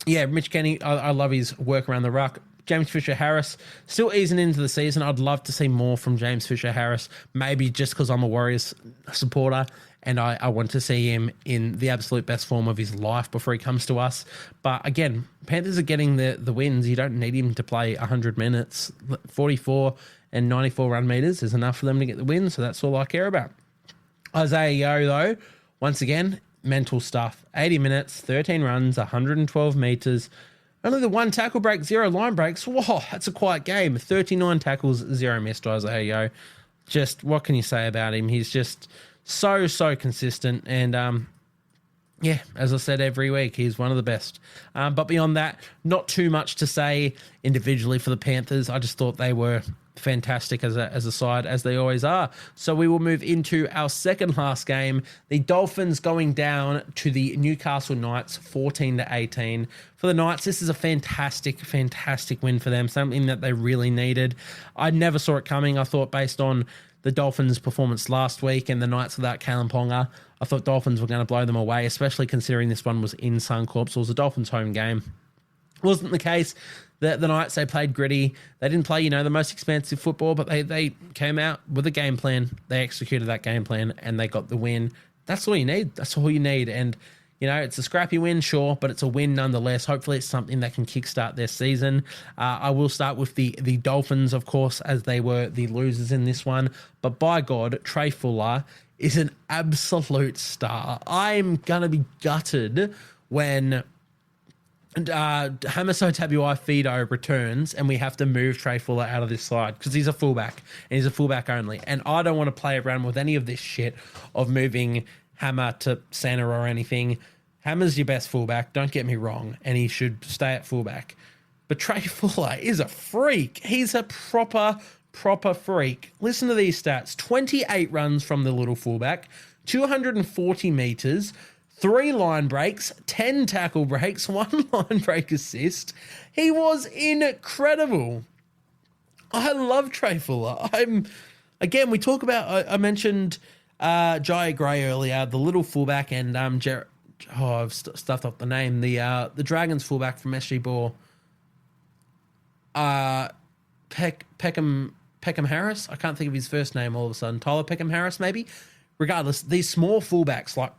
yeah, Mitch Kenny, I love his work around the ruck. James Fisher-Harris, still easing into the season. I'd love to see more from James Fisher-Harris, maybe just because I'm a Warriors supporter and I want to see him in the absolute best form of his life before he comes to us. But again, Panthers are getting the wins. You don't need him to play 100 minutes. 44 and 94 run meters is enough for them to get the win, so that's all I care about. Isaiah Yeo, though, once again, mental stuff. 80 minutes, 13 runs, 112 meters. Only the 1 tackle break, 0 line breaks. Whoa, that's a quiet game. 39 tackles, 0 missed. Isaiah Yeo. Just, what can you say about him? He's just so consistent. And, yeah, as I said every week, he's one of the best. But beyond that, not too much to say individually for the Panthers. I just thought they were fantastic as a side, as they always are. So we will move into our second last game. The Dolphins going down to the Newcastle Knights, 14-18. For the Knights, this is a fantastic win for them, something that they really needed. I never saw it coming. I thought based on the Dolphins' performance last week and the Knights without Kalen Ponga, I thought Dolphins were going to blow them away, especially considering this one was in Suncorp. So it was a Dolphins home game. Wasn't the case. The Knights, they played gritty. They didn't play, the most expansive football, but they came out with a game plan. They executed that game plan, and they got the win. That's all you need. That's all you need. And, it's a scrappy win, sure, but it's a win nonetheless. Hopefully it's something that can kickstart their season. I will start with the Dolphins, of course, as they were the losers in this one. But by God, Trey Fuller is an absolute star. I'm going to be gutted when... And Hamiso Tabuai-Fidow returns and we have to move Trey Fuller out of this side because he's a fullback and he's a fullback only. And I don't want to play around with any of this shit of moving Hammer to center or anything. Hammer's your best fullback, don't get me wrong, and he should stay at fullback. But Trey Fuller is a freak. He's a proper freak. Listen to these stats. 28 runs from the little fullback, 240 meters, 3 line breaks, 10 tackle breaks, 1 line break assist. He was incredible. I love Trey Fuller. We talk about, I mentioned Jai Gray earlier, the little fullback, and I've stuffed up the name, the Dragons fullback from SG Ball. Peckham, Peckham Harris. I can't think of his first name all of a sudden. Tyler Peckham Harris, maybe. Regardless, these small fullbacks, like,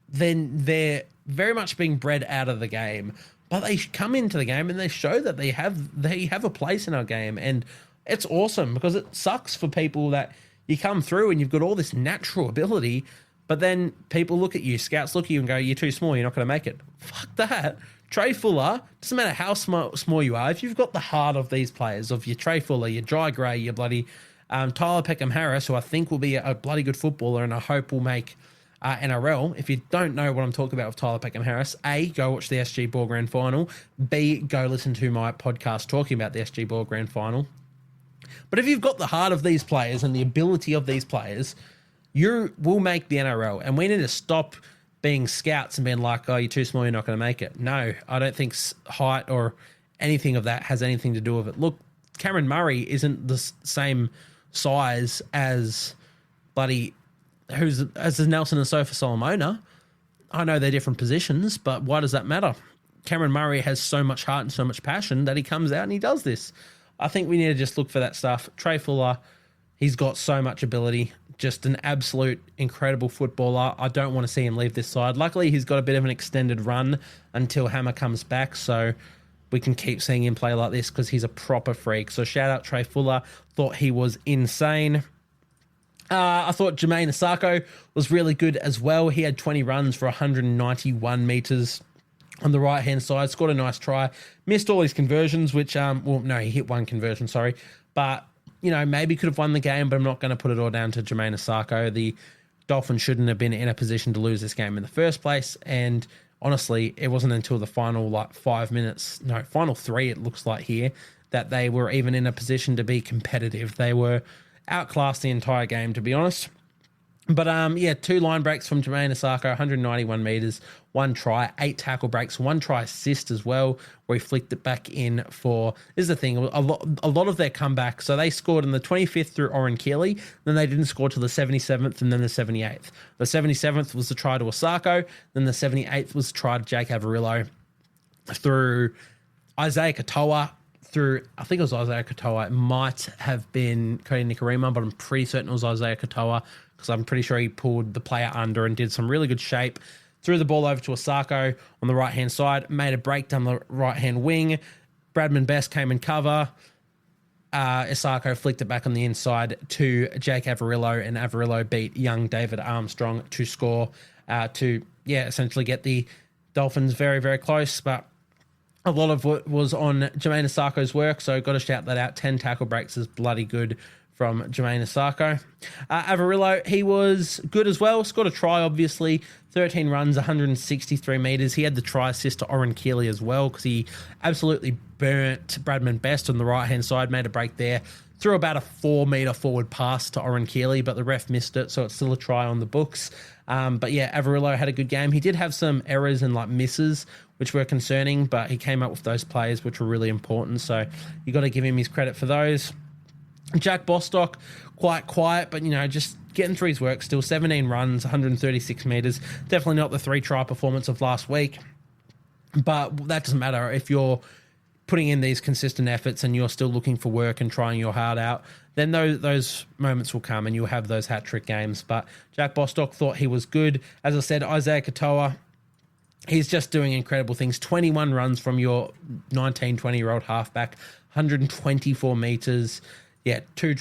then they're very much being bred out of the game, but they come into the game and they show that they have a place in our game, and it's awesome because it sucks for people that you come through and you've got all this natural ability, but then people look at you, scouts look at you and go, "You're too small. You're not going to make it." Fuck that. Trey Fuller, doesn't matter how small you are, if you've got the heart of these players, of your Trey Fuller, your Jai Gray, your bloody Tyler Peckham Harris, who I think will be a bloody good footballer and I hope will make NRL. If you don't know what I'm talking about with Tyler Peckham Harris, A, go watch the SG Ball Grand Final. B, go listen to my podcast talking about the SG Ball Grand Final. But if you've got the heart of these players and the ability of these players, you will make the NRL. And we need to stop being scouts and being like, "Oh, you're too small, you're not going to make it." No, I don't think height or anything of that has anything to do with it. Look, Cameron Murray isn't the same size as bloody as Nelson and Sofa Solomona. I know they're different positions, but why does that matter? Cameron Murray has so much heart and so much passion that he comes out and he does this. I think we need to just look for that stuff. Trey Fuller, he's got so much ability. Just an absolute incredible footballer. I don't want to see him leave this side. Luckily, he's got a bit of an extended run until Hammer comes back, so we can keep seeing him play like this because he's a proper freak. So shout out Trey Fuller. Thought he was insane. I thought Jermaine Asako was really good as well. He had 20 runs for 191 metres on the right-hand side. Scored a nice try. Missed all his conversions, which, well, no, he hit one conversion, sorry. But you know, maybe could have won the game, but I'm not going to put it all down to Jermaine Asako. The Dolphins shouldn't have been in a position to lose this game in the first place. And honestly, it wasn't until the final final 3, it looks like here, that they were even in a position to be competitive. They were outclassed the entire game, to be honest. But 2 line breaks from Jermaine Asako, 191 metres, 1 try, 8 tackle breaks, 1 try assist as well, where he flicked it back in for, this is the thing, a lot of their comeback. So they scored in the 25th through Oren Keeley, then they didn't score till the 77th and then the 78th. The 77th was the try to Asako, then the 78th was the try to Jake Averillo through Isaiah Katoa, I think it was Isaiah Katoa. It might have been Cody Nikorima, but I'm pretty certain it was Isaiah Katoa because I'm pretty sure he pulled the player under and did some really good shape. Threw the ball over to Asako on the right-hand side, made a break down the right-hand wing. Bradman Best came in cover. Asako flicked it back on the inside to Jake Averillo, and Averillo beat young David Armstrong to score to essentially get the Dolphins very, very close, but a lot of what was on Jermaine Asako's work, so got to shout that out. 10 tackle breaks is bloody good from Jermaine Asako. Averillo, he was good as well. Scored a try, obviously. 13 runs, 163 metres. He had the try assist to Oren Keeley as well because he absolutely burnt Bradman Best on the right-hand side, made a break there. Threw about a 4-metre forward pass to Oren Keeley, but the ref missed it, so it's still a try on the books. But yeah, Averillo had a good game. He did have some errors and misses, which were concerning, but he came up with those plays, which were really important. So you got to give him his credit for those. Jack Bostock, quite quiet, but just getting through his work still. 17 runs, 136 metres. Definitely not the 3-try performance of last week, but that doesn't matter if you're putting in these consistent efforts and you're still looking for work and trying your heart out, then those moments will come and you'll have those hat-trick games. But Jack Bostock thought he was good. As I said, Isaiah Katoa, he's just doing incredible things. 21 runs from your 19, 20-year-old halfback, 124 metres. Yeah, two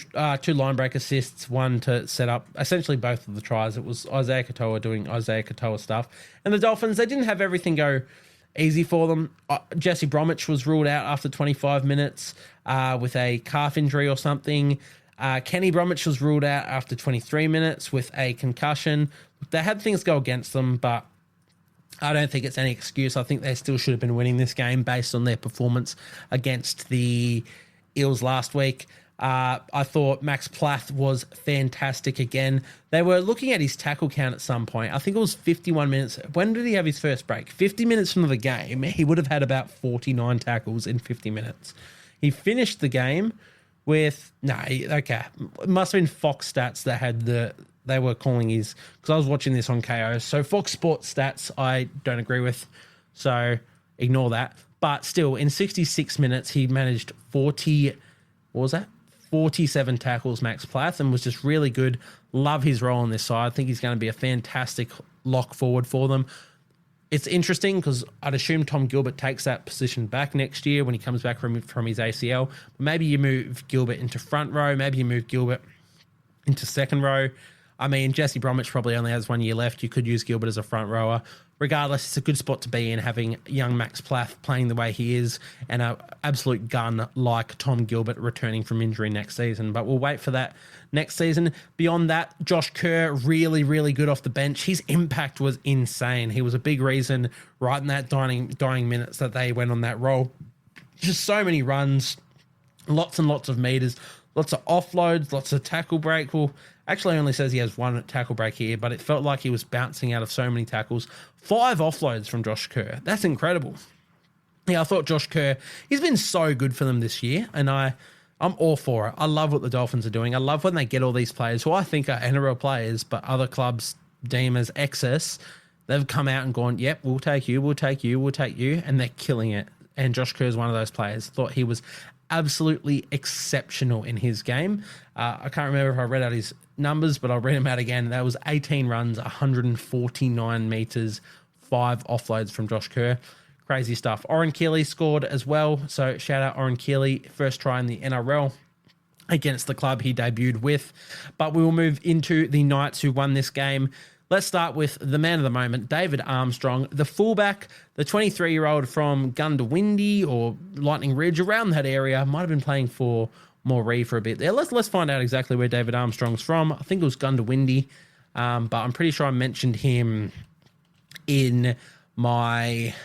line break assists, 1 to set up essentially both of the tries. It was Isaiah Katoa doing Isaiah Katoa stuff. And the Dolphins, they didn't have everything go easy for them. Jesse Bromwich was ruled out after 25 minutes with a calf injury or something. Kenny Bromwich was ruled out after 23 minutes with a concussion. They had things go against them, but I don't think it's any excuse. I think they still should have been winning this game based on their performance against the Eels last week. I thought Max Plath was fantastic again. They were looking at his tackle count at some point. I think it was 51 minutes. When did he have his first break? 50 minutes from the game, he would have had about 49 tackles in 50 minutes. He finished the game with... it must have been Fox Stats that had they were calling his... Because I was watching this on KO. So Fox Sports Stats, I don't agree with. So ignore that. But still, in 66 minutes, he managed 40... What was that? 47 tackles, Max Plath, and was just really good. Love his role on this side. I think he's going to be a fantastic lock forward for them. It's interesting because I'd assume Tom Gilbert takes that position back next year when he comes back from his ACL. Maybe you move Gilbert into front row. Maybe you move Gilbert into second row. I mean, Jesse Bromwich probably only has 1 year left. You could use Gilbert as a front rower. Regardless, it's a good spot to be in, having young Max Plath playing the way he is and an absolute gun like Tom Gilbert returning from injury next season. But we'll wait for that next season. Beyond that, Josh Kerr, really, really good off the bench. His impact was insane. He was a big reason right in that dying minutes that they went on that roll. Just so many runs, lots and lots of meters, lots of offloads, lots of tackle break. Well, actually only says he has 1 tackle break here, but it felt like he was bouncing out of so many tackles. 5 offloads from Josh Kerr. That's incredible. Yeah, I thought Josh Kerr, he's been so good for them this year, and I'm all for it. I love what the Dolphins are doing. I love when they get all these players who I think are NRL players, but other clubs deem as excess. They've come out and gone, yep, we'll take you, we'll take you, we'll take you, and they're killing it. And Josh Kerr is one of those players. Thought he was absolutely exceptional in his game. I can't remember if I read out his numbers, but I'll read them out again. That was 18 runs, 149 meters, 5 offloads from Josh Kerr. Crazy stuff. Oren Keeley scored as well. So shout out Oren Keeley, first try in the NRL against the club he debuted with. But we will move into the Knights who won this game. Let's start with the man of the moment, David Armstrong, the fullback, the 23-year-old from Gundawindi or Lightning Ridge, around that area. Might have been playing for Moree for a bit there. Let's find out exactly where David Armstrong's from. I think it was Gundawindi, but I'm pretty sure I mentioned him in my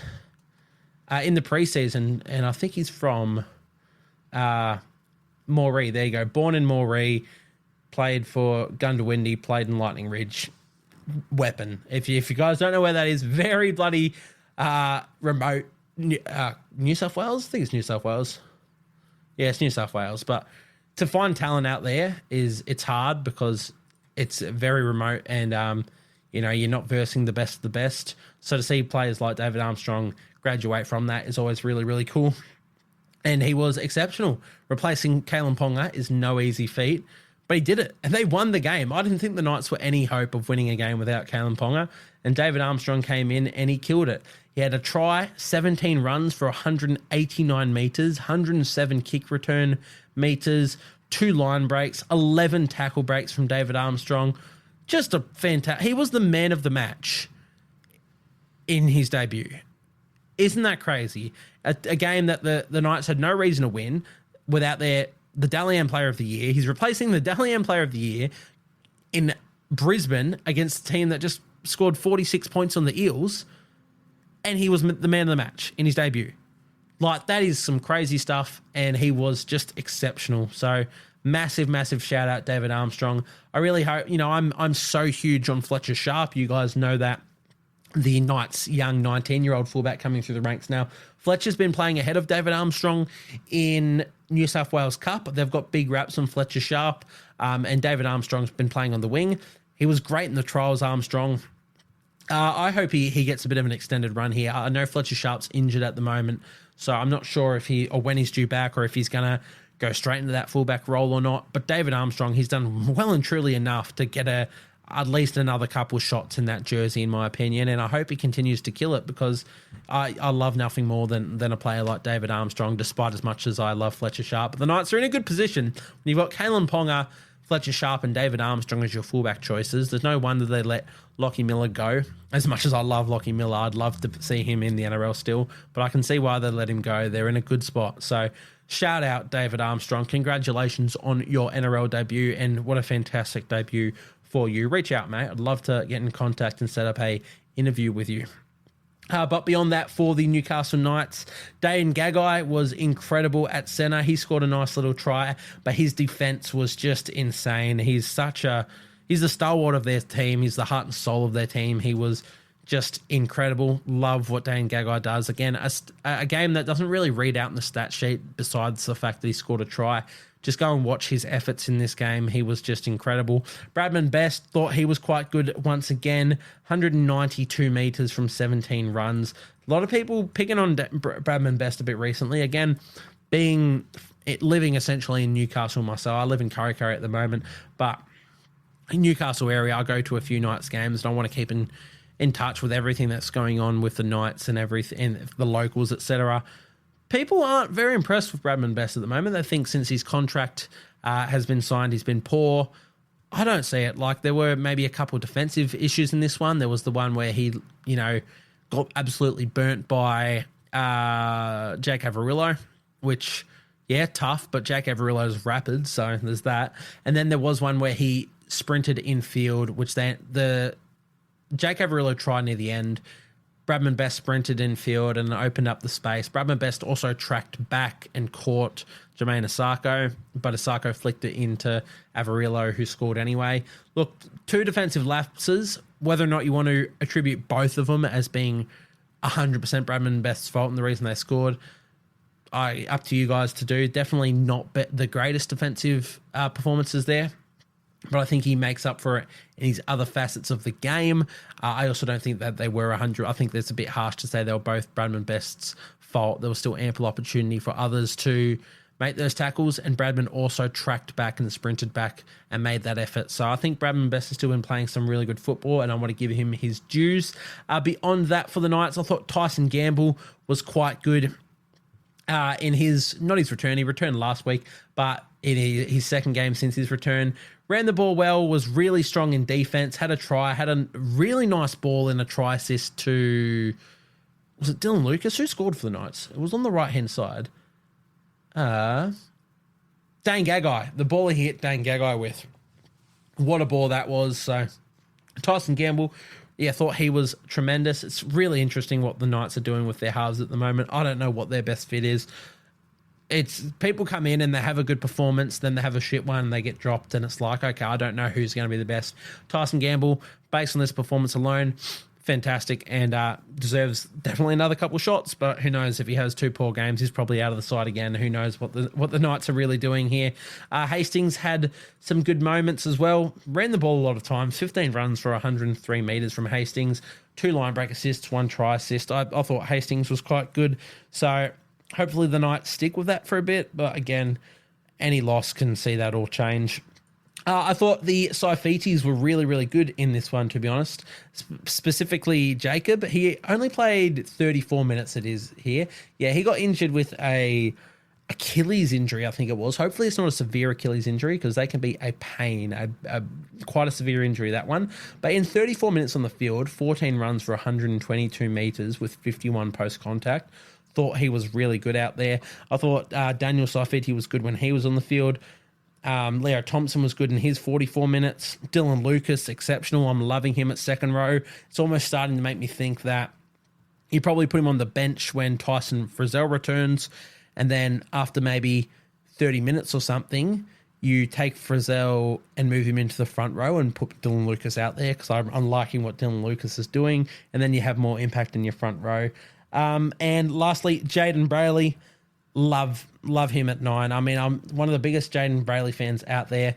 in the preseason, and I think he's from Moree. There you go. Born in Moree, played for Gundawindi, played in Lightning Ridge. Weapon. If you guys don't know where that is, very bloody remote. New South Wales? I think it's New South Wales. Yeah, it's New South Wales. But to find talent out there it's hard because it's very remote and you're not versing the best of the best. So to see players like David Armstrong graduate from that is always really, really cool. And he was exceptional. Replacing Kalen Ponga is no easy feat. But he did it, and they won the game. I didn't think the Knights were any hope of winning a game without Kalen Ponga, and David Armstrong came in and he killed it. He had a try, 17 runs for 189 metres, 107 kick return metres, 2 line breaks, 11 tackle breaks from David Armstrong. Just a fantastic... He was the man of the match in his debut. Isn't that crazy? A game that the Knights had no reason to win without the Dally M Player of the Year. He's replacing the Dally M Player of the Year in Brisbane against a team that just scored 46 points on the Eels, and he was the man of the match in his debut. Like, that is some crazy stuff, and he was just exceptional. So, massive, massive shout out, David Armstrong. I really hope, I'm so huge on Fletcher Sharp. You guys know that. The Knights' young 19-year-old fullback coming through the ranks now. Fletcher's been playing ahead of David Armstrong in New South Wales Cup. They've got big raps on Fletcher Sharp, and David Armstrong's been playing on the wing. He was great in the trials, Armstrong. I hope he gets a bit of an extended run here. I know Fletcher Sharp's injured at the moment, so I'm not sure if he or when he's due back or if he's going to go straight into that fullback role or not. But David Armstrong, he's done well and truly enough to get at least another couple shots in that jersey, in my opinion, and I hope he continues to kill it because I love nothing more than a player like David Armstrong, despite as much as I love Fletcher Sharp. But the Knights are in a good position. When you've got Kalen Ponga, Fletcher Sharp and David Armstrong as your fullback choices, there's no wonder they let Lockie Miller go. As much as I love Lockie Miller, I'd love to see him in the NRL still, but I can see why they let him go. They're in a good spot. So shout out David Armstrong. Congratulations on your NRL debut, and what a fantastic debut for you. Reach out, mate. I'd love to get in contact and set up a interview with you. But beyond that, for the Newcastle Knights, Dane Gagai was incredible at centre. He scored a nice little try, but his defence was just insane. He's the stalwart of their team. He's the heart and soul of their team. He was just incredible. Love what Dane Gagai does. Again, a game that doesn't really read out in the stat sheet besides the fact that he scored a try. Just go and watch his efforts in this game. He was just incredible. Bradman Best, thought he was quite good once again. 192 metres from 17 runs. A lot of people picking on Bradman Best a bit recently. Again, living essentially in Newcastle myself. I live in Kurri Kurri at the moment, but in Newcastle area, I go to a few Knights games, and I want to keep in touch with everything that's going on with the Knights and everything, and the locals, etc. People aren't very impressed with Bradman Best at the moment. They think since his contract has been signed, he's been poor. I don't see it. Like, there were maybe a couple of defensive issues in this one. There was the one where he, got absolutely burnt by Jake Averillo, which, yeah, tough, but Jake Averillo's rapid, so there's that. And then there was one where he sprinted infield, which the Jake Averillo tried near the end. Bradman Best sprinted infield and opened up the space. Bradman Best also tracked back and caught Jermaine Asako, but Asako flicked it into Averillo, who scored anyway. Look, 2 defensive lapses, whether or not you want to attribute both of them as being 100% Bradman Best's fault and the reason they scored, up to you guys to do. Definitely not the greatest defensive performances there, but I think he makes up for it in his other facets of the game. I also don't think that they were 100. I think that's a bit harsh to say they were both Bradman Best's fault. There was still ample opportunity for others to make those tackles, and Bradman also tracked back and sprinted back and made that effort. So I think Bradman Best has still been playing some really good football, and I want to give him his dues. Beyond that, for the Knights, I thought Tyson Gamble was quite good in not his return. He returned last week, but in his second game since his return, ran the ball well, was really strong in defense, had a try, had a really nice ball in a try assist to, was it Dylan Lucas? Who scored for the Knights? It was on the right-hand side. Dane Gagai. The ball he hit Dane Gagai with. What a ball that was. So Tyson Gamble, yeah, thought he was tremendous. It's really interesting what the Knights are doing with their halves at the moment. I don't know what their best fit is. It's people come in and they have a good performance, then they have a shit one and they get dropped, and it's like, okay, I don't know who's going to be the best. Tyson Gamble, based on this performance alone, fantastic, and deserves definitely another couple shots, but who knows, if he has 2 poor games, he's probably out of the side again. Who knows what the Knights are really doing here. Hastings had some good moments as well. Ran the ball a lot of times, 15 runs for 103 metres from Hastings, 2 line break assists, 1 try assist. I thought Hastings was quite good, so hopefully the Knights stick with that for a bit, but again, any loss can see that all change. I thought the Saifitis were really, really good in this one, to be honest. Specifically, Jacob. He only played 34 minutes, it is here. Yeah, he got injured with a Achilles injury, I think it was. Hopefully it's not a severe Achilles injury, because they can be a pain, quite a severe injury, that one. But in 34 minutes on the field, 14 runs for 122 metres with 51 post-contact. Thought he was really good out there. I thought Daniel Saifiti was good when he was on the field. Leo Thompson was good in his 44 minutes. Dylan Lucas, exceptional. I'm loving him at second row. It's almost starting to make me think that you probably put him on the bench when Tyson Frizzell returns, and then after maybe 30 minutes or something, you take Frizzell and move him into the front row and put Dylan Lucas out there, because I'm liking what Dylan Lucas is doing, and then you have more impact in your front row. And lastly, Jaden Brayley. Love him at 9. I mean, I'm one of the biggest Jaden Brayley fans out there.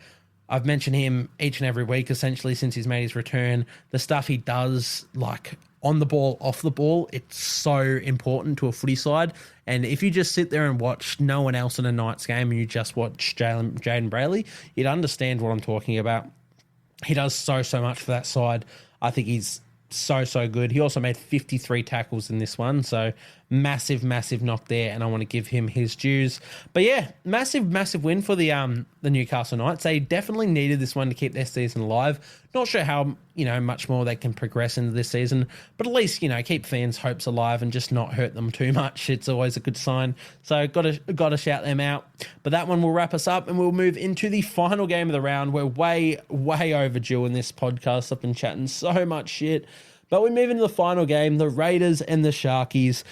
I've mentioned him each and every week, essentially, since he's made his return. The stuff he does, like on the ball, off the ball, it's so important to a footy side. And if you just sit there and watch no one else in a Knights game and you just watch Jaden Brayley, you'd understand what I'm talking about. He does so much for that side. I think he's so good. He also made 53 tackles in this one, so massive knock there, and I want to give him his dues. But yeah, massive win for the Newcastle Knights. They definitely needed this one to keep their season alive. Not sure how much more they can progress into this season, but at least keep fans' hopes alive and just not hurt them too much. It's always a good sign. So got to shout them out. But that one will wrap us up, and we'll move into the final game of the round. We're way overdue in this podcast. I've been chatting so much shit. But we move into the final game, the Raiders and the Sharkies.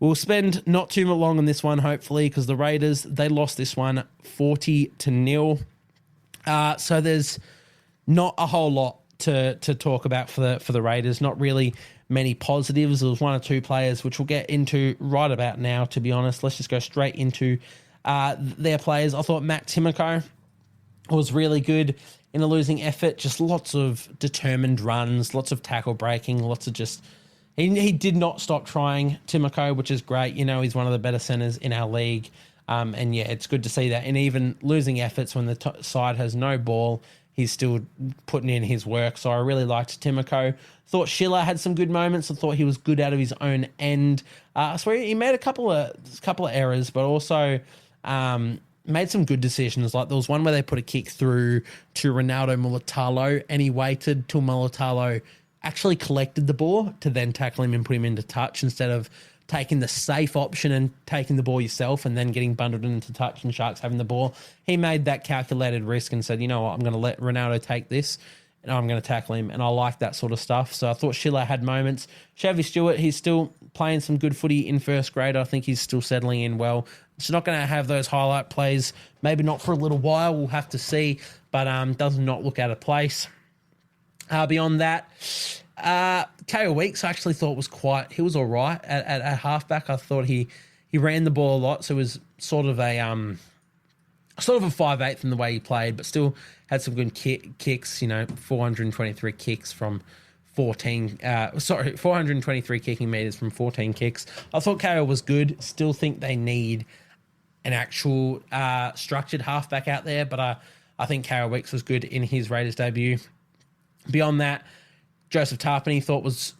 We'll spend not too long on this one, hopefully, because the Raiders, they lost this one 40-0. So there's not a whole lot to talk about for the Raiders. Not really many positives. There was 1 or 2 players, which we'll get into right about now, to be honest. Let's just go straight into their players. I thought Matt Timoko was really good in a losing effort. Just lots of determined runs, lots of tackle breaking, lots of just... He did not stop trying, Timoko, which is great. He's one of the better centres in our league. And yeah, it's good to see that. And even losing efforts when the side has no ball, he's still putting in his work. So I really liked Timoko. Thought Schiller had some good moments. I thought he was good out of his own end. So he made a couple of errors, but also made some good decisions. Like there was one where they put a kick through to Ronaldo Mulatalo, and he waited till Mulatalo actually collected the ball to then tackle him and put him into touch, instead of taking the safe option and taking the ball yourself and then getting bundled into touch and Sharks having the ball. He made that calculated risk and said, you know what, I'm going to let Ronaldo take this and I'm going to tackle him. And I like that sort of stuff. So I thought Schiller had moments. Chevy Stewart, he's still playing some good footy in first grade. I think he's still settling in well. He's not going to have those highlight plays, maybe not for a little while. We'll have to see, but does not look out of place. Beyond that, KO Weeks I actually thought he was all right at halfback. I thought he ran the ball a lot, so it was sort of a 5/8 in the way he played, but still had some good kicks. 423 kicks from 423 kicking meters from 14 kicks. I thought KO was good. Still think they need an actual structured halfback out there, but I think KO Weeks was good in his Raiders debut. Beyond that, Joseph Tarpany thought was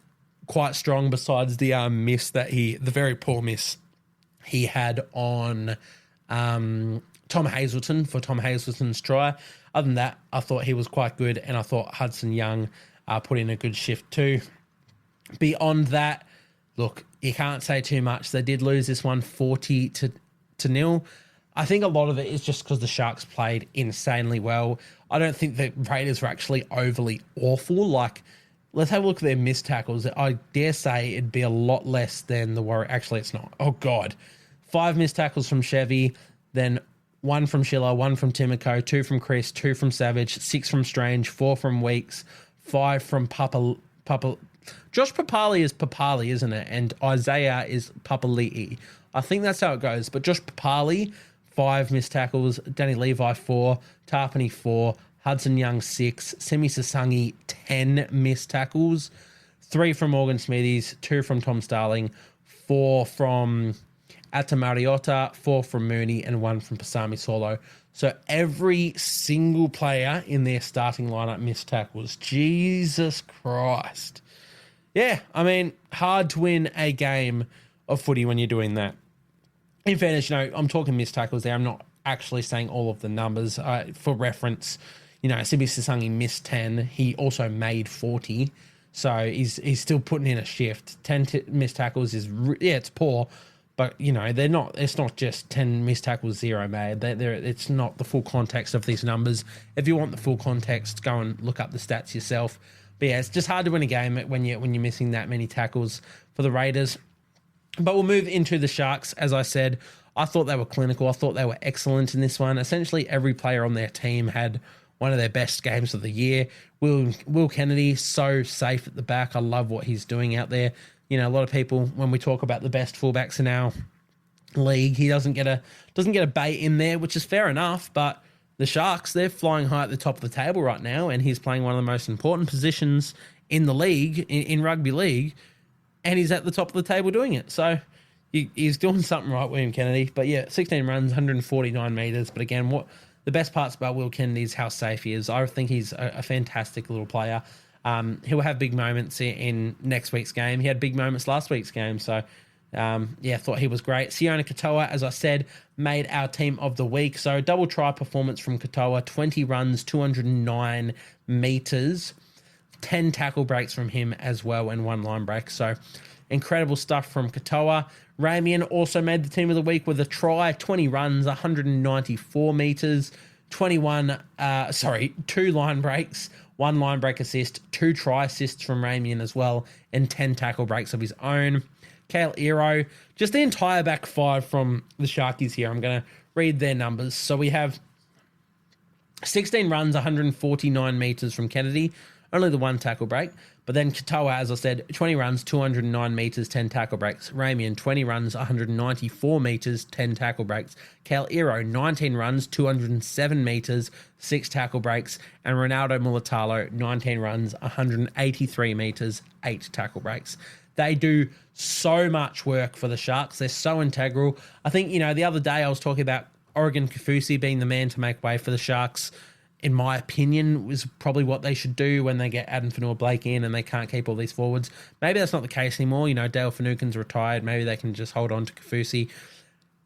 quite strong, besides the the very poor miss he had on Tom Hazelton for Tom Hazelton's try. Other than that, I thought he was quite good, and I thought Hudson Young put in a good shift too. Beyond that, look, you can't say too much. They did lose this one 40-0. I think a lot of it is just because the Sharks played insanely well. I don't think the Raiders were actually overly awful. Like, let's have a look at their missed tackles. I dare say it'd be a lot less than the Warriors. Actually, it's not. Oh, God. 5 missed tackles from Chevy, then 1 from Schiller, 1 from Timoko, 2 from Chris, 2 from Savage, 6 from Strange, 4 from Weeks, 5 from Papa. Josh Papali is Papali, isn't it? And Isaiah is Papali'i. I think that's how it goes. But Josh Papali, 5 missed tackles, Danny Levi 4, Tarpany 4, Hudson Young 6, Simi Sasangi 10 missed tackles, 3 from Morgan Smithies, 2 from Tom Starling, 4 from Ata Mariota, 4 from Mooney, and 1 from Pasami Solo. So every single player in their starting lineup missed tackles. Jesus Christ. Yeah, I mean, hard to win a game of footy when you're doing that. In fairness, I'm talking missed tackles there. I'm not actually saying all of the numbers. For reference, Sibi Sasangi missed 10. He also made 40. So he's still putting in a shift. 10 missed tackles is, it's poor. But, they're not. It's not just 10 missed tackles, 0 made. It's not the full context of these numbers. If you want the full context, go and look up the stats yourself. But yeah, it's just hard to win a game when you're missing that many tackles for the Raiders. But we'll move into the Sharks. As I said, I thought they were clinical. I thought they were excellent in this one. Essentially, every player on their team had one of their best games of the year. Will Kennedy, so safe at the back. I love what he's doing out there. A lot of people, when we talk about the best fullbacks in our league, he doesn't get a bait in there, which is fair enough. But the Sharks, they're flying high at the top of the table right now, and he's playing one of the most important positions in the league, in rugby league, and he's at the top of the table doing it. So he's doing something right, William Kennedy. But yeah, 16 runs, 149 metres. But again, what the best parts about Will Kennedy is how safe he is. I think he's a fantastic little player. He'll have big moments in next week's game. He had big moments last week's game. So, I thought he was great. Siona Katoa, as I said, made our team of the week. So, double try performance from Katoa, 20 runs, 209 metres, 10 tackle breaks from him as well, and 1 line break. So, incredible stuff from Katoa. Ramian also made the team of the week with a try, 20 runs, 194 metres, 2 line breaks, 1 line break assist, 2 try assists from Ramian as well, and 10 tackle breaks of his own. Kale Ero, just the entire back 5 from the Sharkies here. I'm going to read their numbers. So we have 16 runs, 149 metres from Kennedy, only the 1 tackle break. But then Katoa, as I said, 20 runs, 209 metres, 10 tackle breaks. Ramian, 20 runs, 194 metres, 10 tackle breaks. Kale Ero, 19 runs, 207 metres, 6 tackle breaks. And Ronaldo Mulatalo, 19 runs, 183 metres, 8 tackle breaks. They do so much work for the Sharks. They're so integral. I think, the other day I was talking about Oregon Kaufusi being the man to make way for the Sharks. In my opinion, was probably what they should do when they get Adam Fanua-Blake in and they can't keep all these forwards. Maybe that's not the case anymore. Dale Finucane's retired. Maybe they can just hold on to Kaufusi.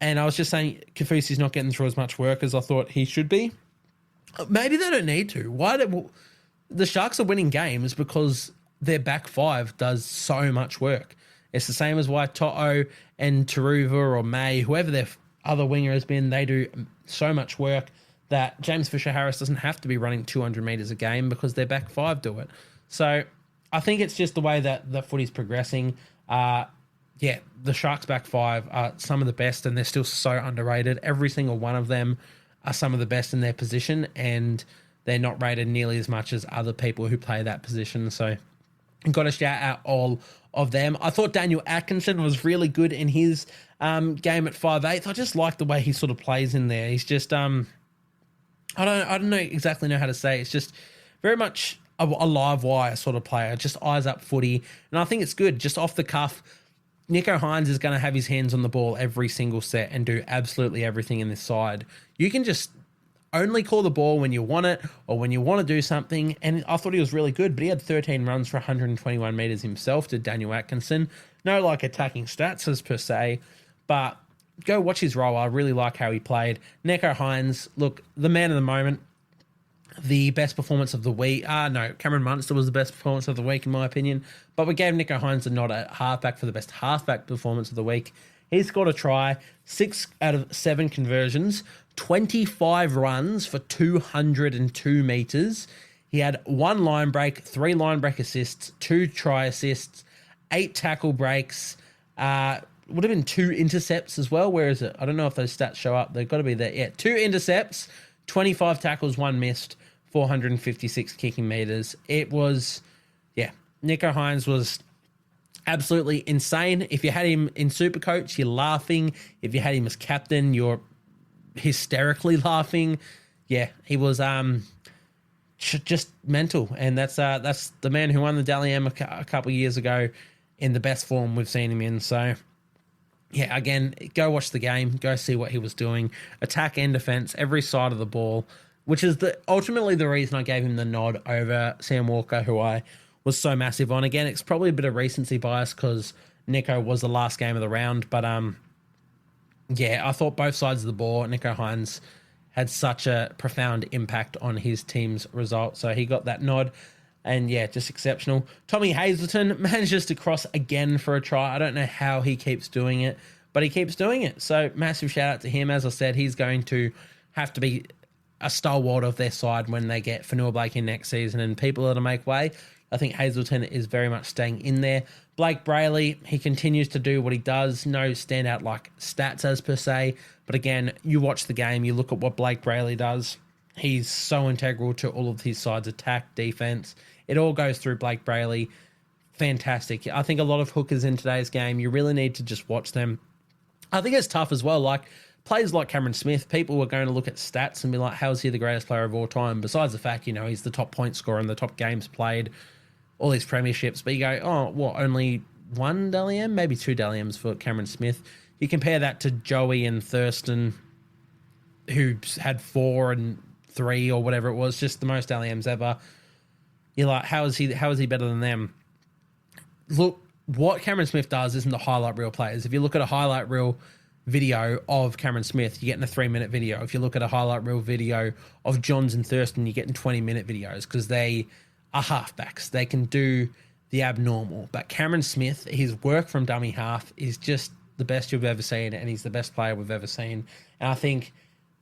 And I was just saying Kaufusi's not getting through as much work as I thought he should be. Maybe they don't need to. The Sharks are winning games because their back five does so much work. It's the same as why To'o and Taruva or May, whoever their other winger has been, they do so much work that James Fisher-Harris doesn't have to be running 200 metres a game because their back five do it. So I think it's just the way that the footy's progressing. The Sharks back five are some of the best and they're still so underrated. Every single one of them are some of the best in their position and they're not rated nearly as much as other people who play that position. So I've got to shout out all of them. I thought Daniel Atkinson was really good in his game at 5'8". I just like the way he sort of plays in there. He's just... I don't know how to say. It's just very much a live wire sort of player, just eyes up footy. And I think it's good. Just off the cuff, Nico Hines is going to have his hands on the ball every single set and do absolutely everything in this side. You can just only call the ball when you want it or when you want to do something. And I thought he was really good, but he had 13 runs for 121 metres himself to Daniel Atkinson. No attacking stats as per se, but go watch his role. I really like how he played. Nico Hines, look, the man of the moment, the best performance of the week. Cameron Munster was the best performance of the week in my opinion, but we gave Nico Hines a nod at halfback for the best halfback performance of the week. He scored a try, 6 out of 7 conversions, 25 runs for 202 metres. He had 1 line break, 3 line break assists, 2 try assists, 8 tackle breaks, would have been 2 intercepts as well. Where is it? I don't know if those stats show up. They've got to be there. Yeah, 2 intercepts, 25 tackles, 1 missed, 456 kicking meters. It was, Nico Hines was absolutely insane. If you had him in Supercoach, you're laughing. If you had him as captain, you're hysterically laughing. Yeah, he was just mental. And that's the man who won the Dally M a couple of years ago in the best form we've seen him in. So... yeah, again, go watch the game. Go see what he was doing. Attack and defense, every side of the ball, which is ultimately the reason I gave him the nod over Sam Walker, who I was so massive on. Again, it's probably a bit of recency bias because Nico was the last game of the round. But, I thought both sides of the ball, Nico Hines had such a profound impact on his team's result. So he got that nod. And just exceptional. Tommy Hazleton manages to cross again for a try. I don't know how he keeps doing it, but he keeps doing it. So massive shout out to him. As I said, he's going to have to be a stalwart of their side when they get Fanua-Blake in next season and people that'll make way. I think Hazleton is very much staying in there. Blake Brayley, he continues to do what he does. No standout stats as per se. But again, you watch the game, you look at what Blake Brayley does. He's so integral to all of his side's attack, defense. It all goes through Blake Brayley. Fantastic. I think a lot of hookers in today's game, you really need to just watch them. I think it's tough as well. Players like Cameron Smith, people are going to look at stats and be like, how is he the greatest player of all time? Besides the fact, he's the top point scorer and the top games played, all these premierships. But you go, only 1 Dally M? Maybe 2 Dally M's for Cameron Smith. You compare that to Joey and Thurston, who had 4 and 3 or whatever it was, just the most Dally M's ever. You're like, how is he better than them? Look, what Cameron Smith does isn't the highlight reel players. If you look at a highlight reel video of Cameron Smith, you're getting a 3-minute video. If you look at a highlight reel video of Johns and Thurston, you're getting 20-minute videos because they are halfbacks. They can do the abnormal. But Cameron Smith, his work from dummy half is just the best you've ever seen, and he's the best player we've ever seen. And I think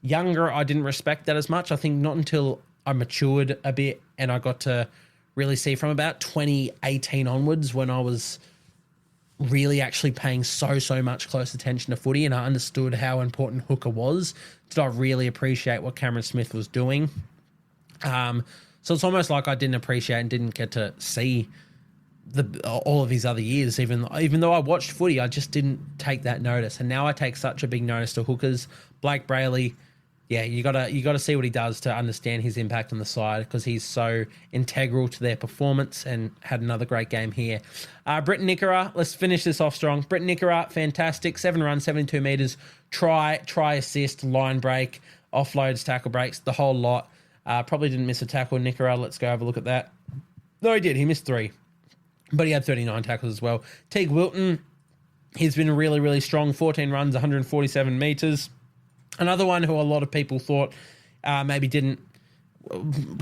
younger, I didn't respect that as much. I think not until I matured a bit and I got to really see from about 2018 onwards when I was really actually paying so much close attention to footy and I understood how important hooker was, did I really appreciate what Cameron Smith was doing. So it's almost like I didn't appreciate and didn't get to see all of his other years. Even though I watched footy, I just didn't take that notice. And now I take such a big notice to hookers. Blake Brayley, yeah, you gotta see what he does to understand his impact on the side, because he's so integral to their performance, and had another great game here. Britton Nickera, let's finish this off strong. Britton Nickera, fantastic. 7 runs, 72 metres, try assist, line break, offloads, tackle breaks, the whole lot. Probably didn't miss a tackle. Nickera, let's go have a look at that. No, he did. He missed 3, but he had 39 tackles as well. Teague Wilton, he's been really, really strong. 14 runs, 147 metres. Another one who a lot of people thought maybe didn't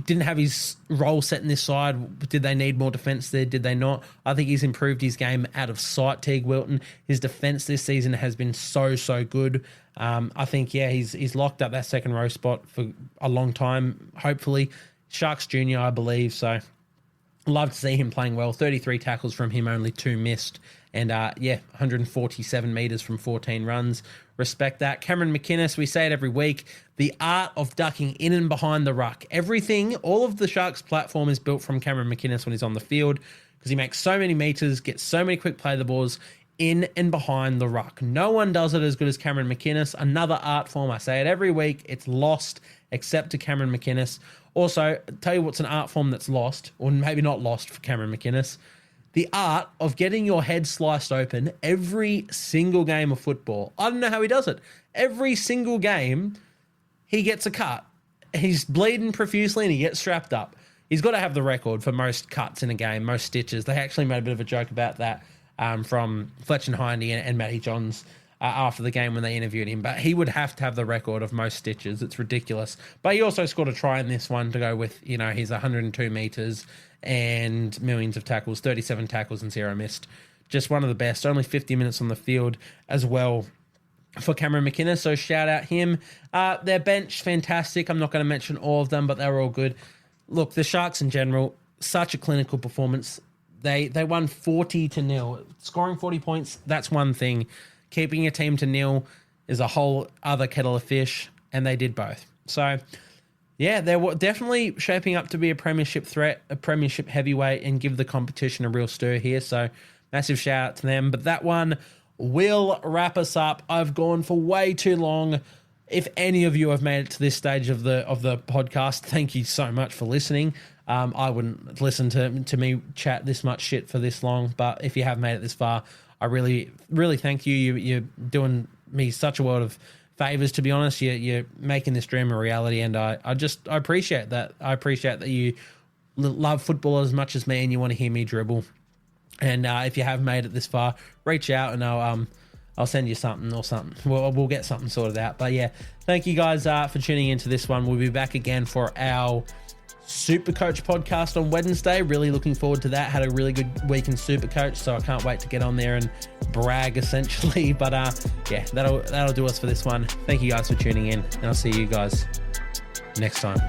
have his role set in this side. Did they need more defence there? Did they not? I think he's improved his game out of sight, Teague Wilton. His defence this season has been so good. I think, yeah, he's locked up that second row spot for a long time, hopefully. Sharks Junior, I believe, so love to see him playing well. 33 tackles from him, only 2 missed. And, 147 metres from 14 runs. Respect that. Cameron McInnes, we say it every week, the art of ducking in and behind the ruck. Everything, all of the Sharks platform is built from Cameron McInnes when he's on the field, because he makes so many metres, gets so many quick play the balls in and behind the ruck. No one does it as good as Cameron McInnes. Another art form. I say it every week. It's lost except to Cameron McInnes. Also, tell you what's an art form that's lost, or maybe not lost for Cameron McInnes. The art of getting your head sliced open every single game of football. I don't know how he does it. Every single game, he gets a cut. He's bleeding profusely and he gets strapped up. He's got to have the record for most cuts in a game, most stitches. They actually made a bit of a joke about that from Fletcher Hindy and Matty Johns after the game when they interviewed him. But he would have to have the record of most stitches. It's ridiculous. But he also scored a try in this one to go with, his 102 metres and millions of tackles, 37 tackles and 0 missed. Just one of the best. Only 50 minutes on the field as well for Cameron McInnes, so shout out him. Their bench, fantastic. I'm not going to mention all of them, but they were all good. Look, the Sharks in general, such a clinical performance. They won 40-0. Scoring 40 points, that's one thing. Keeping a team to nil is a whole other kettle of fish, and they did both. So, yeah, they were definitely shaping up to be a premiership threat, a premiership heavyweight, and give the competition a real stir here. So, massive shout out to them. But that one will wrap us up. I've gone for way too long. If any of you have made it to this stage of the podcast, thank you so much for listening. I wouldn't listen to me chat this much shit for this long, but if you have made it this far, I really, really thank you. You're doing me such a world of favors, to be honest. You're making this dream a reality, and I appreciate that. I appreciate that you love football as much as me and you want to hear me dribble. And if you have made it this far, reach out and I'll send you something or something. We'll get something sorted out. But yeah, thank you guys for tuning into this one. We'll be back again for our Supercoach podcast on Wednesday. Really looking forward to that. Had a really good week in Supercoach, so I can't wait to get on there and brag essentially. But yeah, that'll do us for this one. Thank you guys for tuning in, and I'll see you guys next time.